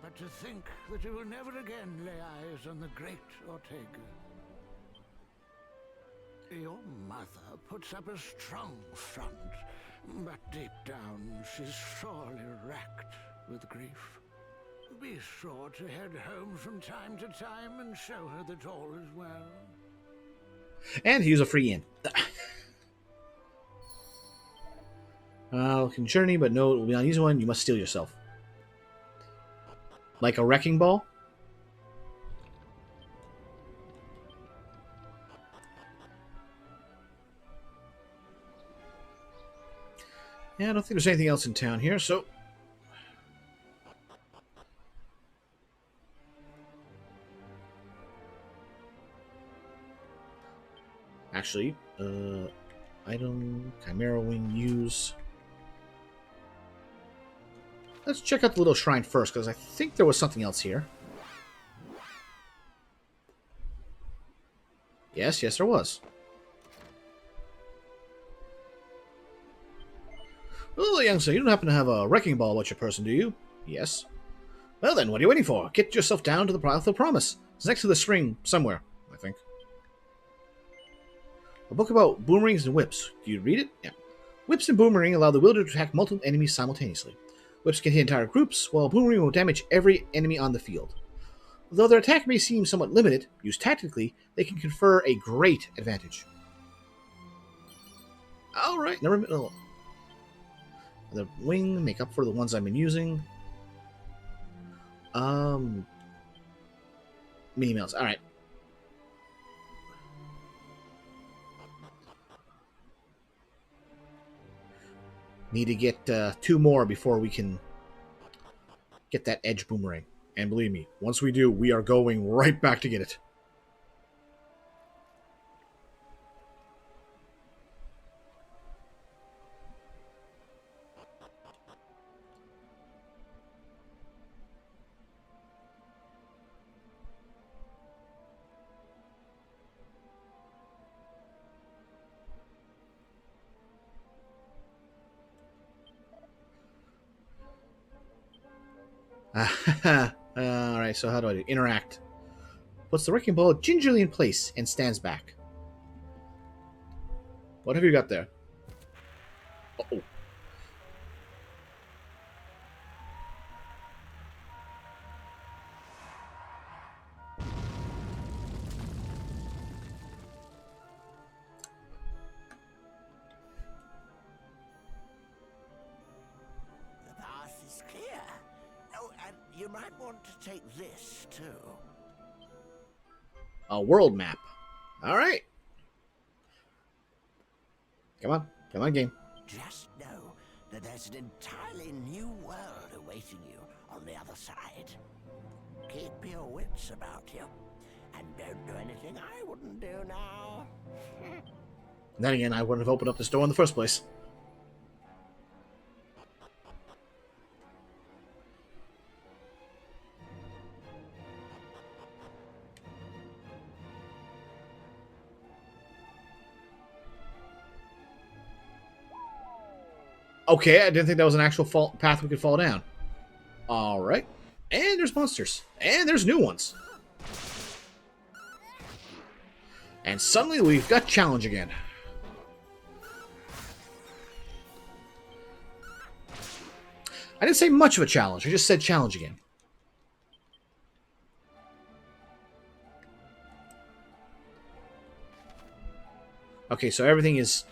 But to think that you will never again lay eyes on the great Ortega. Your mother puts up a strong front, but deep down she's sorely racked with grief. Be sure to head home from time to time and show her that all is well. And use a free inn. Can journey, but no, it will be an easy one. You must steal yourself. Like a wrecking ball? Yeah, I don't think there's anything else in town here, so... Actually, item, Chimera Wing, use... Let's check out the little shrine first, because I think there was something else here. Yes, there was. Well, youngster, you don't happen to have a wrecking ball about your person, do you? Yes. Well then, what are you waiting for? Get yourself down to the Path of Promise. It's next to the spring, somewhere, I think. A book about boomerangs and whips. Do you read it? Yeah. Whips and boomerang allow the wielder to attack multiple enemies simultaneously. Whips can hit entire groups, while boomerang will damage every enemy on the field. Though their attack may seem somewhat limited, used tactically, they can confer a great advantage. Alright, the wing, make up for the ones I've been using. Mini mills. All right. Need to get 2 more before we can get that edge boomerang. And believe me, once we do, we are going right back to get it. Alright, so how do I do? Interact. Puts the wrecking ball gingerly in place and stands back. What have you got there? Uh-oh. The path is clear. Oh, and you might want to take this, too. A world map. Alright. Come on. Come on, game. Just know that there's an entirely new world awaiting you on the other side. Keep your wits about you, and don't do anything I wouldn't do now. Then again, I wouldn't have opened up this door in the first place. Okay, I didn't think that was an actual path we could fall down. Alright. And there's monsters. And there's new ones. And suddenly we've got challenge again. I didn't say much of a challenge. I just said challenge again. Okay, so everything is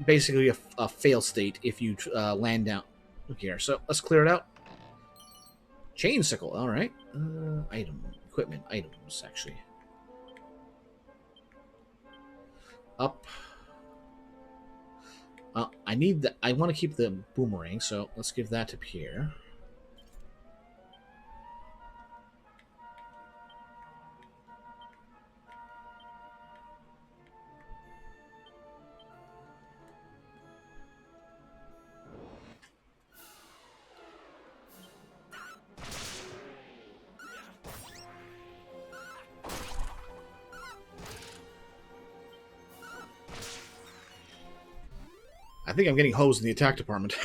basically a fail state if you land down here. So let's clear it out. Chain sickle. All right. Item, equipment, items. Actually, up. I need the. I want to keep the boomerang, so let's give that to Pierre. I think I'm getting hosed in the attack department.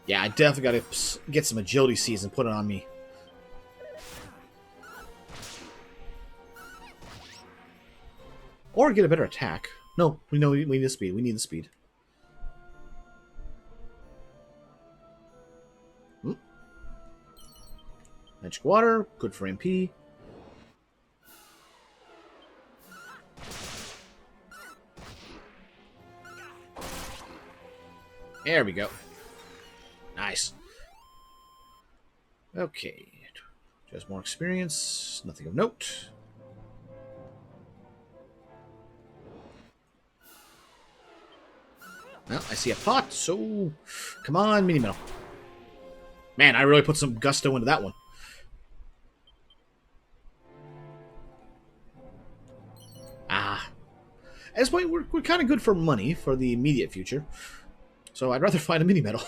Yeah, I definitely got to get some agility seeds and put it on me. Or get a better attack. No, we know we need the speed. We need the speed. Magic water, good for MP. There we go. Nice. Okay. Just more experience. Nothing of note. Well, I see a pot, so come on, mini metal. Man, I really put some gusto into that one. At this point, we're kind of good for money for the immediate future, so I'd rather find a mini metal.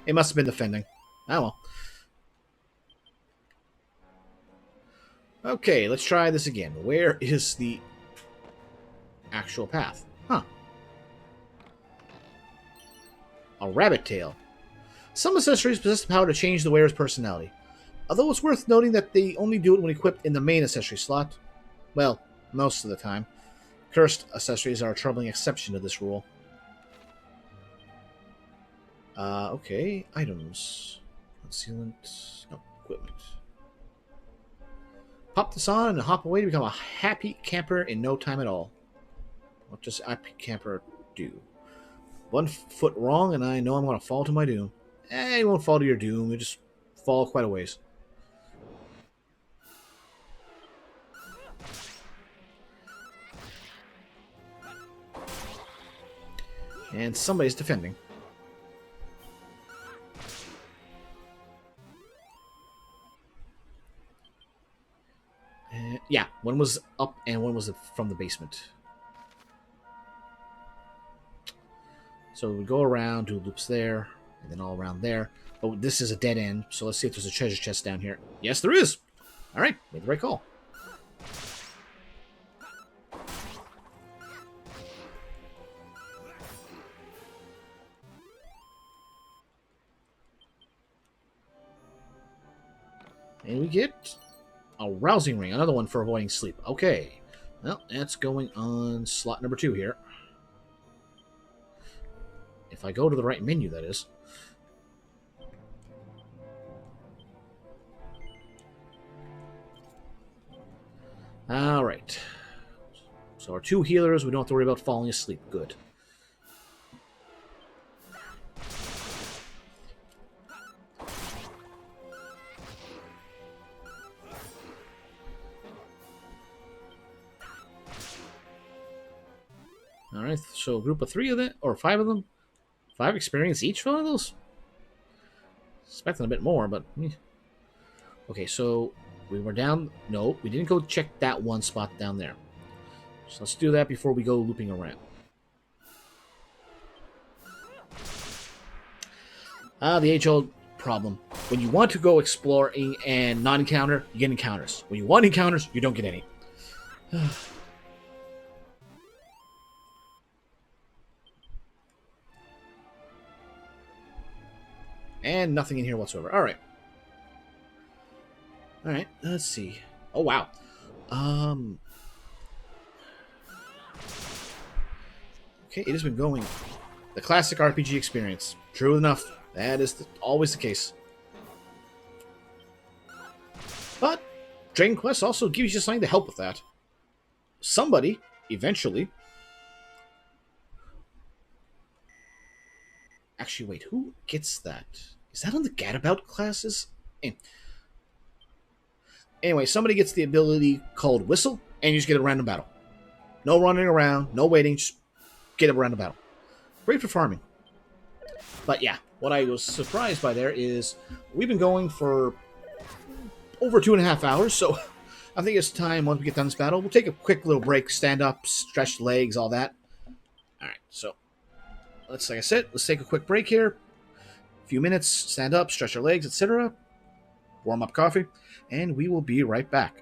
It must have been defending. Oh well. Okay, let's try this again. Where is the actual path? Huh. A rabbit tail. Some accessories possess the power to change the wearer's personality, although it's worth noting that they only do it when equipped in the main accessory slot. Well, most of the time. Cursed accessories are a troubling exception to this rule. Okay. Items. Concealant. No, equipment. Pop this on and hop away to become a happy camper in no time at all. What does happy camper do? 1 foot wrong and I know I'm going to fall to my doom. You won't fall to your doom. You just fall quite a ways. And somebody's defending. Yeah, one was up and one was from the basement. So we go around, do loops there, and then all around there. But this is a dead end, so let's see if there's a treasure chest down here. Yes, there is! Alright, made the right call. And we get a rousing ring, another one for avoiding sleep. Okay, well, that's going on slot number 2 here. If I go to the right menu, that is. Alright. So our 2 healers, we don't have to worry about falling asleep. Good. Alright, so a group of 3 of them, or 5 of them. 5 experience each one of those? Expecting a bit more, but... Okay, so we were down... No, we didn't go check that one spot down there. So let's do that before we go looping around. The age-old problem. When you want to go exploring and not encounter, you get encounters. When you want encounters, you don't get any. And nothing in here whatsoever. Alright. Alright, let's see. Oh, wow. Okay, it has been going. The classic RPG experience. True enough. That is always the case. But Dragon Quest also gives you something to help with that. Somebody, eventually... Actually, wait, who gets that? Is that on the Gadabout classes? Anyway, somebody gets the ability called Whistle, and you just get a random battle. No running around, no waiting, just get a random battle. Great for farming. But yeah, what I was surprised by there is we've been going for over 2.5 hours, so I think it's time, once we get done this battle, we'll take a quick little break, stand up, stretch the legs, all that. Alright, so... Like I said, let's take a quick break here. A few minutes, stand up, stretch our legs, etc. Warm up coffee, and we will be right back.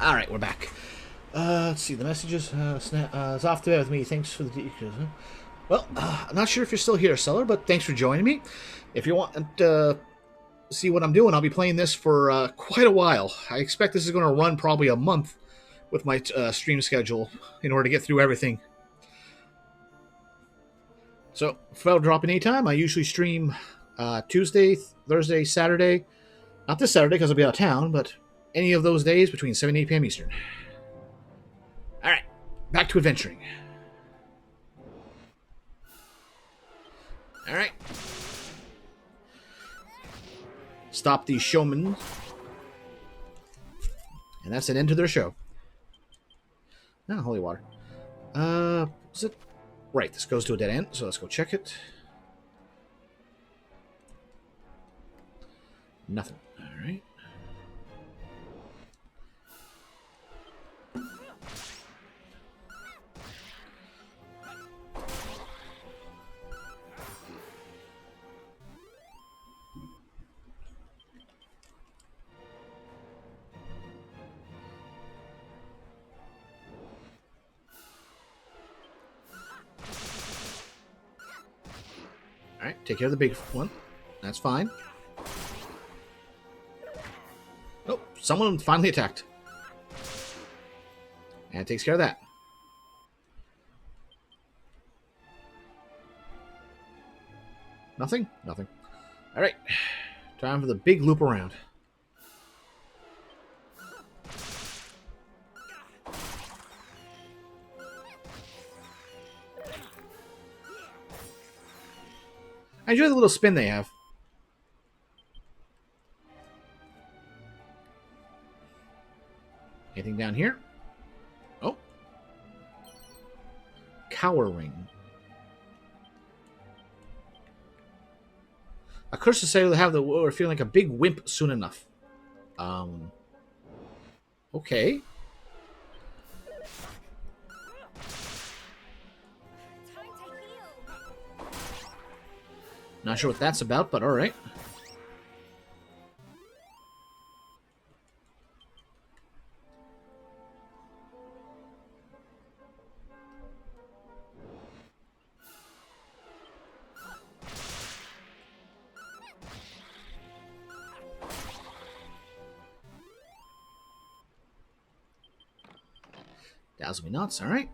All right, we're back. Let's see the messages. It's off to bed with me. Thanks for the details. Huh? Well, I'm not sure if you're still here, Seller, but thanks for joining me. If you want to see what I'm doing, I'll be playing this for quite a while. I expect this is going to run probably a month with my stream schedule in order to get through everything. So, without dropping any time, I usually stream Tuesday, Thursday, Saturday. Not this Saturday because I'll be out of town, but any of those days between 7 and 8 p.m. Eastern. Alright, back to adventuring. Alright. Stop these showmen. And that's an end to their show. Ah, holy water. Is it? Right, this goes to a dead end, so let's go check it. Nothing. Alright. Alright, take care of the big one. That's fine. Oh, someone finally attacked. And it takes care of that. Nothing? Nothing. Alright. Time for the big loop around. I enjoy the little spin they have. Anything down here? Oh. Cower ring. A curse to say we'll have the we're feeling like a big wimp soon enough. Okay. Not sure what that's about, but alright. Dazzle me nuts, alright.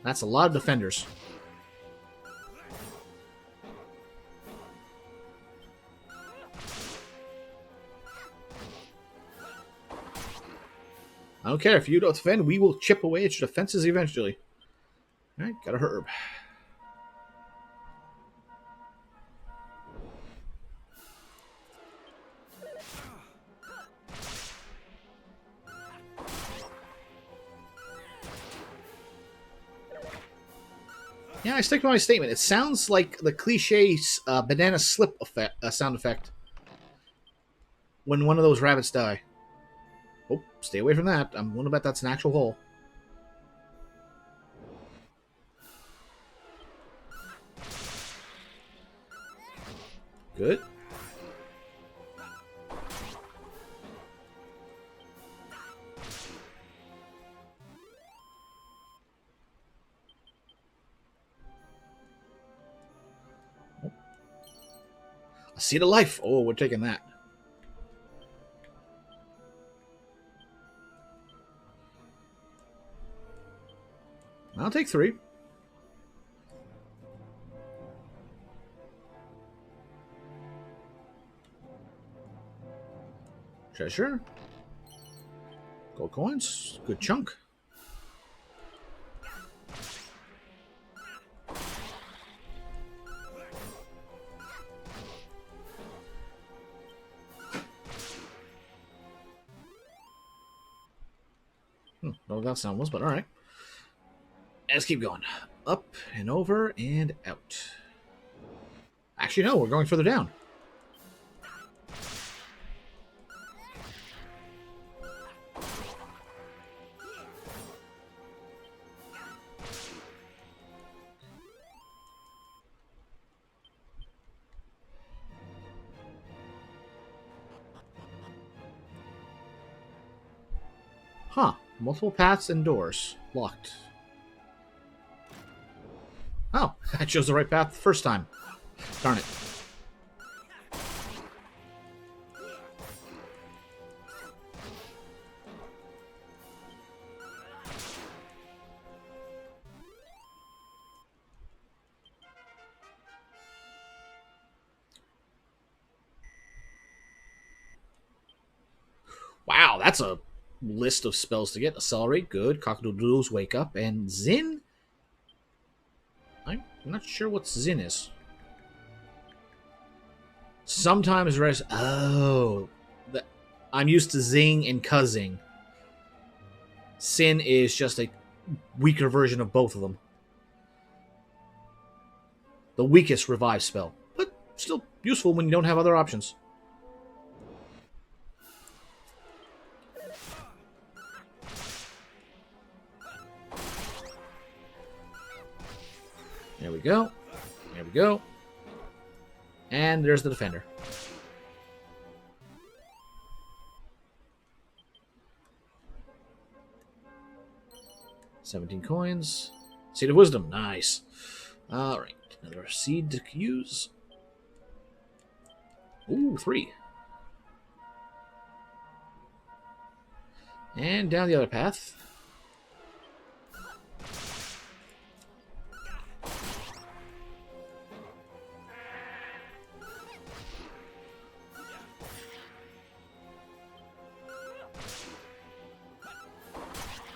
That's a lot of defenders. I don't care. If you don't defend, we will chip away at your defenses eventually. Alright, got a herb. Yeah, I stick by my statement. It sounds like the cliche banana slip effect, sound effect when one of those rabbits die. Oh, stay away from that. I'm willing to bet that's an actual hole. Good. A seed of life. Oh, we're taking that. I'll take 3. Treasure. Gold coins. Good chunk. Don't know what that sound was, but alright. Let's keep going. Up and over and out. Actually, no, we're going further down. Huh. Multiple paths and doors. Locked. Oh, I chose the right path the first time. Darn it. Wow, that's a list of spells to get. Accelerate, good. Cockadoodles, wake up. And Zin? I'm not sure what Zin is. Sometimes rest. Oh. I'm used to Zing and Cuzzing. Sin is just a weaker version of both of them. The weakest revive spell. But still useful when you don't have other options. There we go. There we go. And there's the defender. $17 coins. Seed of Wisdom. Nice. Alright. Another seed to use. Ooh, 3. And down the other path.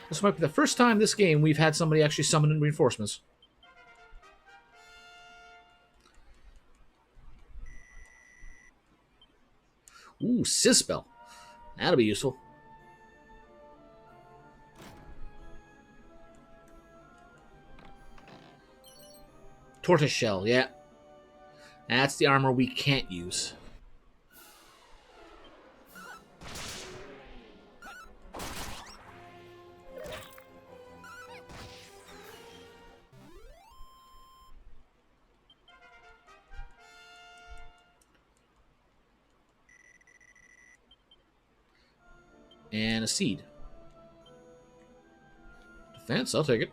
This might be the first time this game we've had somebody actually summon in reinforcements. Ooh, Sisspell. That'll be useful. Tortoiseshell, yeah. That's the armor we can't use. And a seed. Defense, I'll take it.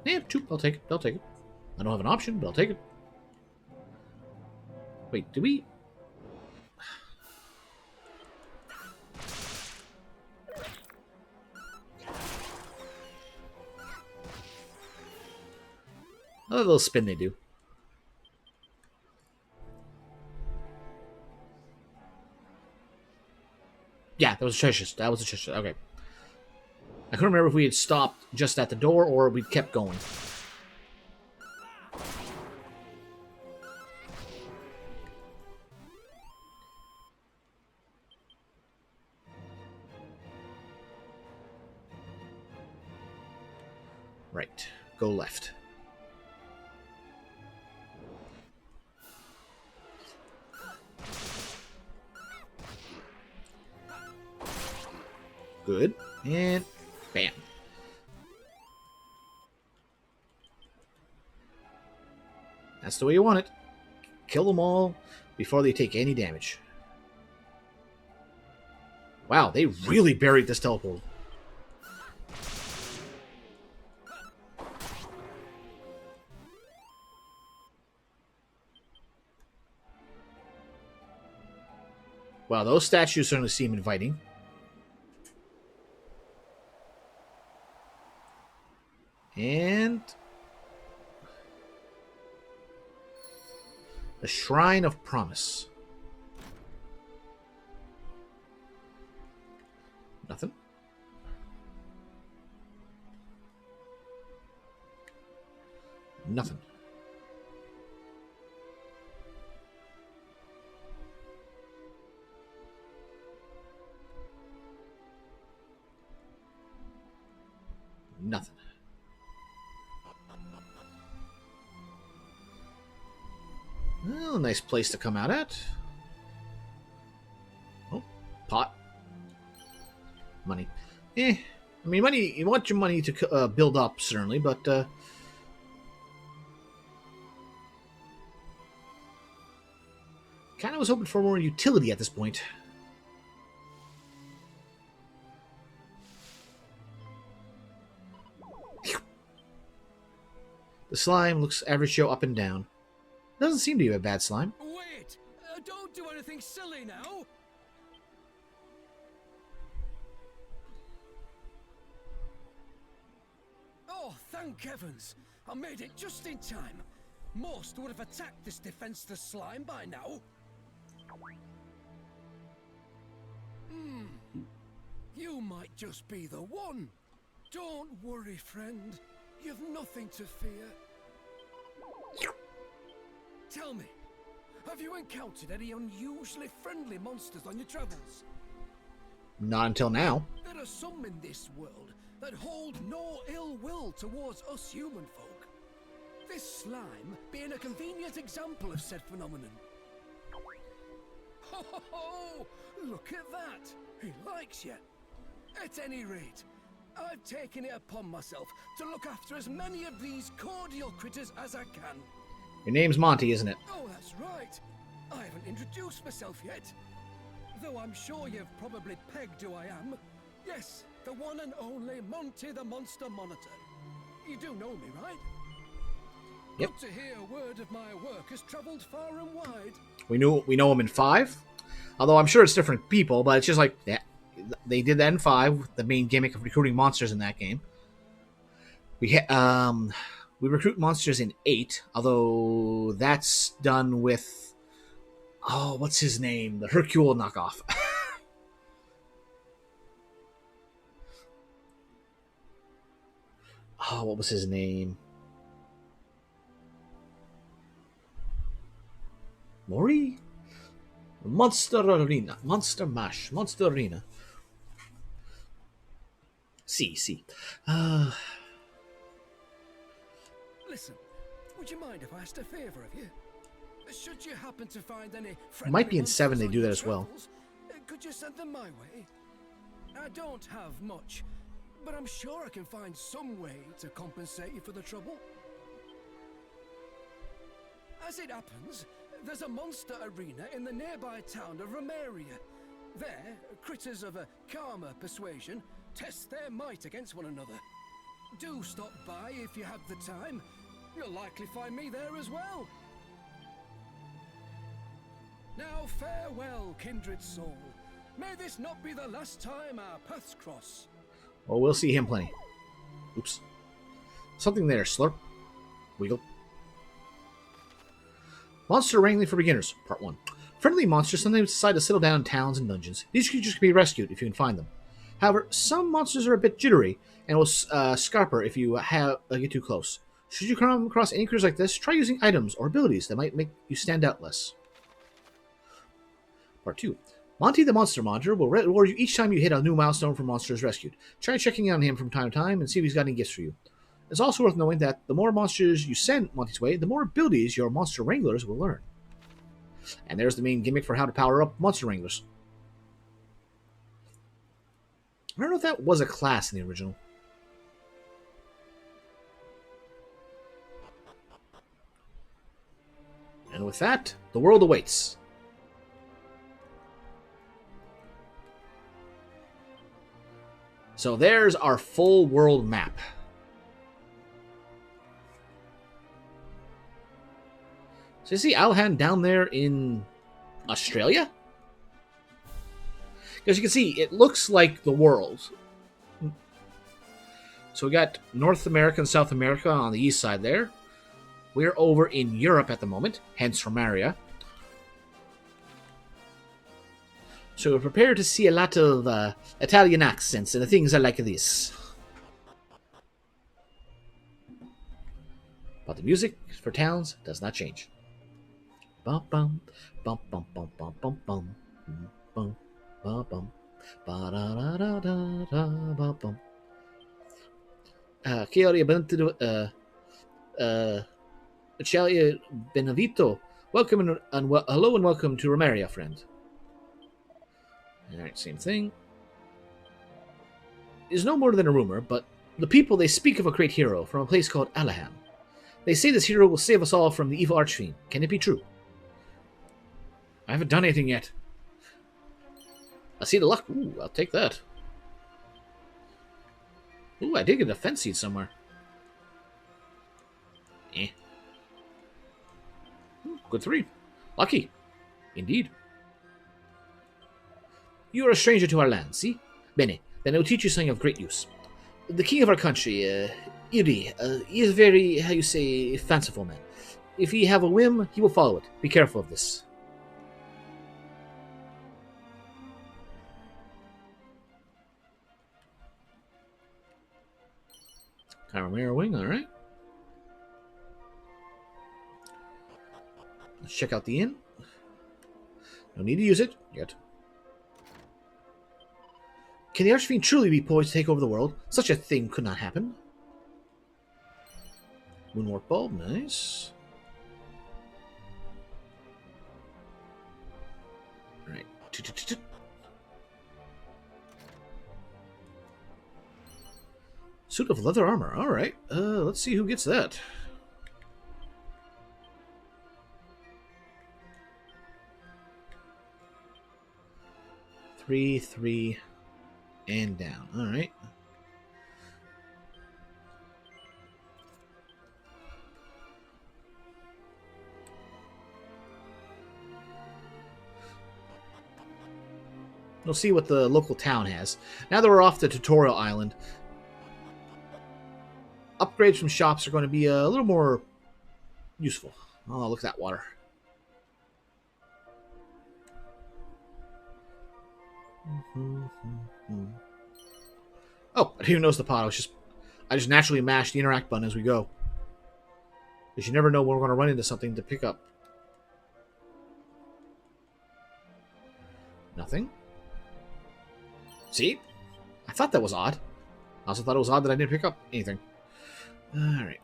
Yeah, 2, I'll take it. I'll take it. I don't have an option, but I'll take it. Wait, do we? Another little spin they do. Yeah, that was a treasure. That was a treasure. Okay. I couldn't remember if we had stopped just at the door or we kept going. Right. Go left. Good. And bam. That's the way you want it. Kill them all before they take any damage. Wow, they really buried this teleport. Wow, those statues certainly seem inviting. And the Shrine of Promise. Nothing. Nothing. Nothing. Well, nice place to come out at. Oh, pot. Money. I mean, money, you want your money to build up, certainly, but... Kind of was hoping for more utility at this point. The slime looks average Joe up and down. Doesn't seem to be a bad slime. Wait! Don't do anything silly now! Oh, thank heavens! I made it just in time. Most would have attacked this defenseless slime by now. You might just be the one. Don't worry, friend. You've nothing to fear. Tell me, have you encountered any unusually friendly monsters on your travels? Not until now. There are some in this world that hold no ill will towards us human folk. This slime being a convenient example of said phenomenon. Ho ho ho! Look at that! He likes you. At any rate, I've taken it upon myself to look after as many of these cordial critters as I can. Your name's Monty, isn't it? Oh, that's right. I haven't introduced myself yet. Though I'm sure you've probably pegged who I am. Yes, the one and only Monty the Monster Monitor. You do know me, right? Yep. Good to hear word of my work has travelled far and wide. We know him in 5. Although I'm sure it's different people, but it's just like, yeah, they did that in 5, the main gimmick of recruiting monsters in that game. We recruit monsters in 8, although that's done with, oh, what's his name? The Hercule knockoff. Oh, what was his name? Mori? Monster Arena. Monster Mash. Monster Arena. See. Listen, would you mind if I asked a favour of you? Should you happen to find any Might be in 7 they do that as well. travels, could you send them my way? I don't have much, but I'm sure I can find some way to compensate you for the trouble. As it happens, there's a monster arena in the nearby town of Romeria. There, critters of a calmer persuasion test their might against one another. Do stop by if you have the time. You'll likely find me there as well. Now farewell, kindred soul. May this not be the last time our paths cross. Well, we'll see him plenty. Oops. Something there, Slurp. Wiggle. Monster Wrangling for Beginners, Part 1. Friendly monsters sometimes decide to settle down in towns and dungeons. These creatures can be rescued if you can find them. However, some monsters are a bit jittery and will scarper if you get too close. Should you come across any creatures like this, try using items or abilities that might make you stand out less. Part 2. Monty the Monster Monitor will reward you each time you hit a new milestone for monsters rescued. Try checking on him from time to time and see if he's got any gifts for you. It's also worth knowing that the more monsters you send Monty's way, the more abilities your monster wranglers will learn. And there's the main gimmick for how to power up monster wranglers. I don't know if that was a class in the original. And with that, the world awaits. So there's our full world map. So you see Alhan down there in Australia? As you can see, it looks like the world. So we got North America and South America on the east side there. We're over in Europe at the moment, hence Romaria. So we're prepared to see a lot of Italian accents and things are like this. But the music for towns does not change. Bum bum bum bum bum bum bum bum bum bum bum ba da da da da da bum. Ciao Benevito. Welcome and hello and welcome to Romaria, friend. Alright, same thing. It is no more than a rumor, but the people they speak of a great hero from a place called Alaham. They say this hero will save us all from the evil archfiend. Can it be true? I haven't done anything yet. I see the luck. Ooh, I'll take that. Ooh, I did get a fence seed somewhere. Eh. Ooh, good 3. Lucky. Indeed. You are a stranger to our land, see? Bene, then I will teach you something of great use. The king of our country, Iri, he is very, how you say, fanciful man. If he have a whim, he will follow it. Be careful of this. Chimera wing, alright. Let's check out the inn. No need to use it yet. Can the Archfiend truly be poised to take over the world? Such a thing could not happen. Moonwarp bulb, nice. Alright. Suit of leather armor. Alright. Let's see who gets that. Three, and down. Alright. We'll see what the local town has. Now that we're off the tutorial island, upgrades from shops are going to be a little more useful. Oh, look at that water. Oh, I didn't even notice the pot. I just naturally mash the interact button as we go. Because you never know when we're going to run into something to pick up. Nothing. See? I thought that was odd. I also thought it was odd that I didn't pick up anything. Alright.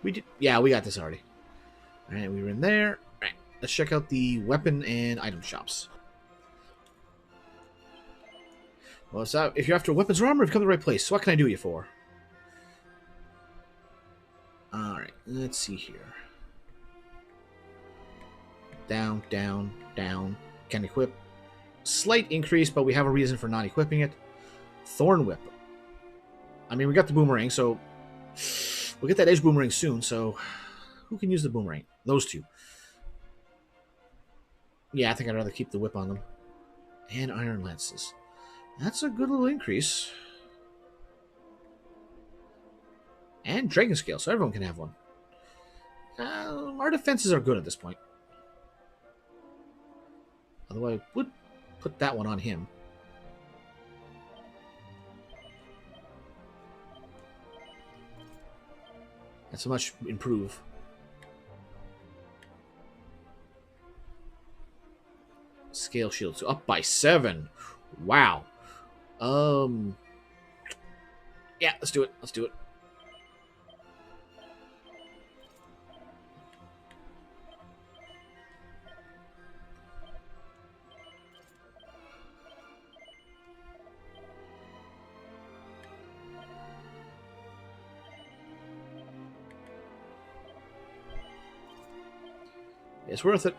We did. Yeah, we got this already. Alright, we were in there. Alright, let's check out the weapon and item shops. Well, so if you're after weapons or armor, you've come to the right place. So what can I do you for? Alright, let's see here. Down, down, down. Can equip. Slight increase, but we have a reason for not equipping it. Thorn Whip. I mean, we got the boomerang, so we'll get that edge boomerang soon, so who can use the boomerang? Those two. Yeah, I think I'd rather keep the whip on them. And iron lances. That's a good little increase. And dragon scale, so everyone can have one. Our defenses are good at this point. Although I would put that one on him. That's a much improve. Scale shield, so up by 7. Wow. Yeah, let's do it. Let's do it. It's worth it.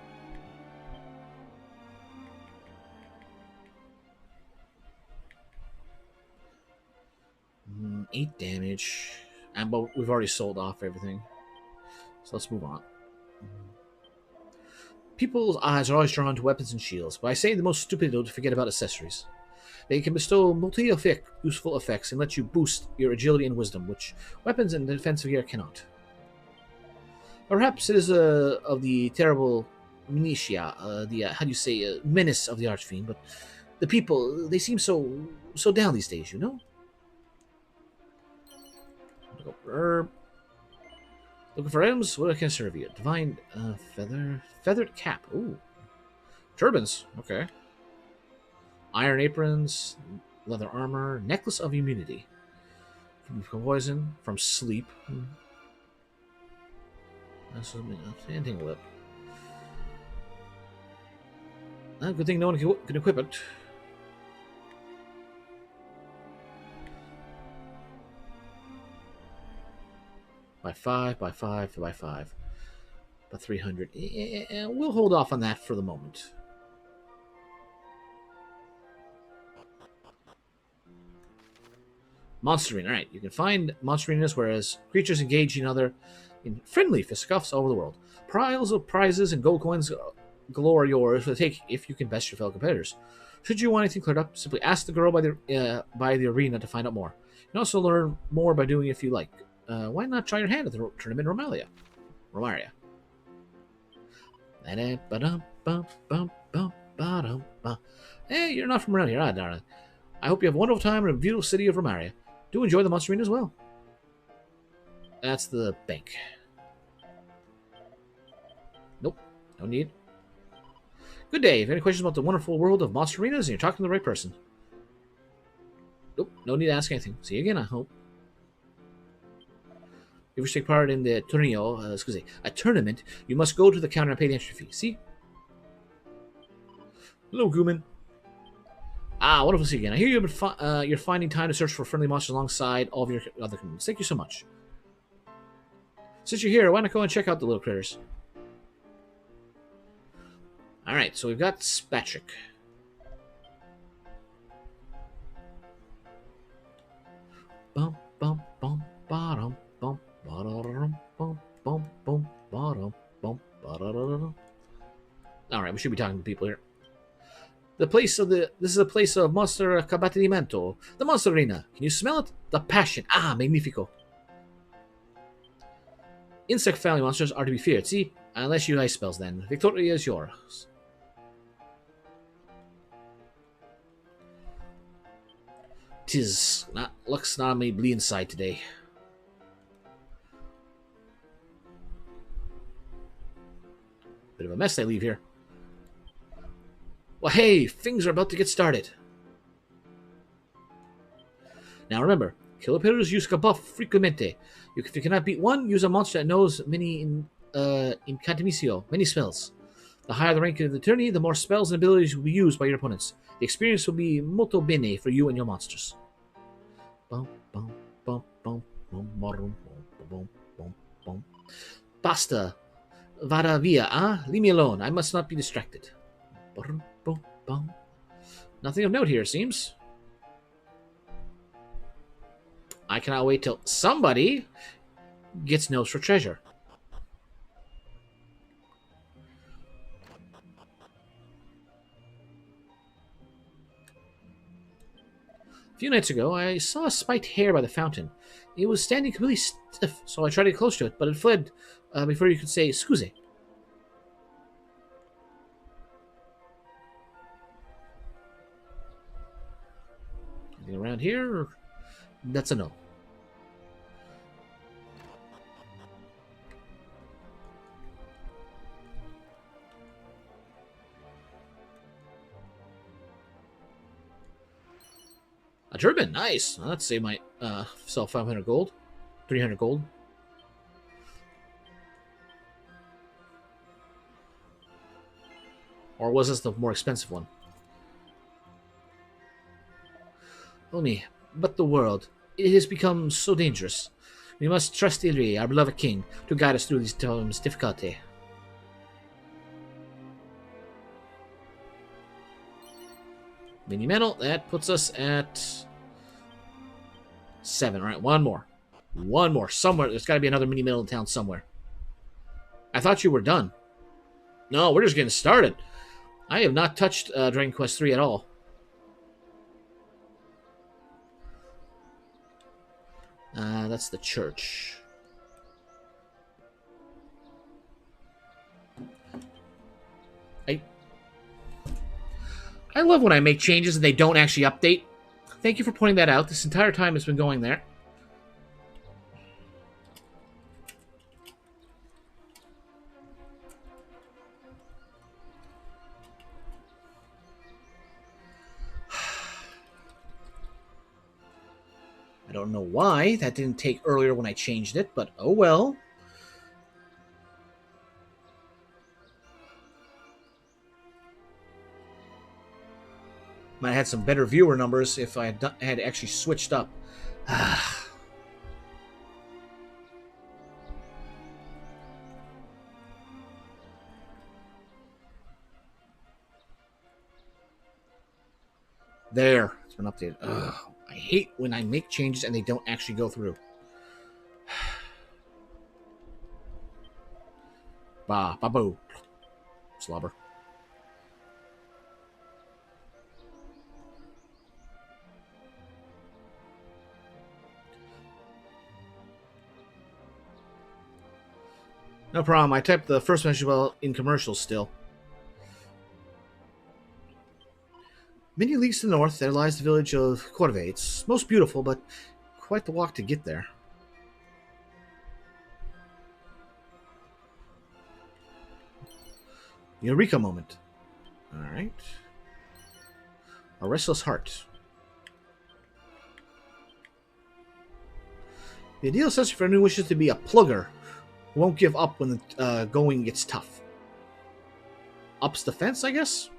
Mm, 8 damage. And but we've already sold off everything. So let's move on. People's eyes are always drawn to weapons and shields, but I say the most stupid though to forget about accessories. They can bestow multi-effect useful effects and let you boost your agility and wisdom, which weapons and defensive gear cannot. Perhaps it is of the terrible minutia, how do you say, menace of the Archfiend, but the people, they seem so down these days, you know? Looking for items? What can I serve you? Divine feathered cap. Ooh. Turbans. Okay. Iron aprons, leather armor, necklace of immunity. From poison, from sleep. Standing whip. Good thing no one can equip it. by 5, by 5, by 5. By 300. We'll hold off on that for the moment. Monster Arena. Alright, you can find monster arenas whereas creatures engage each other in friendly fisticuffs all over the world. Piles of prizes and gold coins galore are yours to take if you can best your fellow competitors. Should you want anything cleared up, simply ask the girl by the arena to find out more. You can also learn more by doing it if you like. Why not try your hand at the tournament in Romaria? Hey, you're not from around here, darling. I hope you have a wonderful time in the beautiful city of Romaria. Do enjoy the monster arena as well. That's the bank. Nope, no need. Good day. If you have any questions about the wonderful world of monster arenas, you're talking to the right person. Nope, no need to ask anything. See you again, I hope. If you wish to take part in the a tournament, you must go to the counter and pay the entry fee. See? Hello, Gooman. Ah, wonderful to see you again. I hear you're finding time to search for friendly monsters alongside all of your other communities. Thank you so much. Since you're here, why not go and check out the little critters? Alright, so we've got Spatrick. Bum bum bum bottom bum bum bum bum bum bottom bum. Alright, we should be talking to people here. This is a place of monster combattimento. The monster arena. Can you smell it? The passion. Ah, magnifico. Insect family monsters are to be feared. See? Unless you ice spells then. Victoria is yours. Luck's not on me bleeding side today. Bit of a mess they leave here. Well, hey, things are about to get started. Now remember, Killipiters use buff frequentemente. If you cannot beat one, use a monster that knows many incantamicio, many spells. The higher the rank of the tourney, the more spells and abilities will be used by your opponents. The experience will be molto bene for you and your monsters. Basta. Vada via, ah? Leave me alone. I must not be distracted. Nothing of note here, it seems. I cannot wait till somebody gets nose for treasure. A few nights ago, I saw a spiked hare by the fountain. It was standing completely stiff, so I tried to get close to it, but it fled before you could say, "Scusi." Anything around here? That's a no. A turban, nice. Well, let's save my self 500 gold, 300 gold. Or was this the more expensive one? Oh me, but the world, it has become so dangerous. We must trust Ilri, our beloved king, to guide us through these times of difficulty. Mini medal, that puts us at 7. All right, one more. One more. Somewhere, there's got to be another mini medal in town somewhere. I thought you were done. No, we're just getting started. I have not touched Dragon Quest III at all. That's the church. I love when I make changes and they don't actually update. Thank you for pointing that out. This entire time it's been going there. I don't know why that didn't take earlier when I changed it, but oh well. Might have had some better viewer numbers if I had actually switched up. There. It's been updated. Ugh. I hate when I make changes and they don't actually go through. Bah, boo. Slobber. No problem. I typed the first message well in commercials still. Many leagues to the north, there lies the village of Corvée. It's most beautiful, but quite the walk to get there. Eureka moment. Alright. A restless heart. The ideal assessor for anyone who wishes to be a plugger who won't give up when the going gets tough. Ups defense, I guess?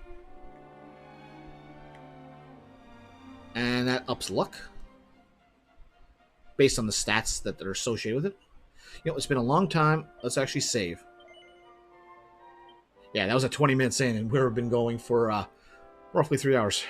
And that ups luck. Based on the stats that are associated with it. You know, it's been a long time. Let's actually save. Yeah, that was at 20 minutes in, and we've been going for roughly 3 hours.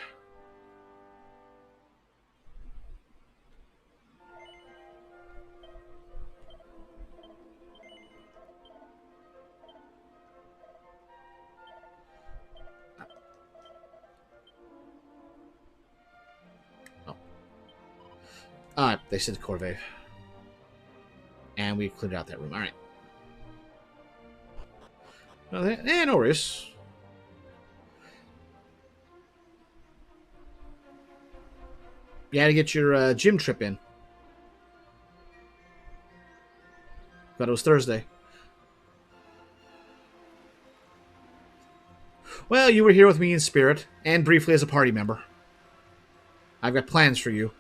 Oh. They said Corvée. And we cleared out that room. Alright. No worries. You had to get your gym trip in. But it was Thursday. Well, you were here with me in spirit, and briefly as a party member. I've got plans for you.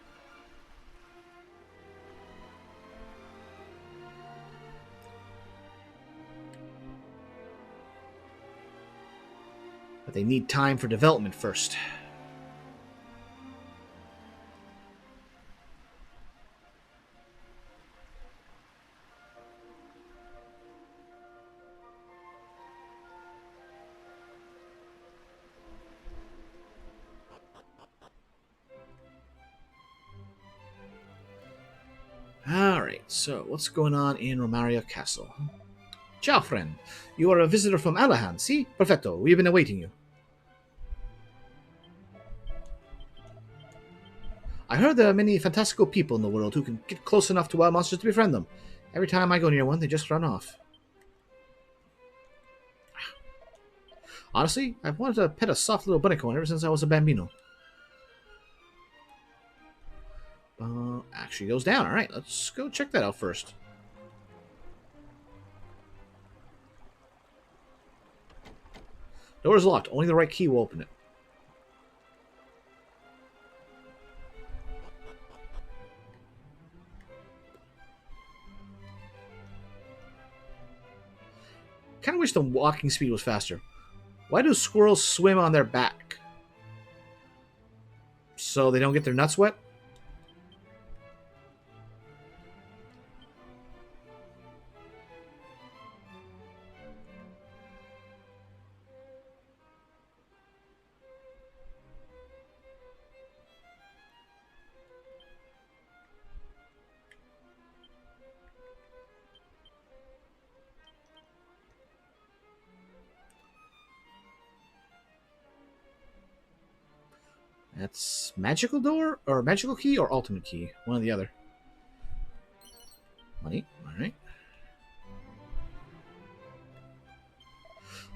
But they need time for development first. Alright, so what's going on in Romaria Castle? Ciao, friend. You are a visitor from Alahan, si? Perfetto, we've been awaiting you. I heard there are many fantastical people in the world who can get close enough to wild monsters to befriend them. Every time I go near one, they just run off. Honestly, I've wanted to pet a soft little bunnycone ever since I was a bambino. Actually goes down. Alright, let's go check that out first. Door is locked. Only the right key will open it. Kind of wish the walking speed was faster. Why do squirrels swim on their back? So they don't get their nuts wet? That's magical door or magical key or ultimate key, one or the other. Money, all right.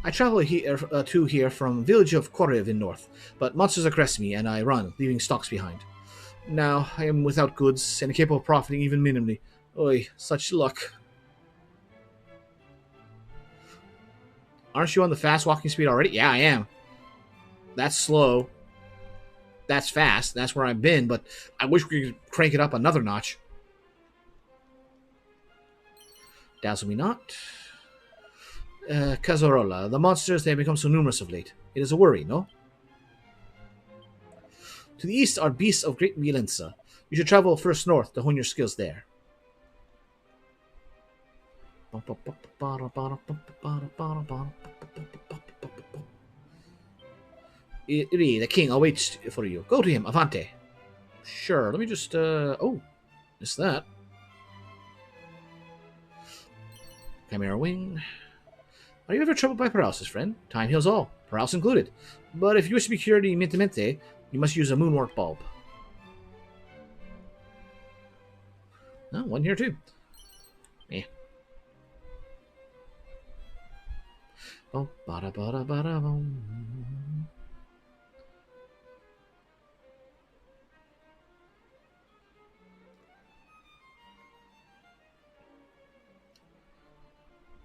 I travel here to here from village of Korev in north, but monsters aggress me and I run, leaving stocks behind. Now I am without goods and incapable of profiting even minimally. Oy, such luck. Aren't you on the fast walking speed already? Yeah, I am. That's slow. That's fast. That's where I've been, but I wish we could crank it up another notch. Dazzle me not. Cazorola. The monsters, they have become so numerous of late. It is a worry, no? To the east are beasts of great violenza. You should travel first north to hone your skills there. The king awaits for you. Go to him, Avante. Sure, let me just, oh, missed that. Chimera Wing. Are you ever troubled by paralysis, friend? Time heals all, paralysis included. But if you wish to be cured immediatamente, you must use a moonwarp bulb. Oh, one here too. Yeah. Oh, bada bada bada boom.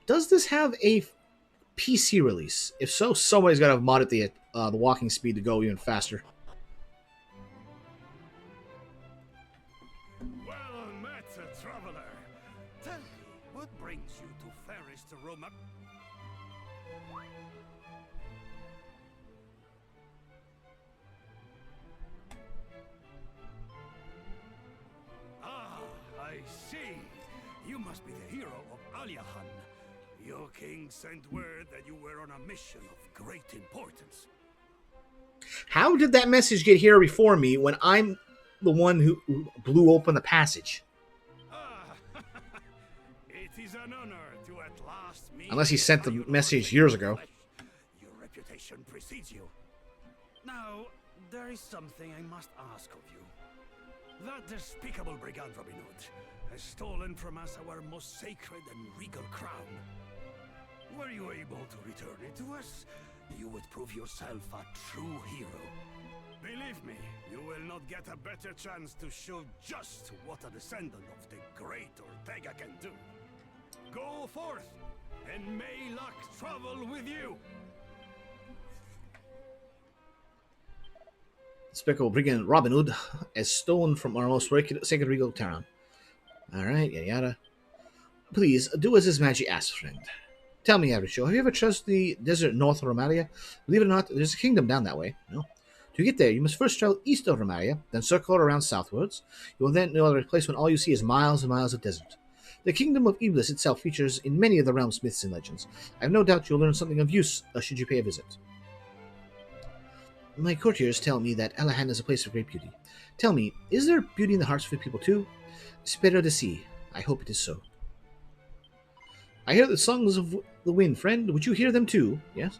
Does this have a PC release? If so, somebody's got to have modded the walking speed to go even faster. Well met, traveler. Tell me, what brings you to Ferris to Roma? Ah, I see. You must be the hero of Aliahan. Your king sent word that you were on a mission of great importance. How did that message get here before me when I'm the one who blew open the passage? Ah, it is an honor to at last meet. Unless he sent the message years ago. Your reputation precedes you. Now, there is something I must ask of you. That despicable brigand Robin Hood has stolen from us our most sacred and regal crown. Were you able to return it to us, you would prove yourself a true hero. Believe me, you will not get a better chance to show just what a descendant of the great Ortega can do. Go forth, and may luck travel with you. Despicable brigand Robin Hood has stolen from our most sacred regal town. Alright, yada yada. Please, do as his majesty asks, friend. Tell me, Arisho, have you ever trusted the desert north of Romalia? Believe it or not, there's a kingdom down that way. No. To get there, you must first travel east of Romalia, then circle around southwards. You will then know a place when all you see is miles and miles of desert. The kingdom of Iblis itself features in many of the realm's myths and legends. I have no doubt you'll learn something of use should you pay a visit. My courtiers tell me that Alahan is a place of great beauty. Tell me, is there beauty in the hearts of the people too? Spero de si. I hope it is so. I hear the songs of the wind, friend. Would you hear them too? Yes?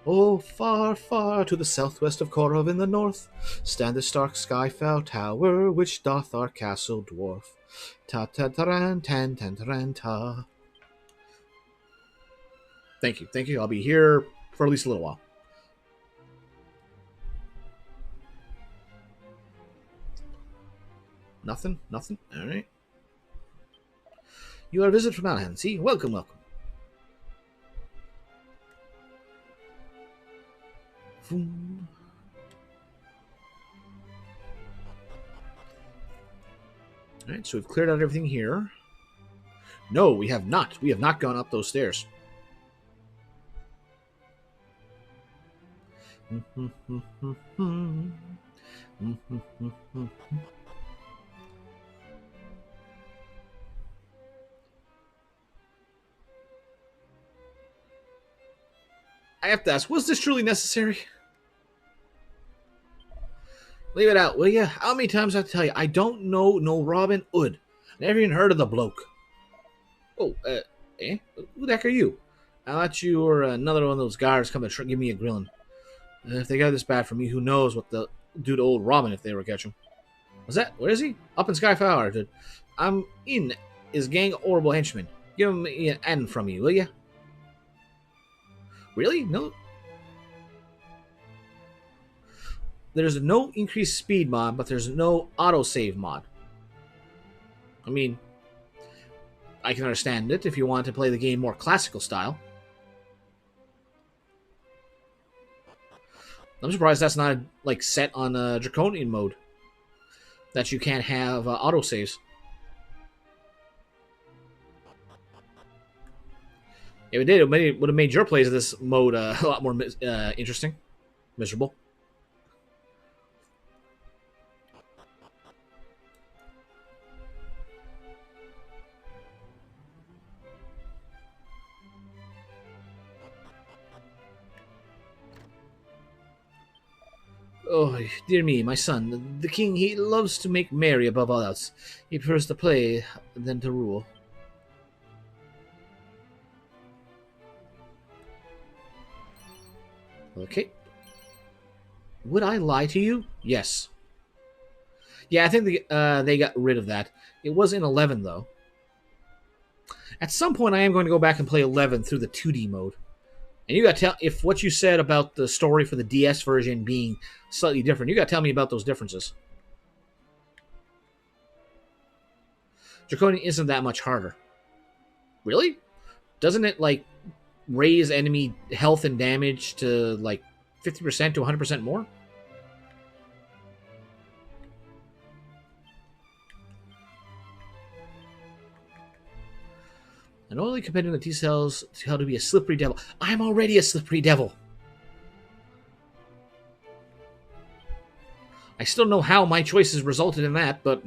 Oh, far, far to the southwest of Korov in the north, stand the stark skyfell tower, which doth our castle dwarf. Ta-ta-ta-ran, tan-tan-ta-ran-ta. Thank you, thank you. I'll be here for at least a little while. Nothing? Nothing? Alright. You are a visit from Alahan, see? Welcome, welcome. Boom. Alright, so we've cleared out everything here. No, we have not. We have not gone up those stairs. I have to ask, was this truly necessary? Leave it out, will ya? How many times I have to tell you, I don't know no Robin Hood. Never even heard of the bloke. Oh, eh? Who the heck are you? I thought you were another one of those guards coming to give me a grilling. If they got this bad for me, who knows what they'll do to old Robin if they ever catch him. What's that? Where is he? Up in Skyfire, dude. I'm in his gang of horrible henchmen. Give him an end from me, will ya? Really? No. There's no increased speed mod, but there's no autosave mod. I mean, I can understand it if you want to play the game more classical style. I'm surprised that's not like set on Draconian mode. That you can't have autosaves. If it did, it would have made your plays of this mode a lot more interesting. Miserable. Oh, dear me, my son. The king, he loves to make merry above all else. He prefers to play than to rule. Okay. Would I lie to you? Yes. Yeah, I think they got rid of that. It was in 11, though. At some point, I am going to go back and play 11 through the 2D mode. And you got to tell if what you said about the story for the DS version being slightly different. You got to tell me about those differences. Draconian isn't that much harder. Really? Doesn't it like raise enemy health and damage to like 50% to 100% more? And only comparing the T-cells to how to be a slippery devil. I'm already a slippery devil. I still know how my choices resulted in that, but...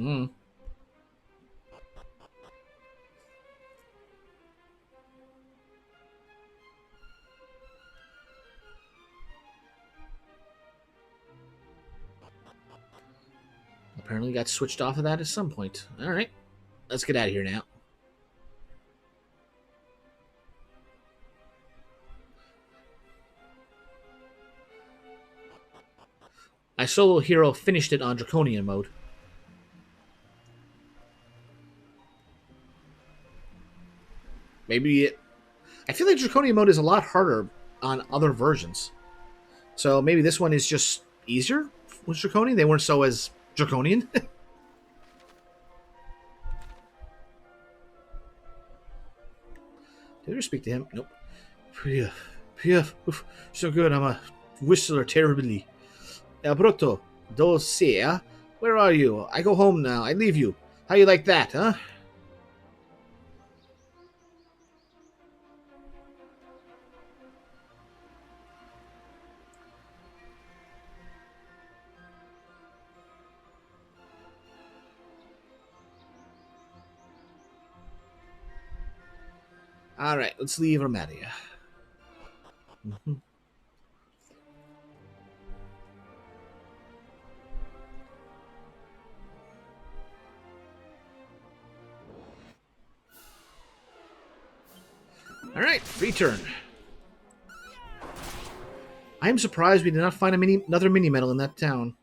Apparently got switched off of that at some point. Alright. Let's get out of here now. My solo hero finished it on Draconian mode. I feel like Draconian mode is a lot harder on other versions. So maybe this one is just easier with Draconian. They weren't so as Draconian. Did I ever speak to him? Nope. So good. I'm a whistler terribly. Brutto, do sea. Where are you? I go home now. I leave you. How you like that, huh? Alright, let's leave Armadia. Alright, free turn. I am surprised we did not find another mini medal in that town.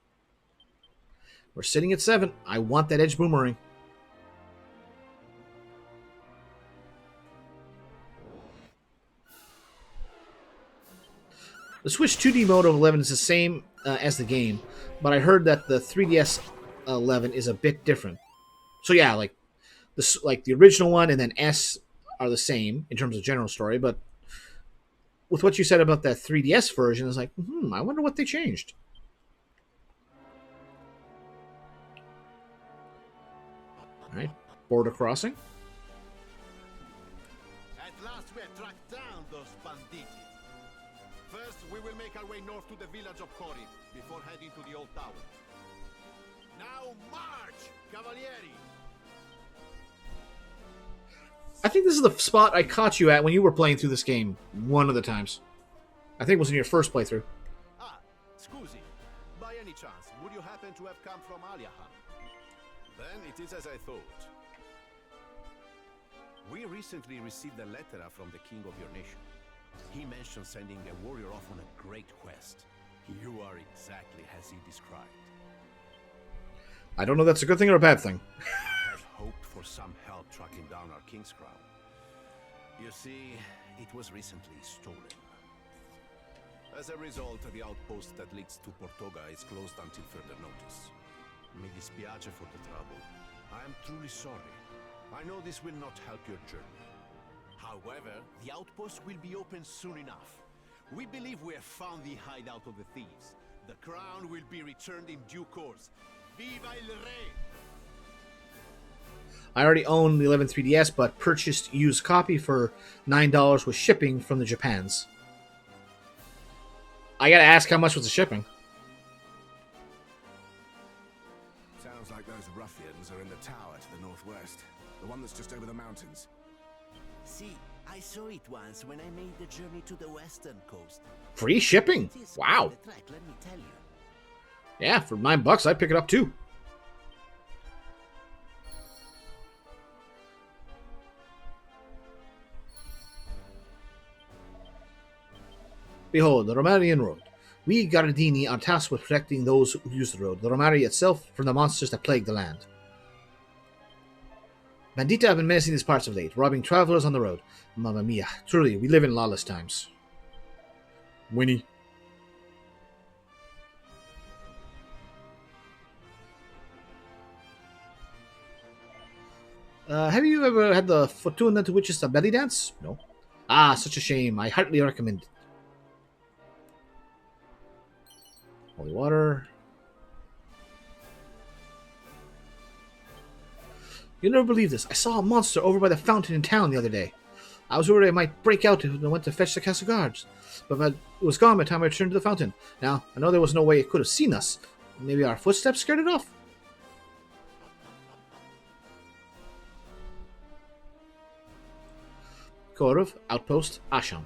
We're sitting at 7. I want that edge boomerang. The Switch 2D mode of 11 is the same as the game, but I heard that the 3DS 11 is a bit different. So yeah, like the original one and then S are the same in terms of general story, but with what you said about that 3DS version, it's like, I wonder what they changed. All right, border crossing. At last we have tracked down those banditti. First, we will make our way north to the village of Cori before heading to the old tower. Now march, Cavalieri! I think this is the spot I caught you at when you were playing through this game one of the times. I think it was in your first playthrough. Ah, scusi. By any chance, would you happen to have come from Aliahan? Then it is as I thought. We recently received a letter from the king of your nation. He mentioned sending a warrior off on a great quest. You are exactly as he described. I don't know if that's a good thing or a bad thing. I had hoped for some help tracking down our king's crown. You see, it was recently stolen. As a result, the outpost that leads to Portoga is closed until further notice. Mi dispiace for the trouble. I am truly sorry. I know this will not help your journey. However, the outpost will be open soon enough. We believe we have found the hideout of the thieves. The crown will be returned in due course. Viva il Re! I already own the 11 3DS, but purchased used copy for $9 with shipping from the Japans. I gotta ask, how much was the shipping? Sounds like those ruffians are in the tower to the northwest. The one that's just over the mountains. See, I saw it once when I made the journey to the western coast. Free shipping? Wow. The track, let me tell you. Yeah, for $9, I'd pick it up too. Behold, the Romarian Road. We Gardini are tasked with protecting those who use the road, the Romari itself, from the monsters that plague the land. Bandita have been menacing these parts of late, robbing travelers on the road. Mamma mia, truly, we live in lawless times. Winnie. Have you ever had the fortuna to witness a belly dance? No. Ah, such a shame. I heartily recommend it. Holy water. You'll never believe this. I saw a monster over by the fountain in town the other day. I was worried I might break out and went to fetch the castle guards, but it was gone by the time I returned to the fountain. Now, I know there was no way it could have seen us. Maybe our footsteps scared it off? Korov, Outpost, Asham.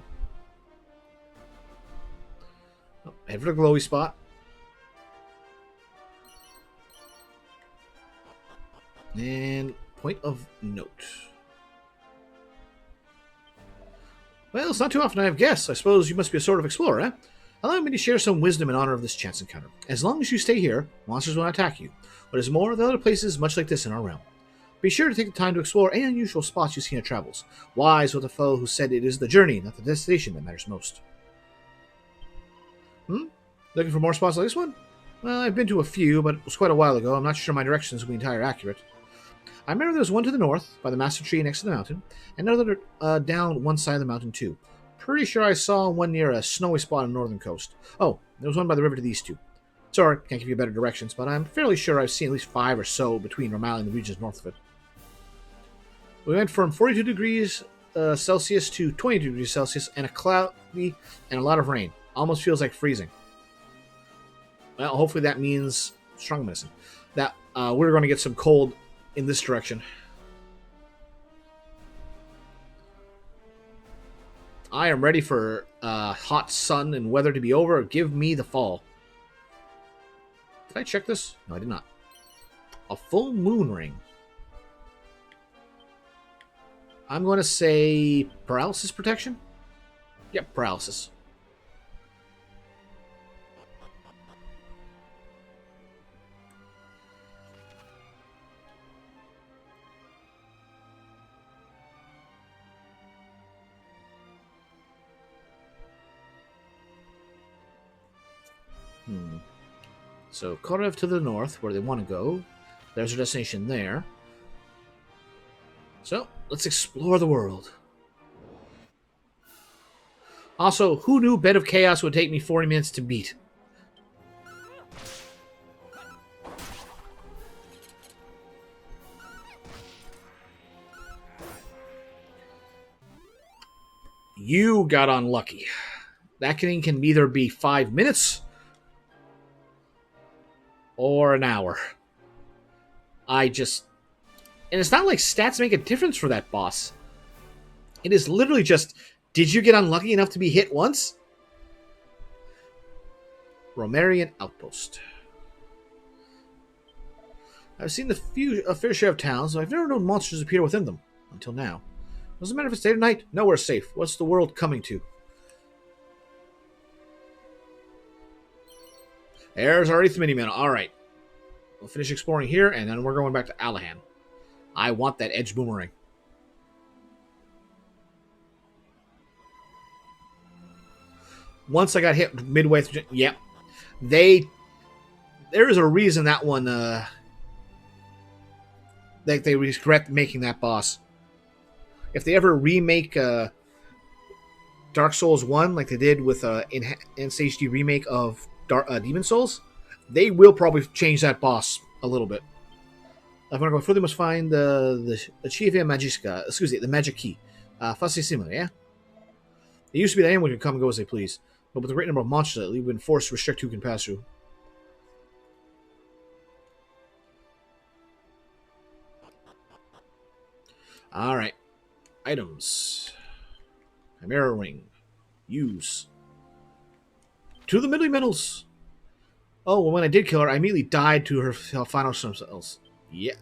Oh, head for the glowy spot. And point of note. Well, it's not too often I have guests. I suppose you must be a sort of explorer, eh? Allow me to share some wisdom in honor of this chance encounter. As long as you stay here, monsters will not attack you. What is more, there are other places much like this in our realm. Be sure to take the time to explore any unusual spots you see in your travels. Wise with the fellow who said it is the journey, not the destination, that matters most. Looking for more spots like this one? Well, I've been to a few, but it was quite a while ago. I'm not sure my directions will be entirely accurate. I remember there was one to the north, by the massive tree next to the mountain, and another down one side of the mountain, too. Pretty sure I saw one near a snowy spot on the northern coast. Oh, there was one by the river to the east, too. Sorry, can't give you better directions, but I'm fairly sure I've seen at least 5 or so between Ramallah and the regions north of it. We went from 42 degrees Celsius to 20 degrees Celsius and a cloudy and a lot of rain. Almost feels like freezing. Well, hopefully that means strong medicine. That we're going to get some cold in this direction. I am ready for hot sun and weather to be over. Give me the fall. Did I check this? No, I did not. A full moon ring. I'm going to say paralysis protection? Yep, paralysis. So, Korev to the north, where they want to go. There's our destination there. So, let's explore the world. Also, who knew Bed of Chaos would take me 40 minutes to beat? You got unlucky. That thing can either be 5 minutes or an hour. And it's not like stats make a difference for that boss. It is literally just, did you get unlucky enough to be hit once? Romarian Outpost. I've seen a fair share of towns, but I've never known monsters appear within them. Until now. Doesn't matter if it's day or night, nowhere's safe. What's the world coming to? There's our 8th mini-man. Alright. We'll finish exploring here, and then we're going back to Alahan. I want that edge boomerang. Once I got hit midway through... Yep. There is a reason that one... they regret making that boss. If they ever remake Dark Souls 1, like they did with Enhanced HD remake of Demon Souls, they will probably change that boss a little bit. If I want to go further, must find the Chiva Magica, the magic key. Facissimo, yeah? It used to be that anyone could come and go as they please, but with the great number of monsters lately, we've been forced to restrict who can pass through. Alright. Items. Chimera Ring. Use. To the middle metals. Oh, well, when I did kill her, I immediately died to her final stem cells. Yeah.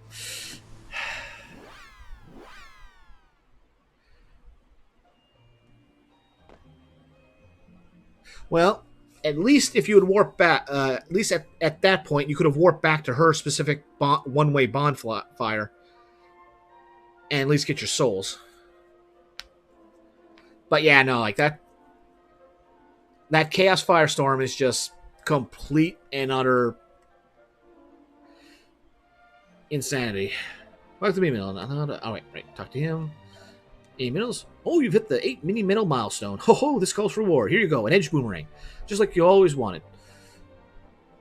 Well, at least if you would warp back, at least at that point, you could have warped back to her specific one-way bonfire and at least get your souls. But yeah, no, like that Chaos Firestorm is just complete and utter insanity. Welcome to me, Middle. Oh, right. Talk to him. 8 minutes. Oh, you've hit the 8 mini medal milestone. Ho ho, this calls for reward. Here you go, an edge boomerang. Just like you always wanted.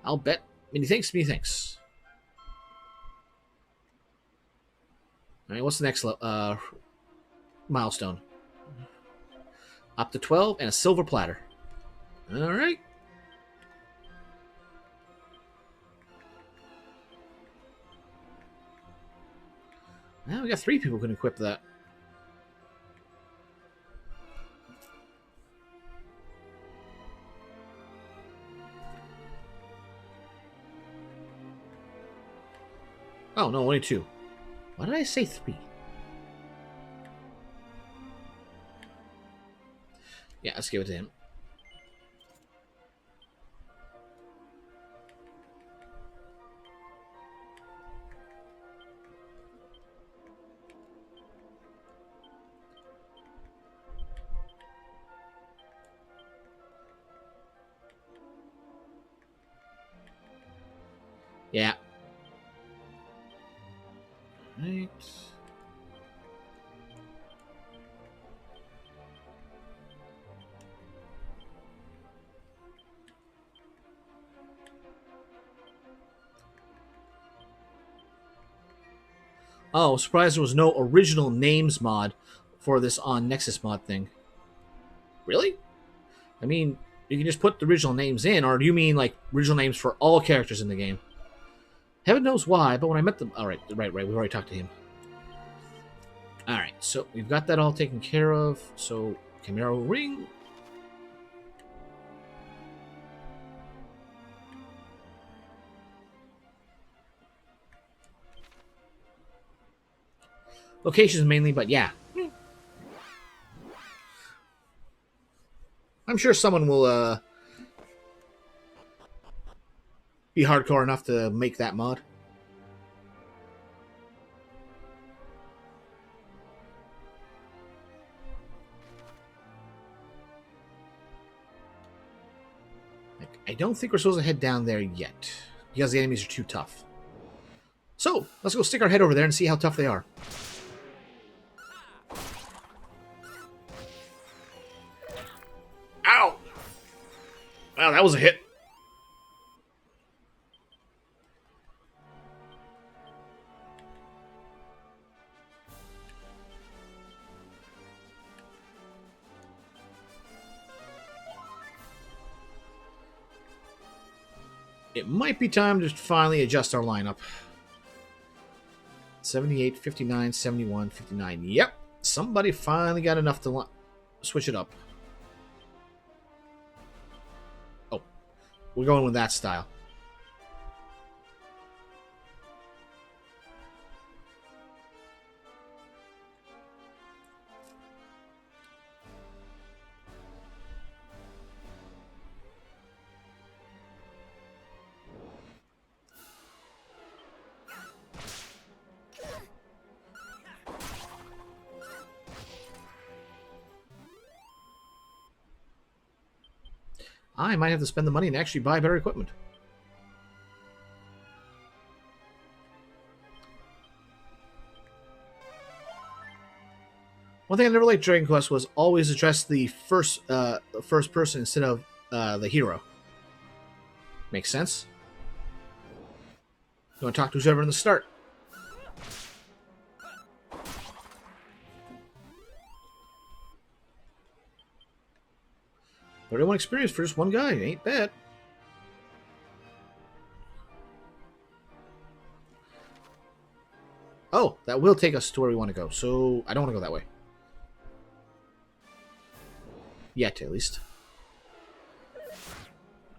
I'll bet. Many thanks. Alright, what's the next milestone? Up to 12 and a silver platter. Alright. Now we got 3 people who can equip that. Oh, no, only 2. Why did I say 3? Yeah, let's give it to him. Yeah. Right. Oh, surprised there was no original names mod for this on Nexus mod thing. Really? I mean, you can just put the original names in, or do you mean like original names for all characters in the game? Heaven knows why, but when I met them... Alright, right, we've already talked to him. Alright, so we've got that all taken care of. So, Chimera Ring. Locations mainly, but yeah. I'm sure someone will be hardcore enough to make that mod. I don't think we're supposed to head down there yet, because the enemies are too tough. So, let's go stick our head over there and see how tough they are. Ow! Wow, that was a hit. It might be time to finally adjust our lineup. 78, 59, 71, 59. Yep, somebody finally got enough to switch it up. Oh, we're going with that style. I might have to spend the money and actually buy better equipment. One thing I never liked Dragon Quest was always address the first person instead of the hero. Makes sense. You want to talk to whoever in the start. Everyone experience for just one guy. Ain't bad. Oh, that will take us to where we want to go. So, I don't want to go that way. Yet, at least.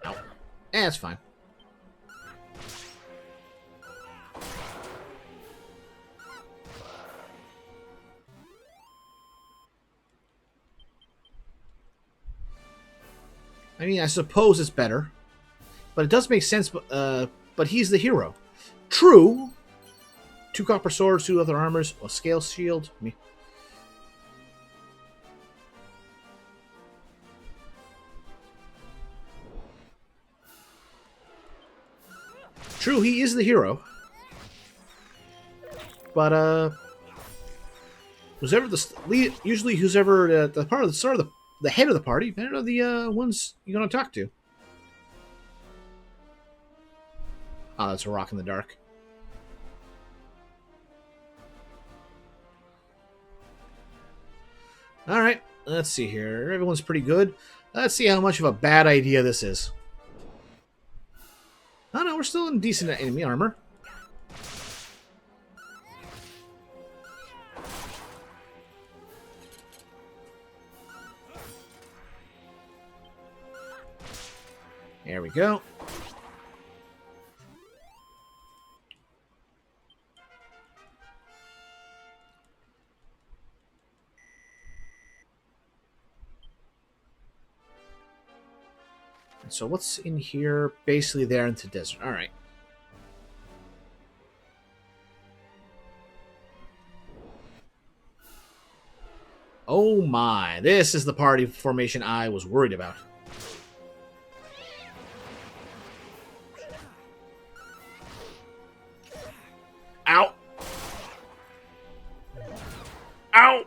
Ow. That's fine. mean, I suppose it's better. But it does make sense, but he's the hero. True. 2 copper swords, 2 other armors, a scale shield. True, he is the hero. But, usually who's ever the part of the head of the party, they're the ones you're gonna talk to. Oh, that's a rock in the dark. Alright, let's see here. Everyone's pretty good. Let's see how much of a bad idea this is. Oh no, we're still in decent enemy armor. There we go. So what's in here? Basically there into desert. Alright. Oh my. This is the party formation I was worried about. Ow! Ow!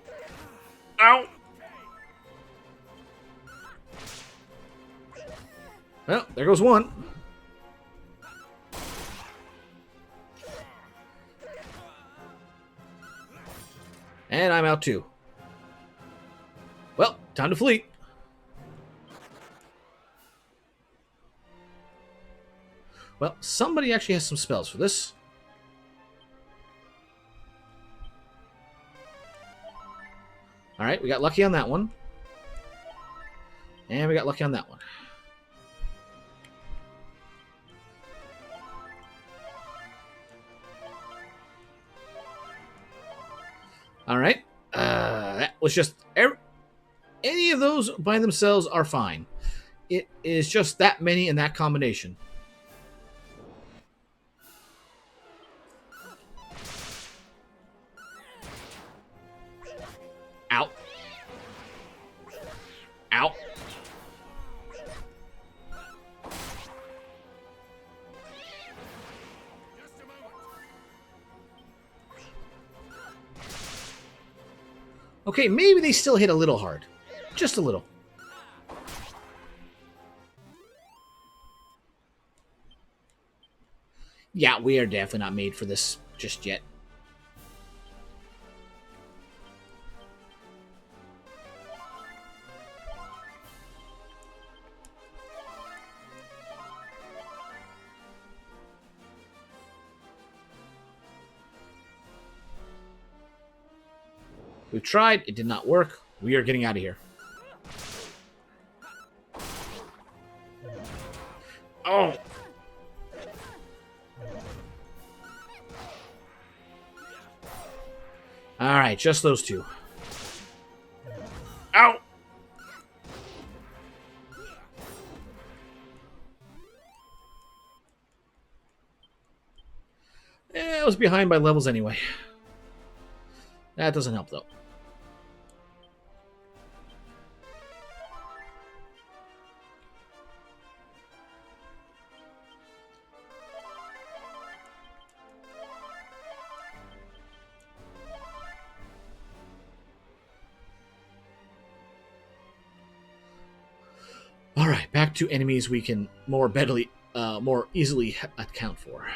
Ow! Well, there goes one. And I'm out too. Well, time to flee. Well, somebody actually has some spells for this. Alright, we got lucky on that one. And we got lucky on that one. Alright. That was just... Any of those by themselves are fine. It is just that many in that combination. Ow. Ow. Okay, maybe they still hit a little hard. Just a little. Yeah, we are definitely not made for this just yet. We've tried. It did not work. We are getting out of here. Oh! Alright, just those two. Ow! I was behind by levels anyway. That doesn't help, though. Alright, back to enemies we can more easily account for.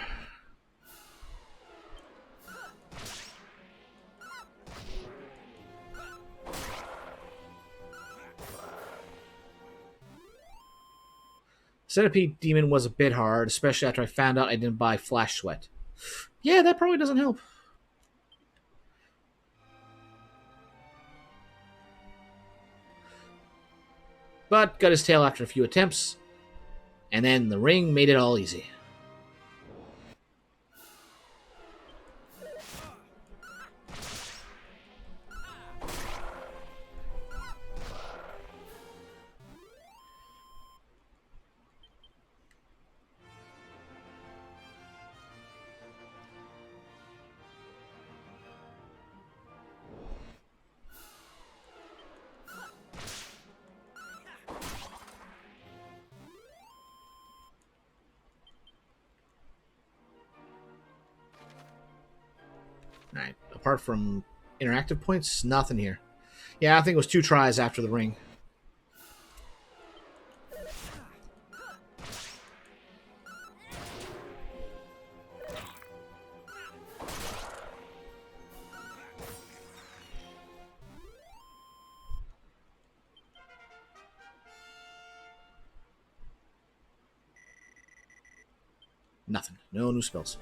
Centipede Demon was a bit hard, especially after I found out I didn't buy Flash Sweat. Yeah, that probably doesn't help. But got his tail after a few attempts, and then the ring made it all easy. Alright, apart from interactive points, nothing here. Yeah, I think it was 2 tries after the ring. Nothing. No new spells.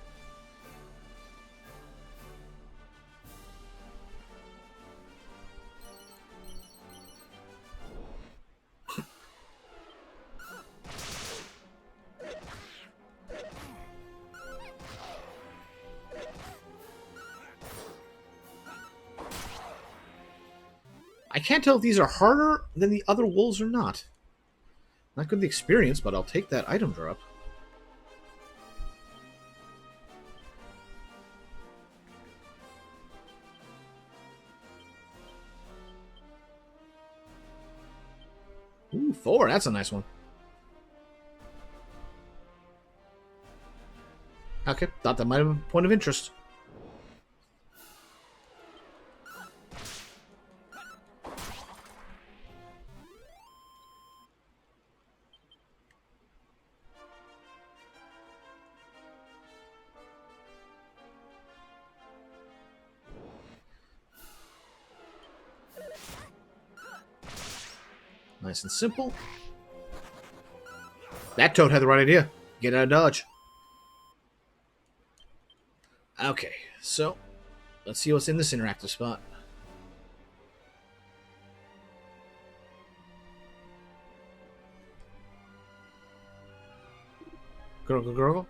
I can't tell if these are harder than the other wolves or not. Not good at the experience, but I'll take that item drop. Ooh, 4. That's a nice one. Okay, thought that might have been a point of interest. Nice and simple. That toad had the right idea. Get out of dodge. Okay, so let's see what's in this interactive spot. Gurgle, gurgle.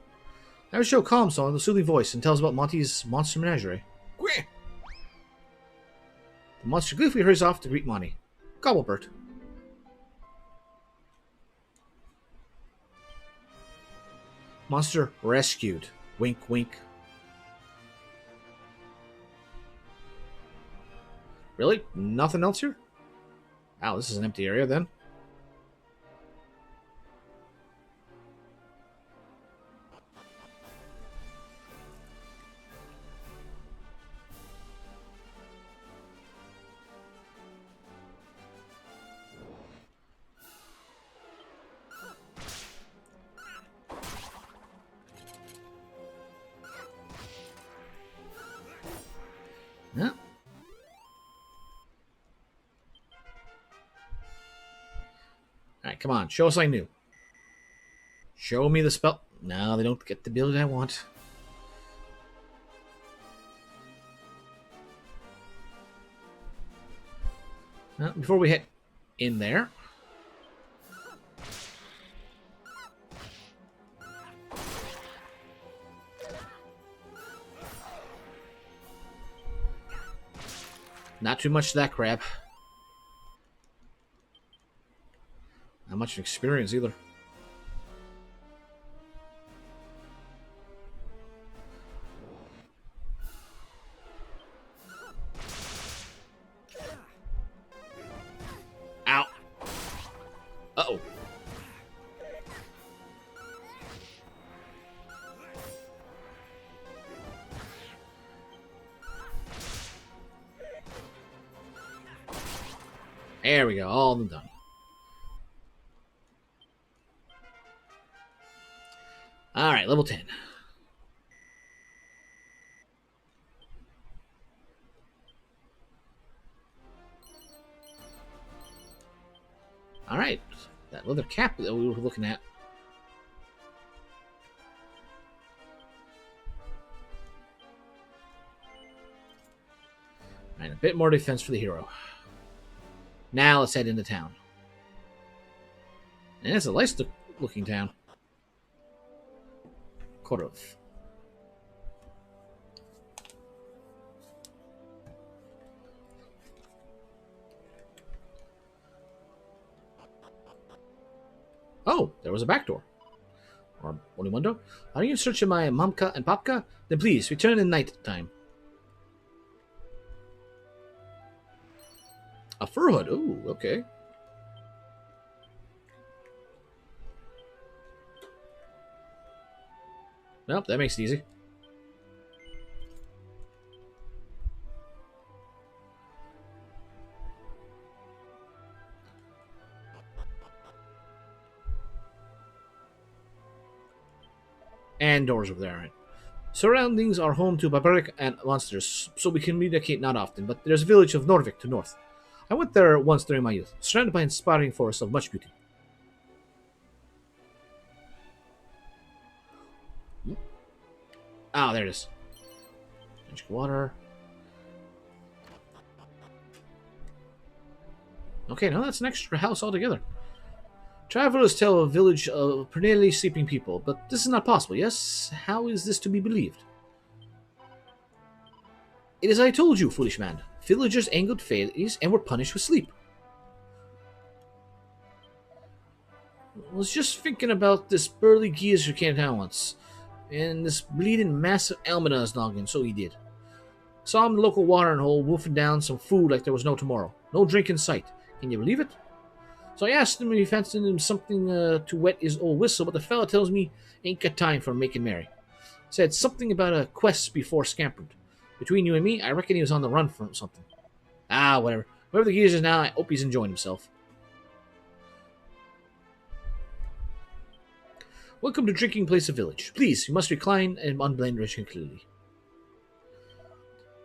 Now show calm song with a soothing voice and tells about Monty's monster menagerie. Gweh! The monster gleefully hurries off to greet Monty. Gobblebert. Monster rescued. Wink, wink. Really? Nothing else here? Wow, this is an empty area then. Yeah. Alright, come on. Show us something new. Show me the spell. No, they don't get the ability I want. Before we hit in there. Not too much of that crap. Not much experience either. Ow. Uh-oh. There we go. All done. Alright, level 10. Alright. That leather cap that we were looking at. Alright, a bit more defense for the hero. Now let's head into town. And it's a nice looking town. Korov. Oh, there was a back door. Or only window. Are you in search of my Mamka and Papka? Then please, return in night time. A fur hood. Ooh, okay. Nope, that makes it easy. And doors over there, right? Surroundings are home to barbaric and monsters, so we communicate not often, but there's a village of Norvik to north. I went there once during my youth, surrounded by inspiring forests of much beauty. Ah, there it is. Magic water. Okay, now that's an extra house altogether. Travelers tell a village of perennially sleeping people, but this is not possible, yes? How is this to be believed? It is I told you, foolish man. Villagers angered fairies and were punished with sleep. I was just thinking about this burly geezer who came down once, and this bleeding massive almond on his noggin, so he did. Saw him in the local watering hole wolfing down some food like there was no tomorrow. No drink in sight. Can you believe it? So I asked him if he fancied him something to wet his old whistle, but the fella tells me ain't got time for making merry. Said something about a quest before scampered. Between you and me, I reckon he was on the run from something. Ah, whatever. Wherever the geezer is now, I hope he's enjoying himself. Welcome to Drinking Place of Village. Please, you must recline and unblend drinking clearly.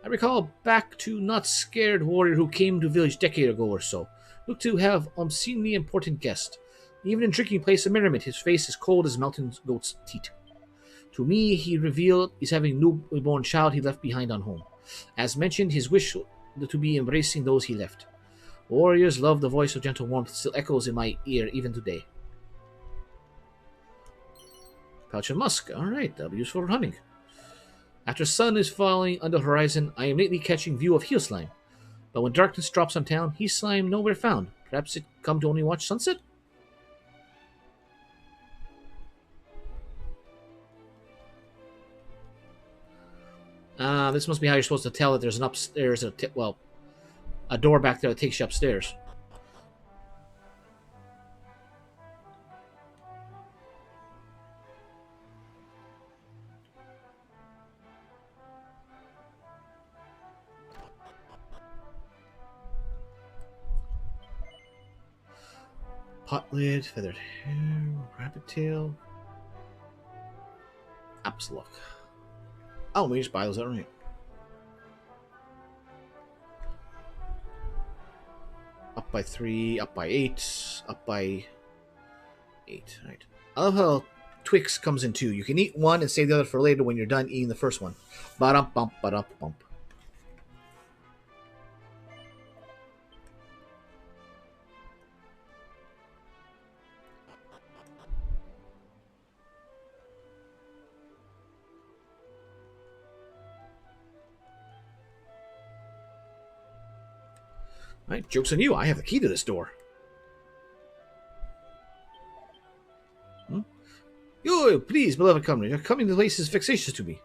I recall back to not scared warrior who came to village decade ago or so. Looked to have obscenely important guest. Even in Drinking Place of Merriment, his face is cold as mountain goat's teeth. To me, he revealed he's having a newborn child he left behind on home. As mentioned, his wish to be embracing those he left. Warriors love the voice of gentle warmth still echoes in my ear even today. Pouch of musk. Alright, that'll be useful for hunting. After sun is falling under the horizon, I am lately catching view of heel slime. But when darkness drops on town, he slime nowhere found. Perhaps it come to only watch sunset? This must be how you're supposed to tell that there's an upstairs, a door back there that takes you upstairs. Pot lid, feathered hair, rabbit tail. App's luck. Oh, we just buy those out, right? Up by 3, up by 8, up by 8. Right. I love how Twix comes in 2. You can eat one and save the other for later when you're done eating the first one. Ba-dum bump, ba-dum bump. Right, joke's on you. I have the key to this door. Yo, please, beloved company, your coming to the place is vexatious to me.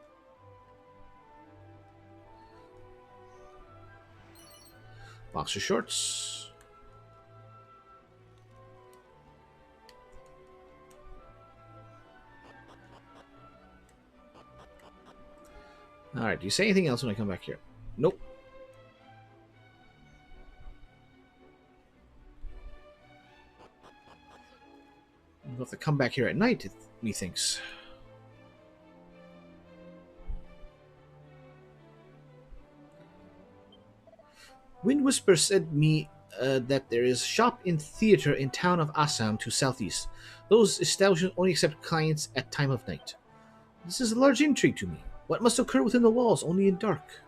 Boxer shorts. Alright, do you say anything else when I come back here? Nope. We'll have to come back here at night, methinks. Wind Whisper said me that there is shop in theater in town of Assam to southeast. Those establishments only accept clients at time of night. This is a large intrigue to me. What must occur within the walls only in dark?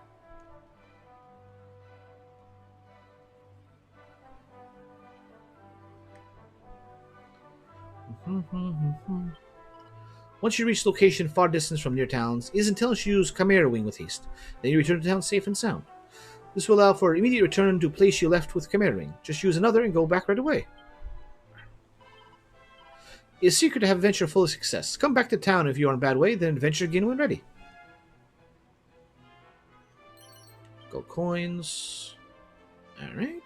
Once you reach location far distance from near towns, it is intelligent to use Chimera Wing with haste. Then you return to town safe and sound. This will allow for immediate return to place you left with Chimera Wing. Just use another and go back right away. It is secret to have adventure full of success. Come back to town if you are in a bad way, then adventure again when ready. Gold coins. Alright.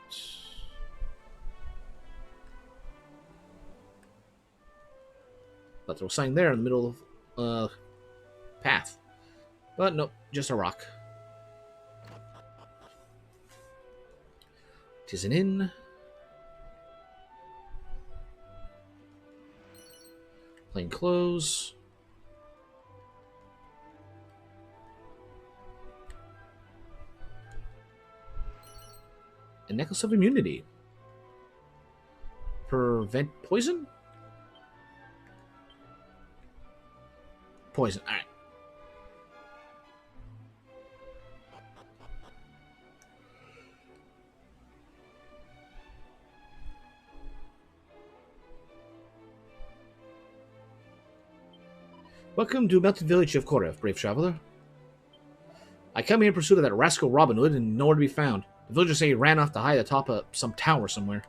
But there was something there in the middle of path. But nope, just a rock. 'Tis an inn. Plain clothes. A necklace of immunity. Prevent poison? Poison. Alright. Welcome to Melted Village of Korev, brave traveler. I come here in pursuit of that rascal Robin Hood and nowhere to be found. The villagers say he ran off to hide atop of some tower somewhere.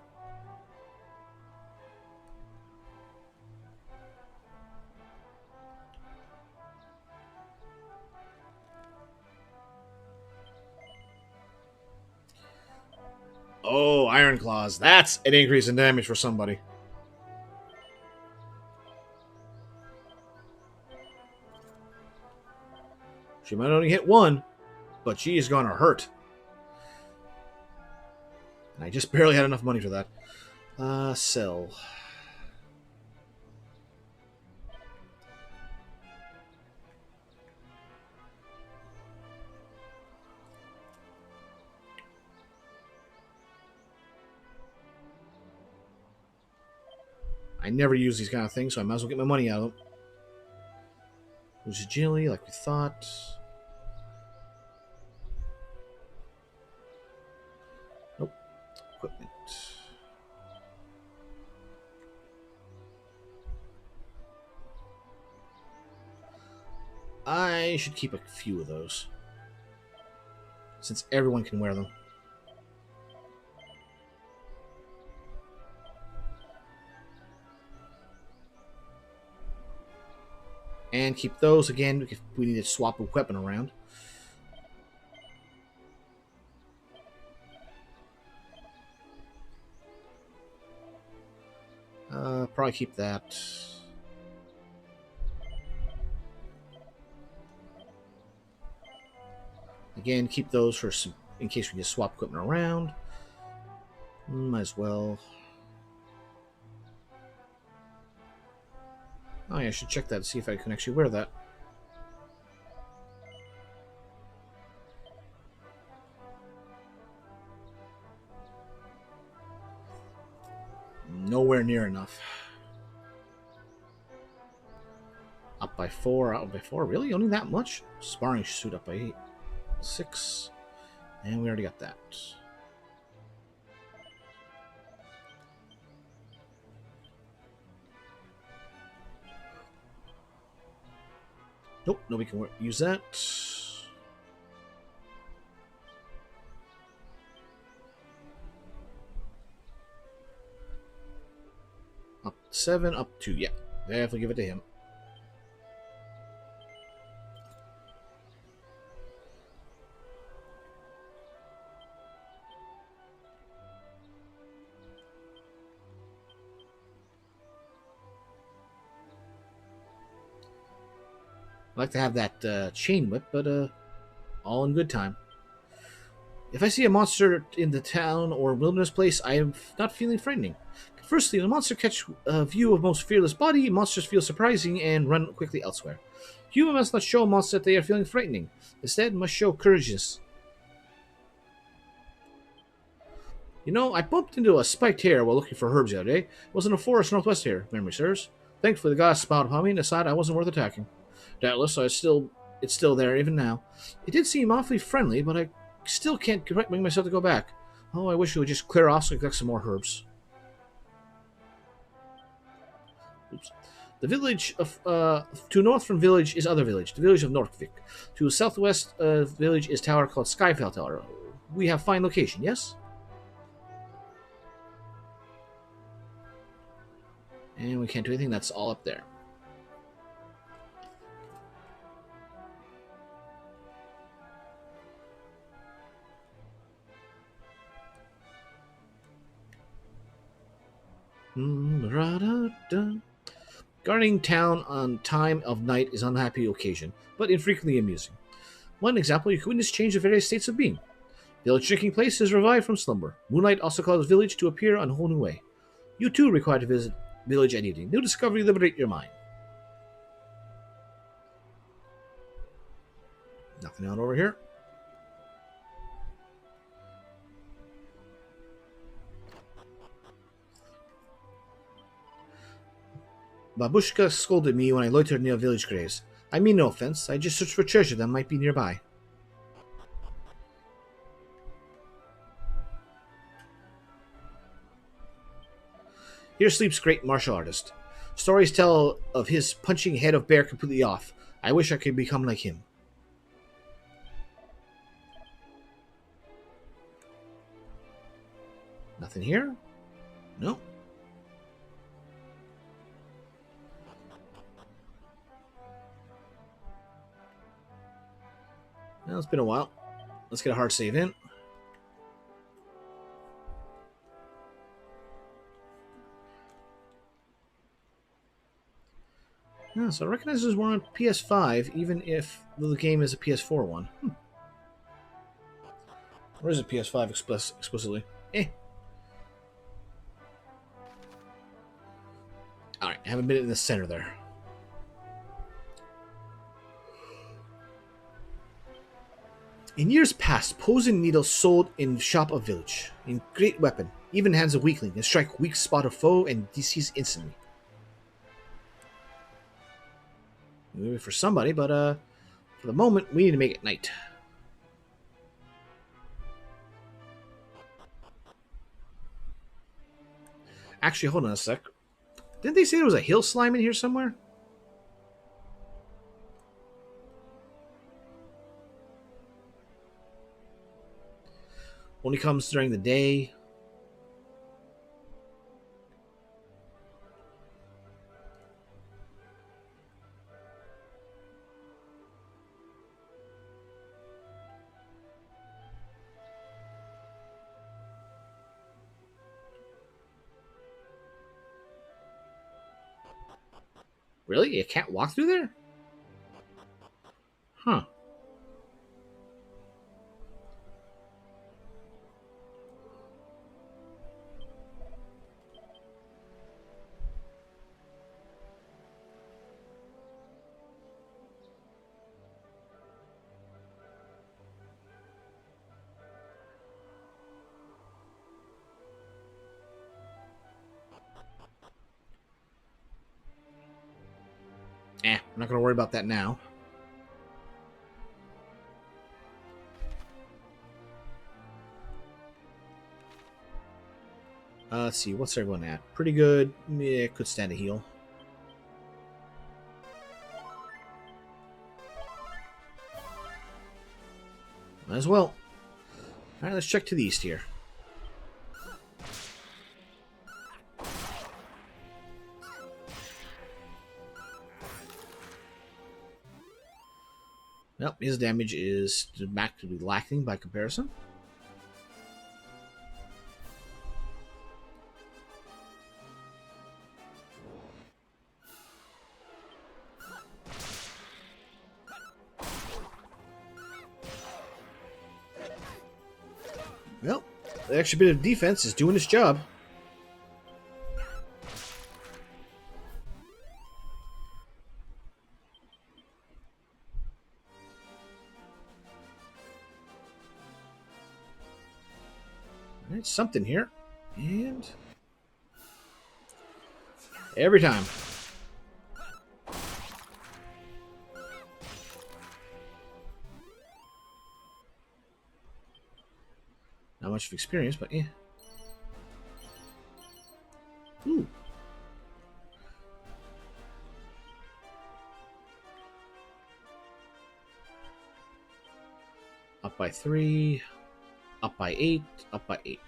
Oh, Iron Claws. That's an increase in damage for somebody. She might only hit one, but she is gonna hurt. And I just barely had enough money for that. Sell. I never use these kind of things, so I might as well get my money out of them. Lose agility, like we thought. Nope. Equipment. I should keep a few of those, since everyone can wear them. And keep those again if we need to swap equipment around. Probably keep that. Again, keep those for some, in case we need to swap equipment around. Might as well. Oh yeah, I should check that to see if I can actually wear that. Nowhere near enough. Up by 4, out by 4. Really? Only that much? Sparring suit up by 8. 6. And we already got that. Nope, nobody can use that. Up 7, up 2. Yeah, definitely give it to him. I'd like to have that chain whip, but all in good time. If I see a monster in the town or wilderness place, I am not feeling frightening. Firstly, when a monster catch a view of most fearless body, monsters feel surprising and run quickly elsewhere. Human must not show monsters that they are feeling frightening. Instead, must show courageous. You know, I bumped into a spiked hare while looking for herbs the other day. It was in a forest northwest here, memory serves. Thankfully, the gods smiled upon me and decided I wasn't worth attacking. Doubtless, it's still there even now. It did seem awfully friendly, but I still can't bring myself to go back. Oh, I wish it would just clear off so I could collect some more herbs. Oops. The village of to north from village is other village, the village of Norkvik. To southwest village is tower called Skyfell Tower. We have fine location, yes? And we can't do anything. That's all up there. Guarding town on time of night is an unhappy occasion, but infrequently amusing. One example, you can witness change of various states of being. Village drinking place is revived from slumber. Moonlight also causes village to appear on a whole new way. You too require to visit village at evening. New discovery liberate your mind. Nothing out over here. Babushka scolded me when I loitered near village graves. I mean no offense. I just searched for treasure that might be nearby. Here sleeps great martial artist. Stories tell of his punching head of bear completely off. I wish I could become like him. Nothing here? No. Well, it's been a while. Let's get a hard save in. Yeah, so I recognize there's one on PS5, even if the game is a PS4 one. Or is it PS5 explicitly? Alright, I haven't been in the center there. In years past, poison needles sold in shop of village. In great weapon, even hands a weakling, and strike weak spot of foe and decease instantly. Maybe for somebody, but for the moment, we need to make it night. Actually, hold on a sec. Didn't they say there was a hill slime in here somewhere? Only comes during the day. Really? You can't walk through there? Huh. I'm not going to worry about that now. Let's see, what's everyone at? Pretty good. Yeah, could stand a heal. Might as well. Alright, let's check to the east here. Well, his damage is back to be lacking by comparison. Well, the extra bit of defense is doing its job. Alright, something here. And every time. Not much of experience, but yeah. Ooh. Up by 3. Up by 8. Up by 8.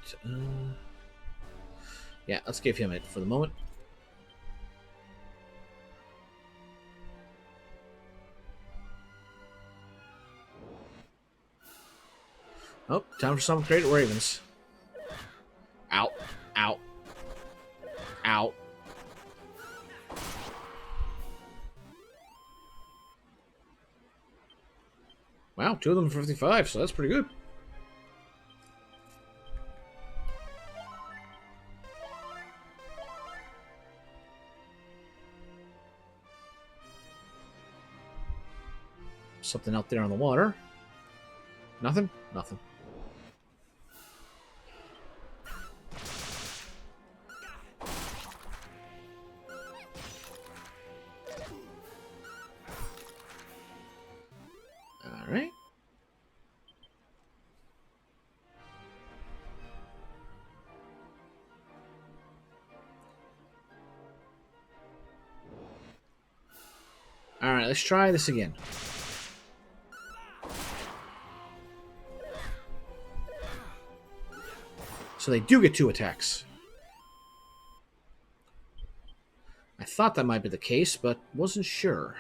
Yeah, let's give him it for the moment. Oh, time for some great ravens. Ow. Ow. Ow. Wow, 2 of them for 55, so that's pretty good. Something out there on the water. Nothing? Nothing. Alright. Alright, let's try this again. So they do get 2 attacks. I thought that might be the case, but wasn't sure.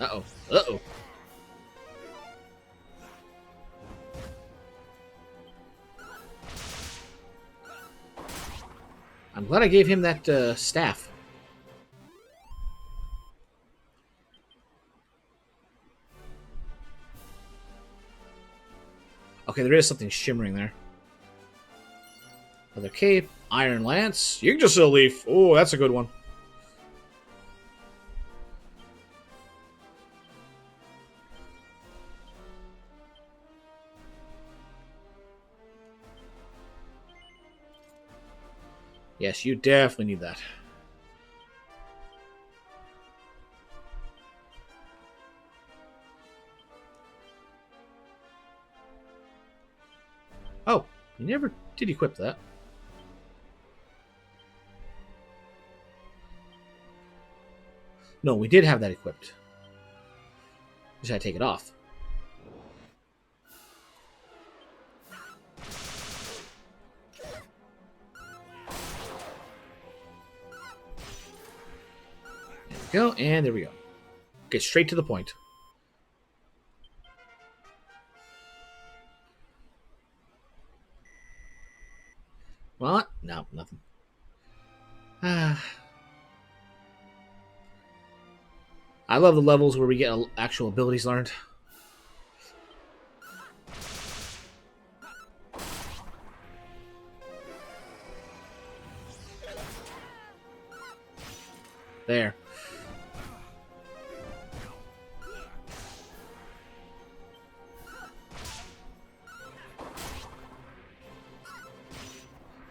Uh-oh. Uh-oh. I'm glad I gave him that staff. Okay, there is something shimmering there. Leather cape, iron lance, Yggdrasil leaf. Oh, that's a good one. Yes, you definitely need that. Oh, you never did equip that. No, we did have that equipped. Just had to take it off. There we go, and there we go. Get straight to the point. What? No, nothing. I love the levels where we get actual abilities learned. There.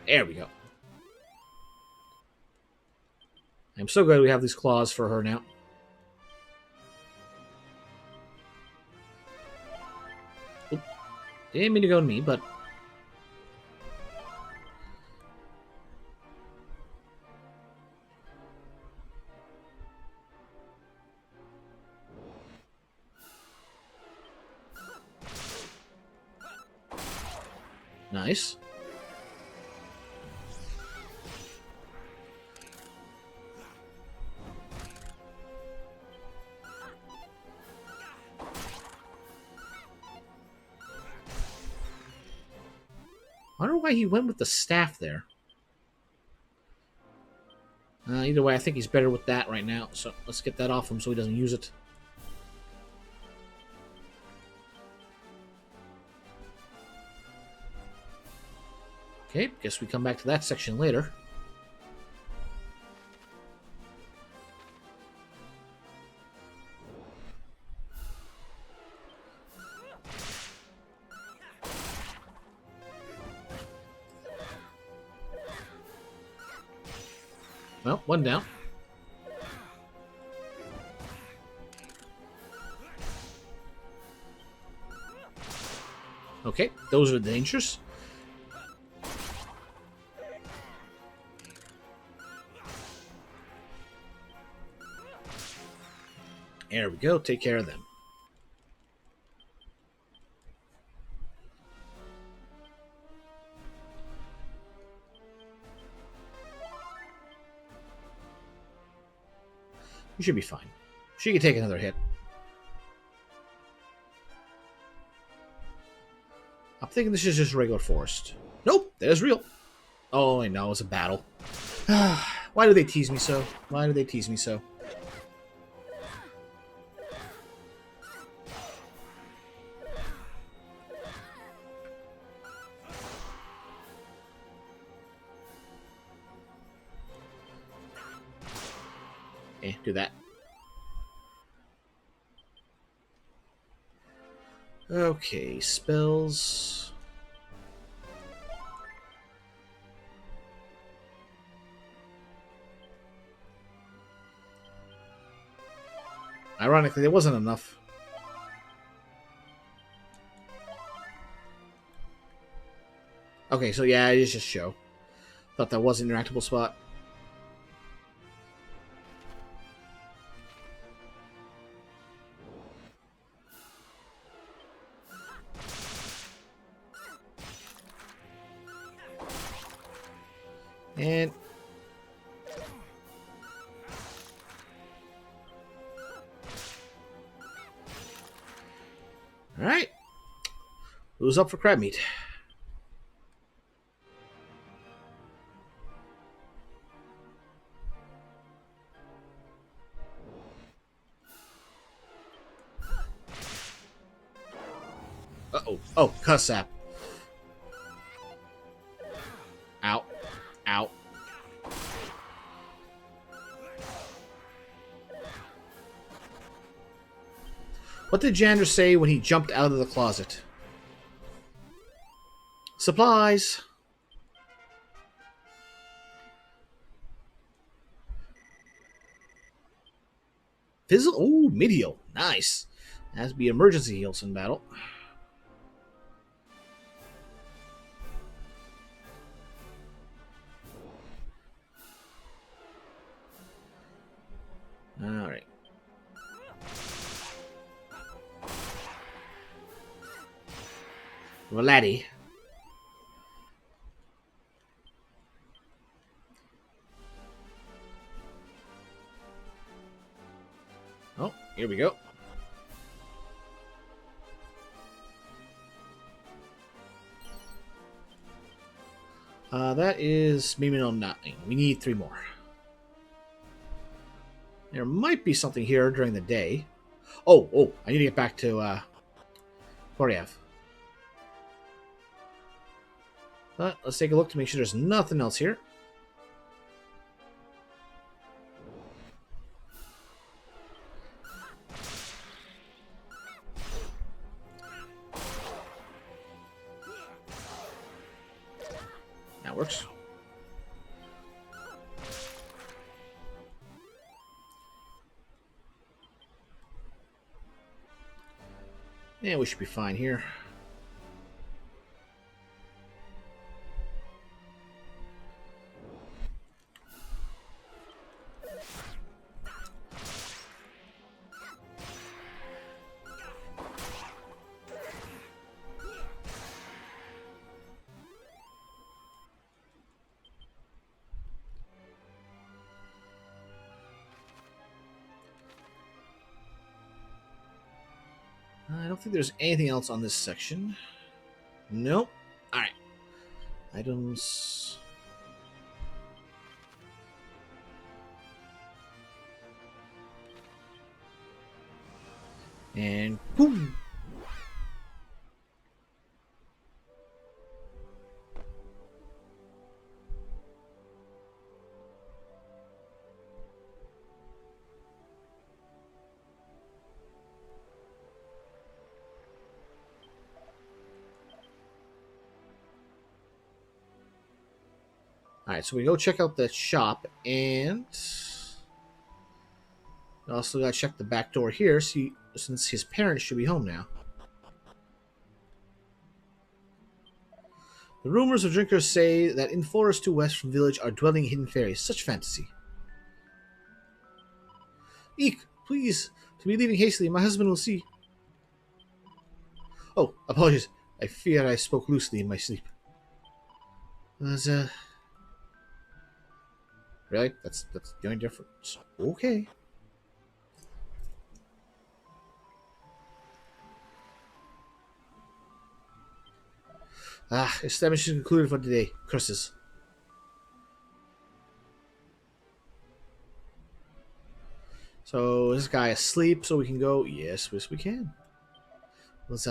There we go. I'm so glad we have these claws for her now. Oop. Didn't mean to go to me, but... Nice. I wonder why he went with the staff there. Either way, I think he's better with that right now. So let's get that off him so he doesn't use it. Okay, guess we come back to that section later. Well, one down. Okay, those are the dangers. There we go, take care of them. You should be fine. She can take another hit. I'm thinking this is just regular forest. Nope, that is real. Oh, I know, it's a battle. Why do they tease me so? Why do they tease me so? Do that. Okay, spells. Ironically, there wasn't enough. Okay, so yeah, it is just show. Thought that was an interactable spot. And all right, who's up for crab meat? Uh-oh. Oh, cuss sap. Ow. Ow. What did Jander say when he jumped out of the closet? Supplies. Fizzle. Ooh, mid heal. Nice. Has to be emergency heals in battle. All right. Laddie. Oh, here we go. That is maybe no nothing. We need 3 more. There might be something here during the day. Oh, I need to get back to Koryav. But let's take a look to make sure there's nothing else here. That works. Yeah, we should be fine here. I don't think there's anything else on this section. Nope. Alright. Items. And boom! Alright, so we go check out the shop, and we also gotta check the back door here, see, since his parents should be home now. The rumors of drinkers say that in forest to west from village are dwelling hidden fairies. Such fantasy. Eek, please, to be leaving hastily, my husband will see. Oh, apologies. I fear I spoke loosely in my sleep. Really? That's the only difference. Okay. Establishment concluded for today. Curses. So, is this guy asleep so we can go? Yes, we can. Let's,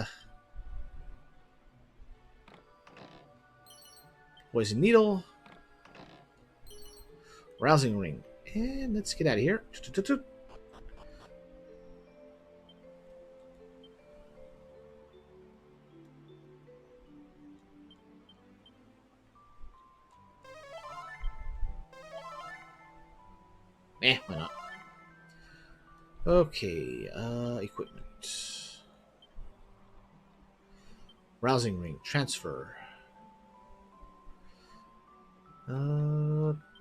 poison needle. Rousing ring. And let's get out of here. Why not? Okay, equipment. Rousing ring, transfer.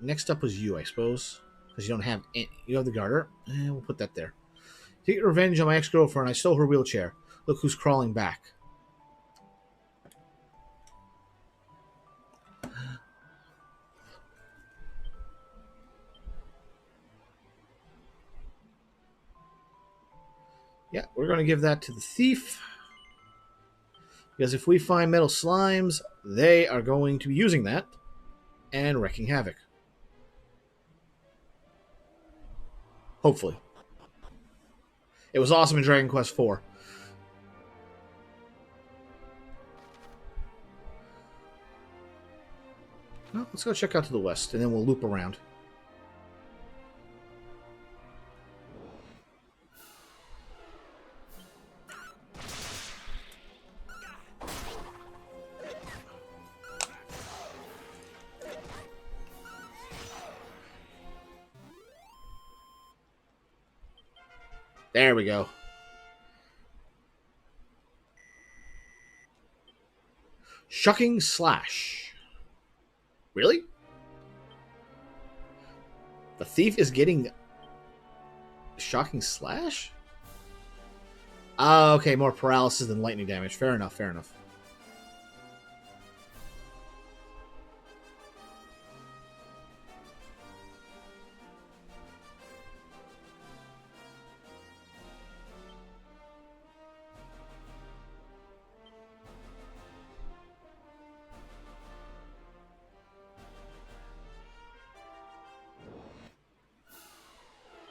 Next up was you, I suppose. Because you don't have any, you have the garter. We'll put that there. Take revenge on my ex-girlfriend. I stole her wheelchair. Look who's crawling back. Yeah, we're going to give that to the thief. Because if we find metal slimes, they are going to be using that and wreaking havoc. Hopefully. It was awesome in Dragon Quest IV. Well, let's go check out to the west, and then we'll loop around. There we go. Shocking Slash. Really? The thief is getting Shocking Slash? Okay, more paralysis than lightning damage. Fair enough, fair enough.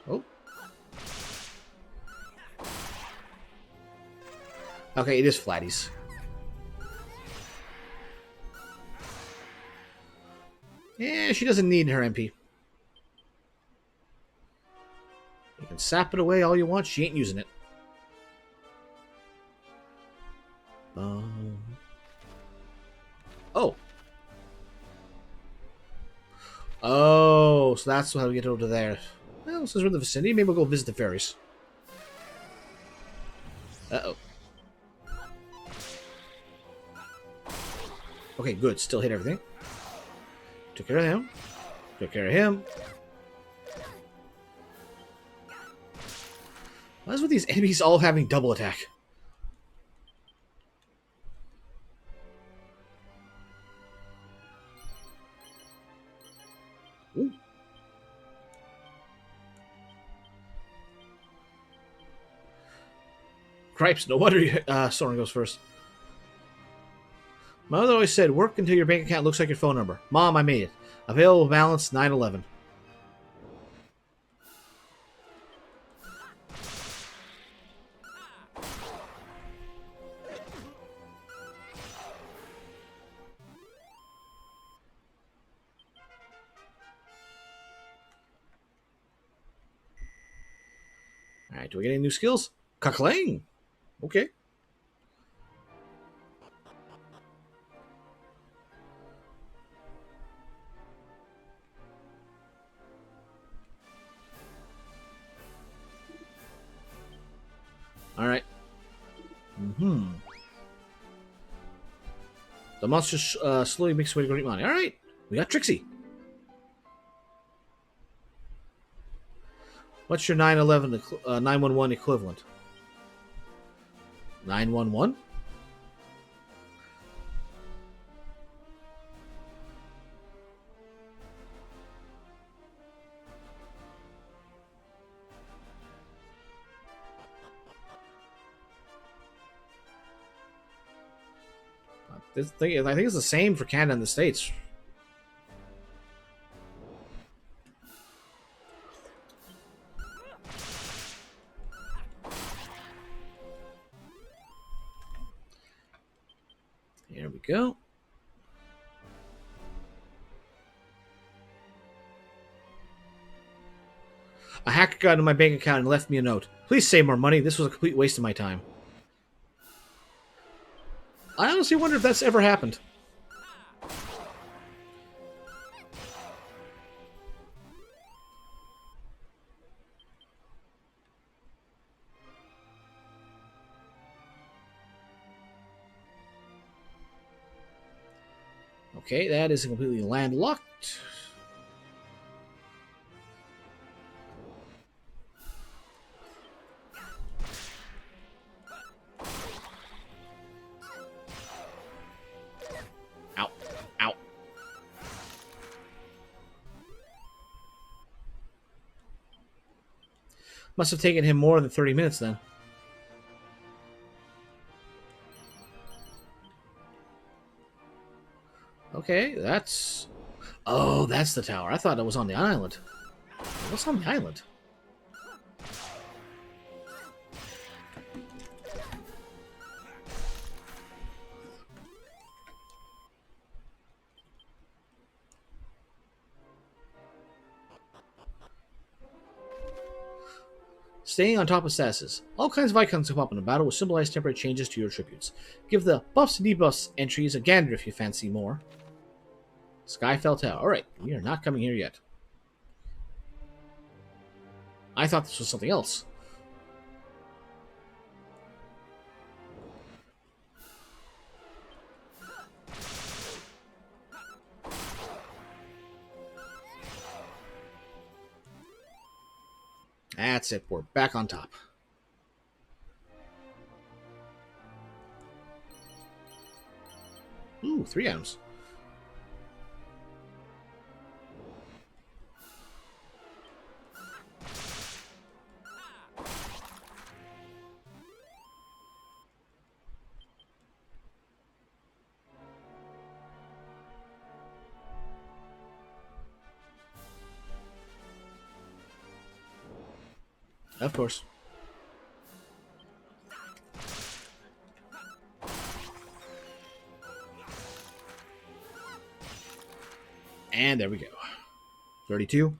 Oh. Okay, it is flatties. Yeah, she doesn't need her MP. You can sap it away all you want. She ain't using it. Oh. Oh, so that's how we get over there. Well, since we're in the vicinity, maybe we'll go visit the fairies. Uh-oh. Okay, good. Still hit everything. Took care of him. Took care of him. What is with these enemies all having double attack? Ooh. Cripes, no wonder Soren goes first. My mother always said, work until your bank account looks like your phone number. Mom, I made it. Available balance 911. Alright, do we get any new skills? Kaklang! Okay. Alright. The monster slowly makes its way to Great Money. Alright. We got Trixie. What's your 911 equivalent? 911? This thing, I think it's the same for Canada and the States. Here we go. A hacker got into my bank account and left me a note. Please save more money. This was a complete waste of my time. I honestly wonder if that's ever happened. Okay, that is completely landlocked. Ow. Ow. Must have taken him more than 30 minutes then. Okay, that's... Oh, that's the tower. I thought it was on the island. What's on the island? Staying on top of statuses. All kinds of icons come up in a battle with symbolized temporary changes to your attributes. Give the buffs and debuffs entries a gander if you fancy more. Skyfell Tower. Alright, we are not coming here yet. I thought this was something else. That's it, we're back on top. Ooh, 3 items. Of course. And there we go. 32.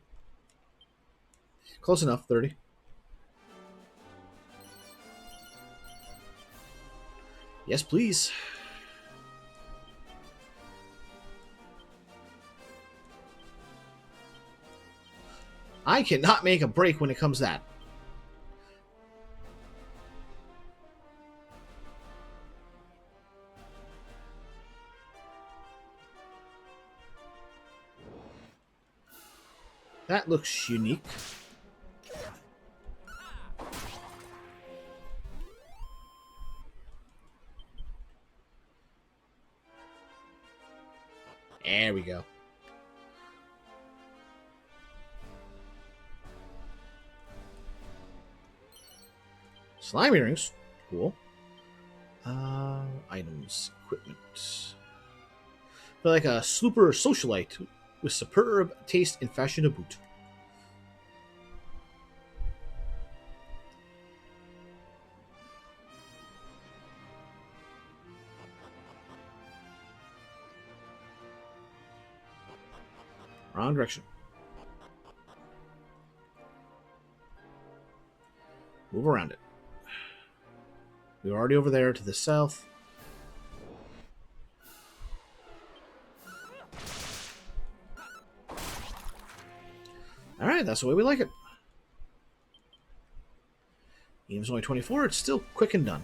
Close enough, 30. Yes, please. I cannot make a break when it comes to that. That looks unique. There we go. Slime earrings. Cool. Items. Equipment. Feel like a super socialite with superb taste and fashion to boot. Wrong direction. Move around it. We're already over there to the south. Alright, that's the way we like it. Even if it's only 24, it's still quick and done.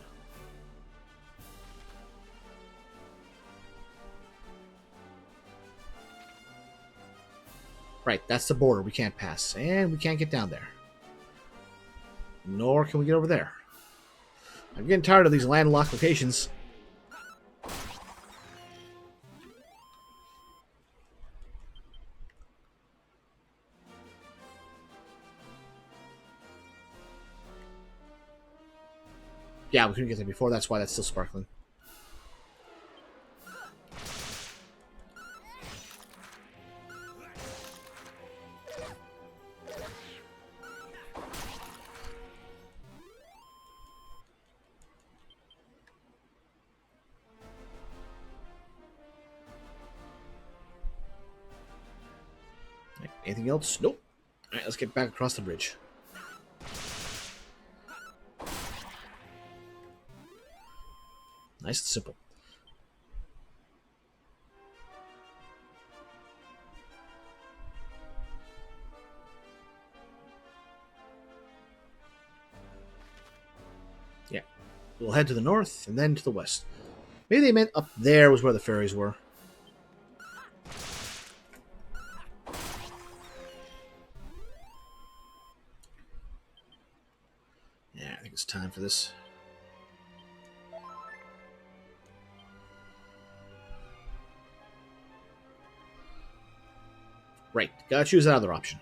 Right, that's the border we can't pass. And we can't get down there. Nor can we get over there. I'm getting tired of these landlocked locations. Yeah, we couldn't get there before, that's why that's still sparkling. Anything else? Nope. Alright, let's get back across the bridge. Nice and simple. Yeah. We'll head to the north and then to the west. Maybe they meant up there was where the ferries were. of time for this. Right, gotta choose another option.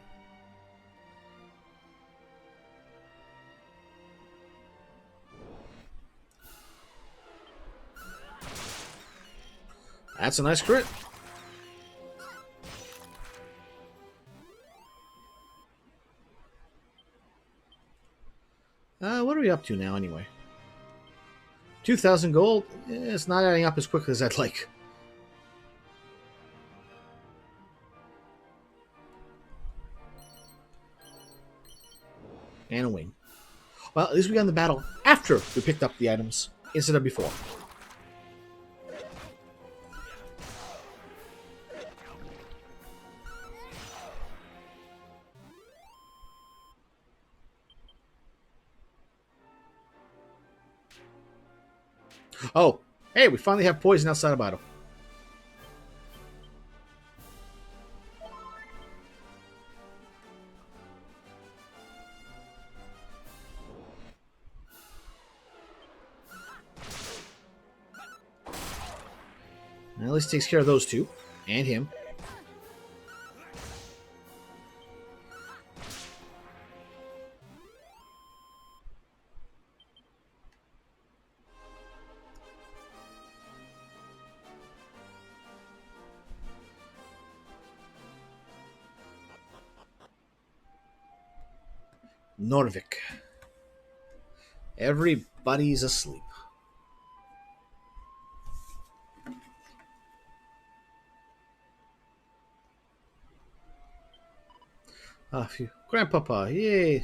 That's a nice crit. What are we up to now, anyway? 2,000 gold? It's not adding up as quickly as I'd like. And a wing. Well, at least we got in the battle after we picked up the items, instead of before. Oh, hey, we finally have poison outside of battle. At least takes care of those two. And him. Norvik. Everybody's asleep. Ah, phew. Grandpapa, yay!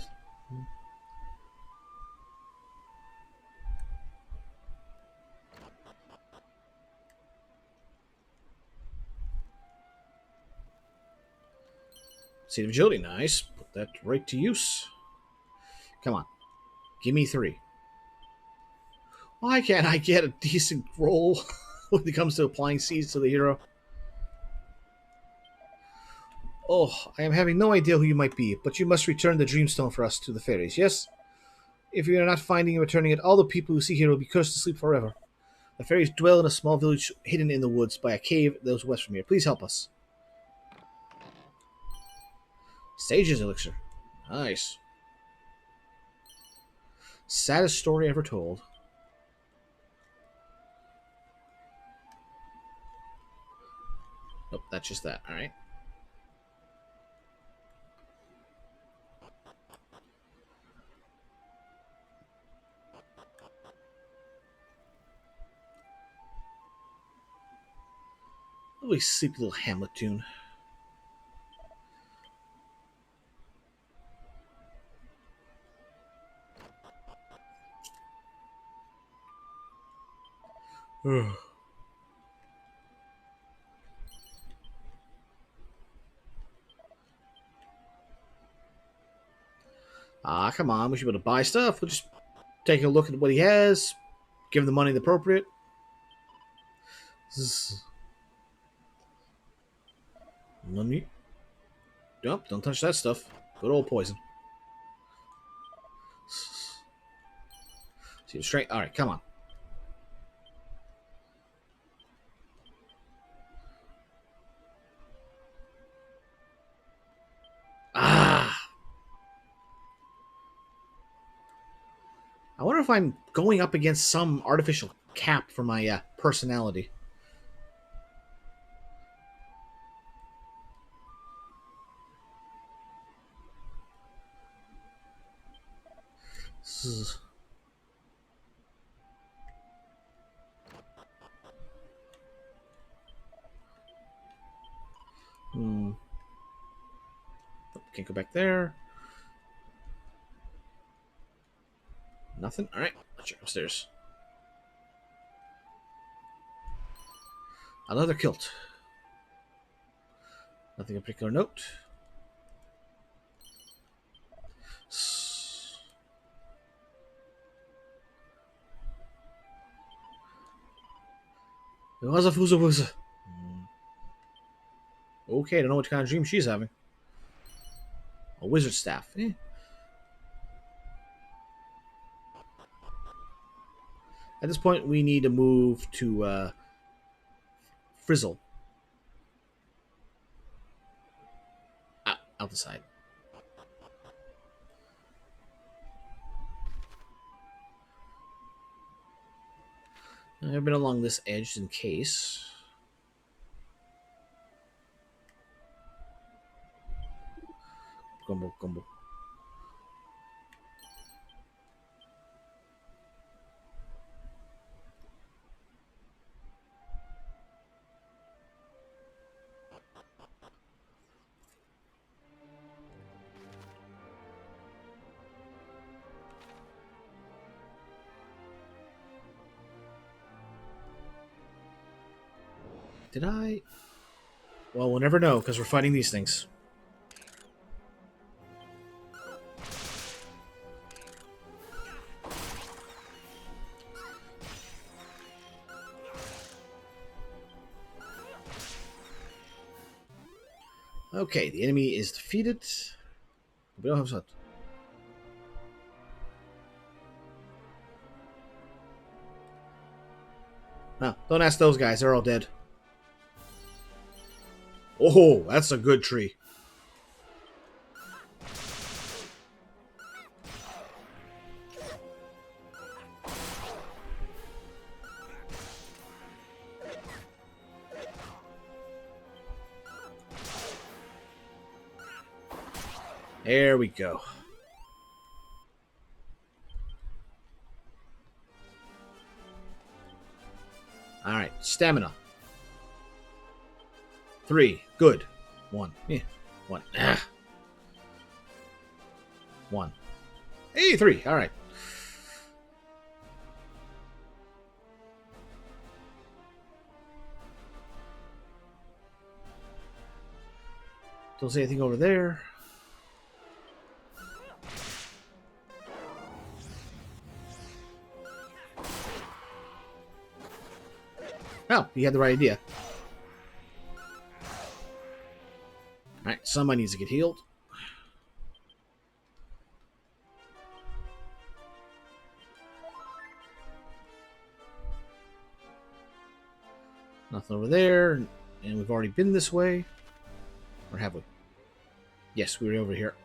Seed of agility, nice. Put that right to use. Come on. Give me 3. Why can't I get a decent roll when it comes to applying seeds to the hero? Oh, I am having no idea who you might be, but you must return the Dreamstone for us to the fairies, yes? If you are not finding and returning it, all the people who see here will be cursed to sleep forever. The fairies dwell in a small village hidden in the woods by a cave that is west from here. Please help us. Sage's elixir. Nice. Saddest story ever told. Nope, that's just that. Alright. Lovely sleepy little Hamlet tune. Ah, come on. We should be able to buy stuff. We'll just take a look at what he has. Give him the money appropriate. Money. Nope, don't touch that stuff. Good old poison. See the strength. Alright, come on. Ah! I wonder if I'm going up against some artificial cap for my personality. Can't go back there. Nothing? Alright, let's check upstairs. Another kilt. Nothing of particular note. Wuza. Okay, I don't know what kind of dream she's having. A wizard staff. Eh. At this point, we need to move to Frizzle. Out the side. I've been along this edge in case. Gumbo, gumbo. Did I? Well, we'll never know because we're fighting these things. Okay, the enemy is defeated. We don't have that. No, don't ask those guys. They're all dead. Oh, that's a good tree. There we go. All right, stamina. 3, good. 1, yeah, 1. Ah. 1. Hey, 3. All right. Don't see anything over there. Oh, you had the right idea. Alright, somebody needs to get healed. Nothing over there. And we've already been this way. Or have we? Yes, we were over here.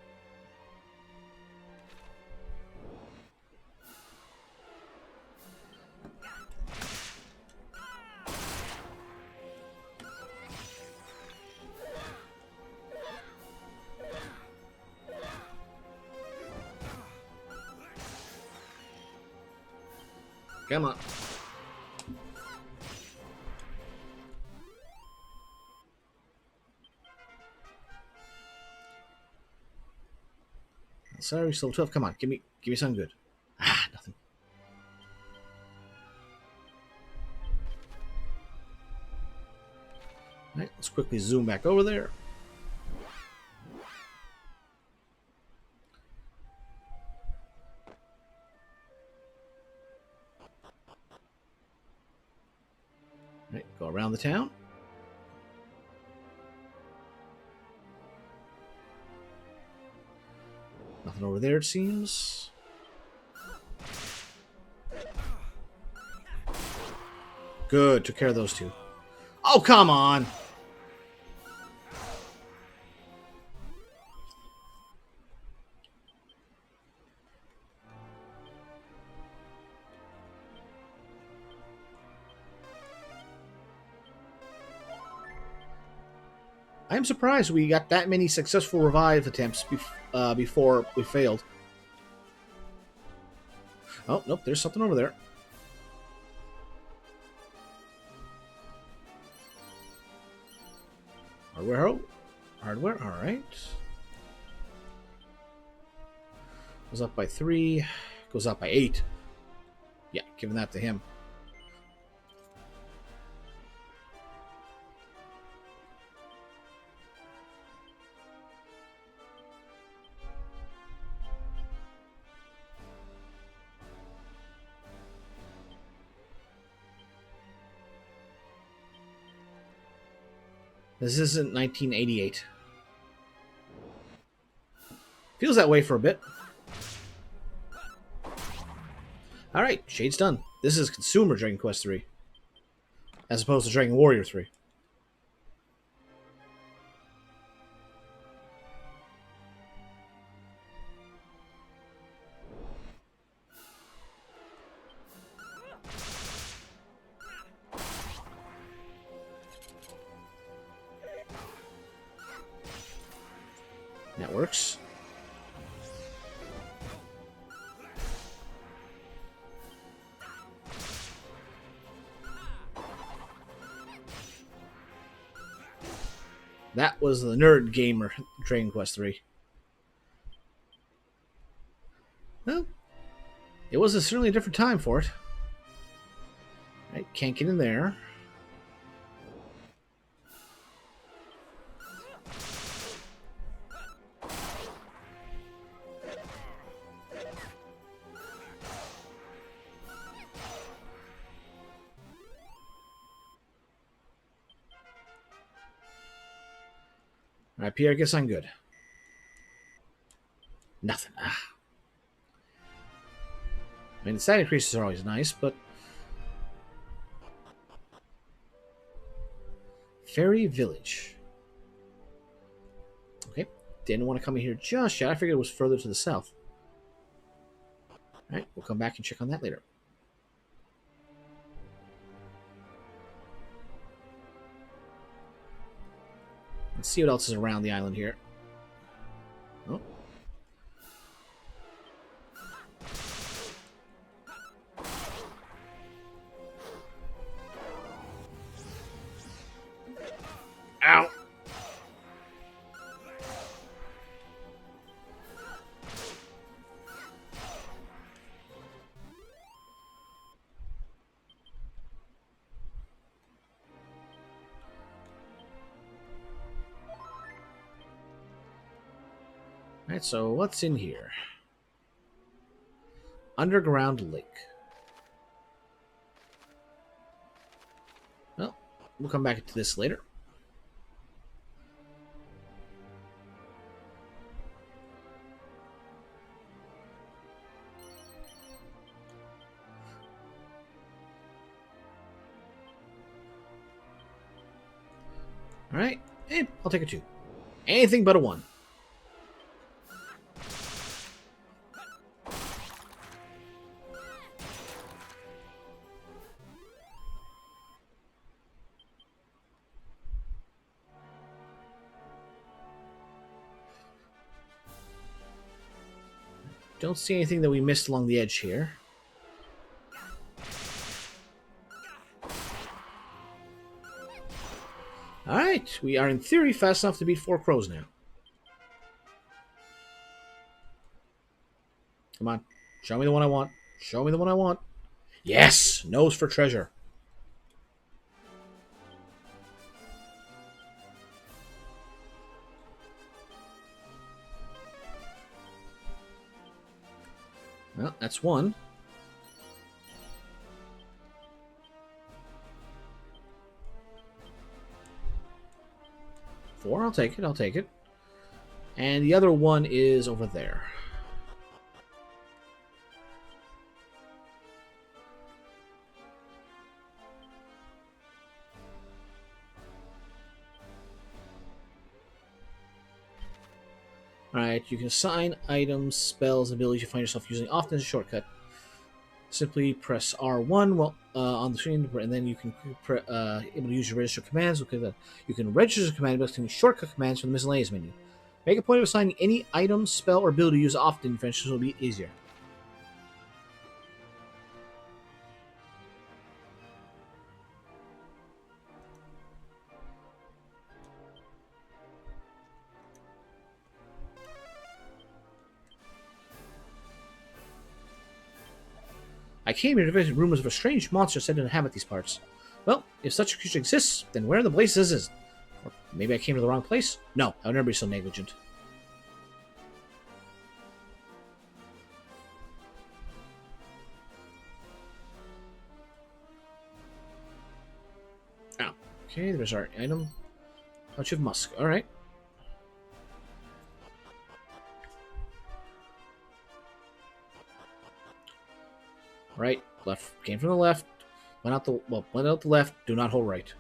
Come on. Sorry, still 12. Come on, give me something good. Ah, nothing. Alright, let's quickly zoom back over there. Alright, go around the town. Nothing over there, it seems. Good, took care of those two. Oh, come on! I am surprised we got that many successful revive attempts before we failed. Oh, nope, there's something over there. Hardware, alright. Goes up by 3, goes up by 8. Yeah, giving that to him. This isn't 1988. Feels that way for a bit. Alright, Shade's done. This is Consumer Dragon Quest 3. As opposed to Dragon Warrior 3. That works. That was the Nerd Gamer Dragon Quest 3. Well, it was certainly a different time for it. Right, can't get in there. Alright, Pierre, I guess I'm good. Nothing. Ah. I mean, the stat increases are always nice, but... Fairy Village. Okay, didn't want to come in here just yet. I figured it was further to the south. Alright, we'll come back and check on that later. Let's see what else is around the island here. Oh. Ow! Alright, so what's in here? Underground lake. Well, we'll come back to this later. Alright, and I'll take a 2. Anything but a 1. Don't see anything that we missed along the edge here. Alright, we are in theory fast enough to beat 4 crows now. Come on, show me the one I want. Show me the one I want. Yes! Nose for treasure. Well, that's 1. 4, I'll take it, I'll take it. And the other one is over there. Alright, you can assign items, spells, and abilities you find yourself using often as a shortcut. Simply press R1 on the screen, and then you can able to use your register commands. Okay, you can register command by using shortcut commands from the miscellaneous menu. Make a point of assigning any item, spell, or ability used often. French will be easier. I came here to visit rumors of a strange monster said to inhabit these parts. Well, if such a creature exists, then where in the blazes is it? Or maybe I came to the wrong place? No, I would never be so negligent. Oh, okay, there's our item. Touch of musk, alright. Right, left. Came from the left. Went out the left. Do not hold right.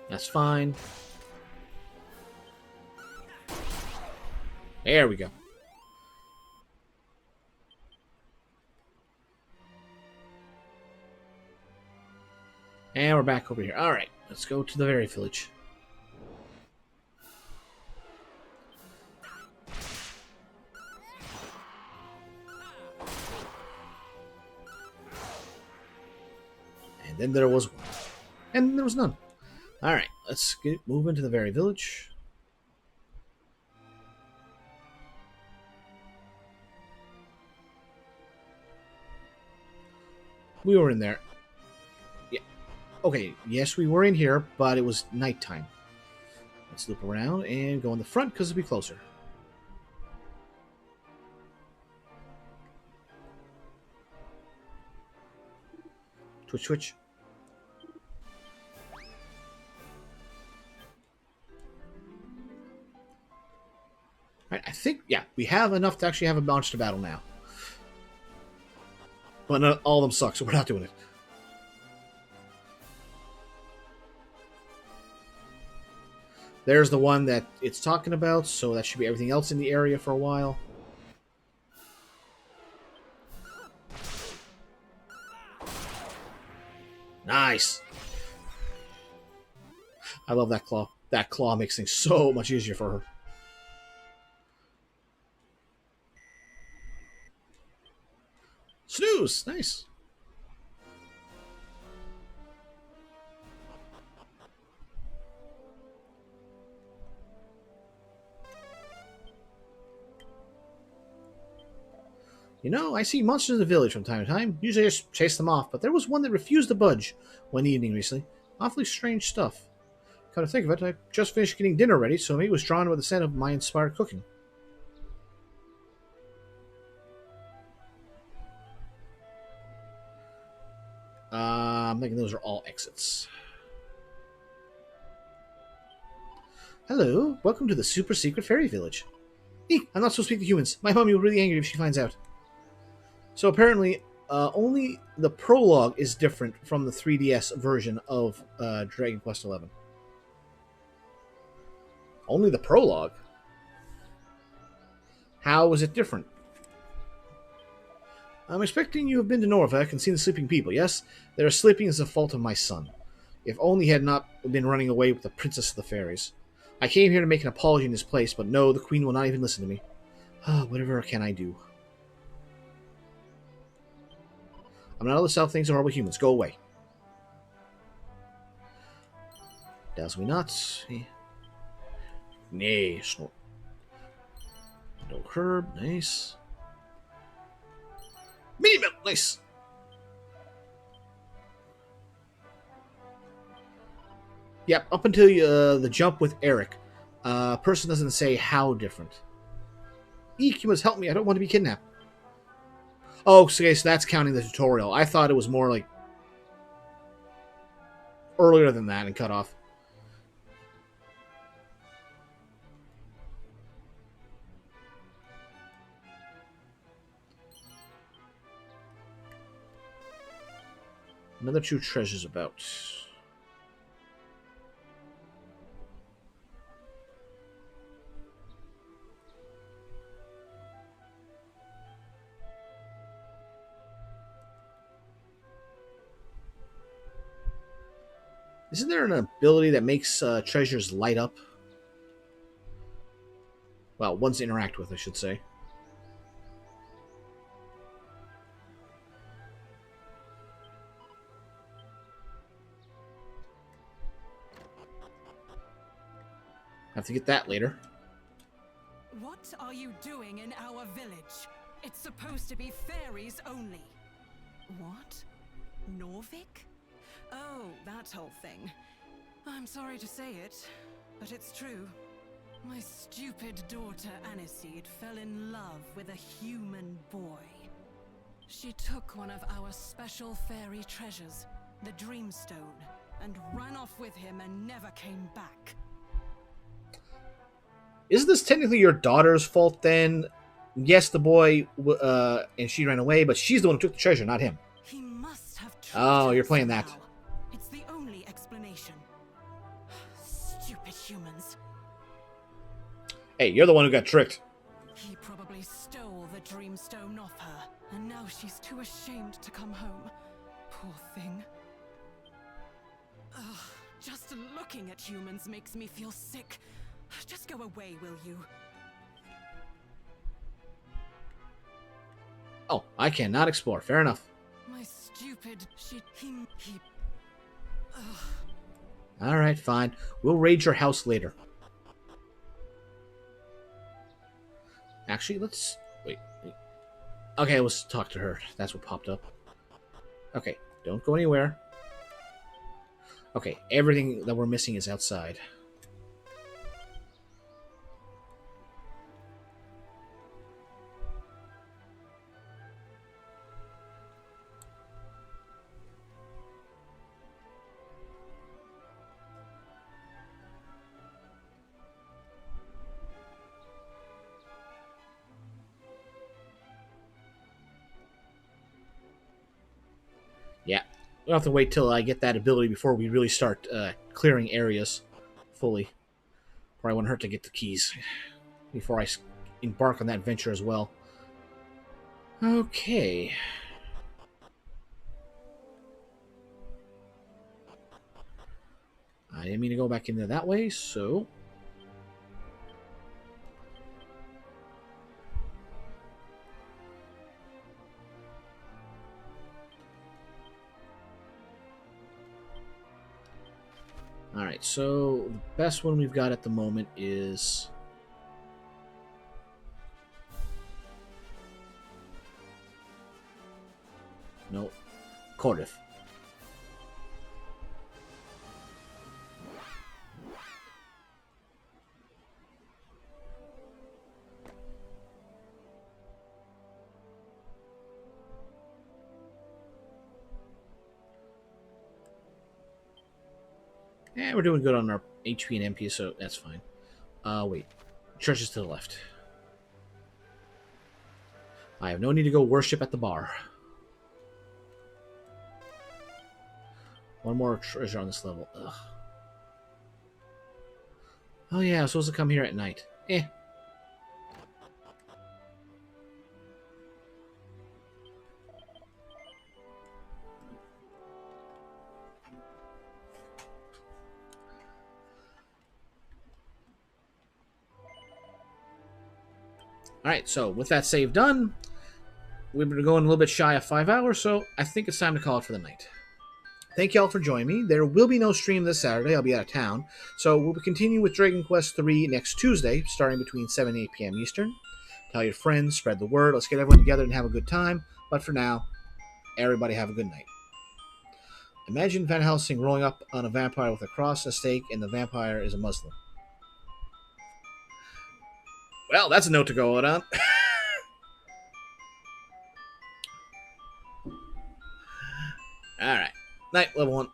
That's fine. There we go. And we're back over here. Alright, let's go to the very village. And then there was one. And there was none. Alright, let's move into the very village. We were in there. Yeah. Okay, yes, we were in here, but it was nighttime. Let's loop around and go in the front because it'll be closer. Twitch, twitch. Right, I think, yeah, we have enough to actually have a monster battle now. But not all of them suck, so we're not doing it. There's the one that it's talking about, so that should be everything else in the area for a while. Nice! I love that claw. That claw makes things so much easier for her. Snooze! Nice. You know, I see monsters in the village from time to time. Usually I just chase them off, but there was one that refused to budge one evening recently. Awfully strange stuff. Come to think of it, I just finished getting dinner ready, so maybe it was drawn by the scent of my inspired cooking. I'm thinking those are all exits. Hello, welcome to the super secret fairy village. Eek, I'm not supposed to speak to humans. My mommy will be really angry if she finds out. So apparently, only the prologue is different from the 3DS version of Dragon Quest XI. Only the prologue? How is it different? I'm expecting you have been to Norvek and seen the sleeping people, yes? They are sleeping as the fault of my son. If only he had not been running away with the princess of the fairies. I came here to make an apology in his place, but no, the queen will not even listen to me. Whatever can I do? I'm not allowed to sell things to horrible humans. Go away. Dazzle me not. Nay, snort. No herb, nice. Mini milk, nice. Yep, up until the jump with Eric, person doesn't say how different. Eek, you must help me. I don't want to be kidnapped. Oh, okay, so that's counting the tutorial. I thought it was more like earlier than that and cut off. Another 2 treasures about. Isn't there an ability that makes treasures light up? Well, ones to interact with, I should say. Have to get that later. What are you doing in our village? It's supposed to be fairies only. What? Norvik? Oh, that whole thing. I'm sorry to say it, but it's true. My stupid daughter Aniseed fell in love with a human boy. She took one of our special fairy treasures, the Dreamstone, and ran off with him and never came back. Isn't this technically your daughter's fault then? Yes, the boy and she ran away, but she's the one who took the treasure, not him. He must have Oh, you're playing that. somehow. It's the only explanation. Stupid humans. Hey, you're the one who got tricked. He probably stole the Dreamstone off her, and now she's too ashamed to come home. Poor thing. Ugh, just looking at humans makes me feel sick. Just go away, will you? Oh, I cannot explore. Fair enough. My stupid he. Ugh. Alright, fine. We'll raid your house later. Actually, let's... Wait. Okay, let's talk to her. That's what popped up. Okay, don't go anywhere. Okay, everything that we're missing is outside. Yeah, we'll have to wait till I get that ability before we really start clearing areas fully. Probably wouldn't hurt to get the keys before I embark on that venture as well. Okay. I didn't mean to go back in there that way, so... Alright, so the best one we've got at the moment is... Nope. Cordif. Yeah, we're doing good on our HP and MP, so that's fine. Wait. Church is to the left. I have no need to go worship at the bar. One more treasure on this level. Ugh. Oh yeah, I was supposed to come here at night. Eh. Alright, so with that save done, we've been going a little bit shy of 5 hours, so I think it's time to call it for the night. Thank you all for joining me. There will be no stream this Saturday. I'll be out of town. So we'll continue with Dragon Quest III next Tuesday, starting between 7 and 8 p.m. Eastern. Tell your friends, spread the word. Let's get everyone together and have a good time. But for now, everybody have a good night. Imagine Van Helsing rolling up on a vampire with a cross and a stake, and the vampire is a Muslim. Well, that's a note to go out on. Alright. Night, level 1.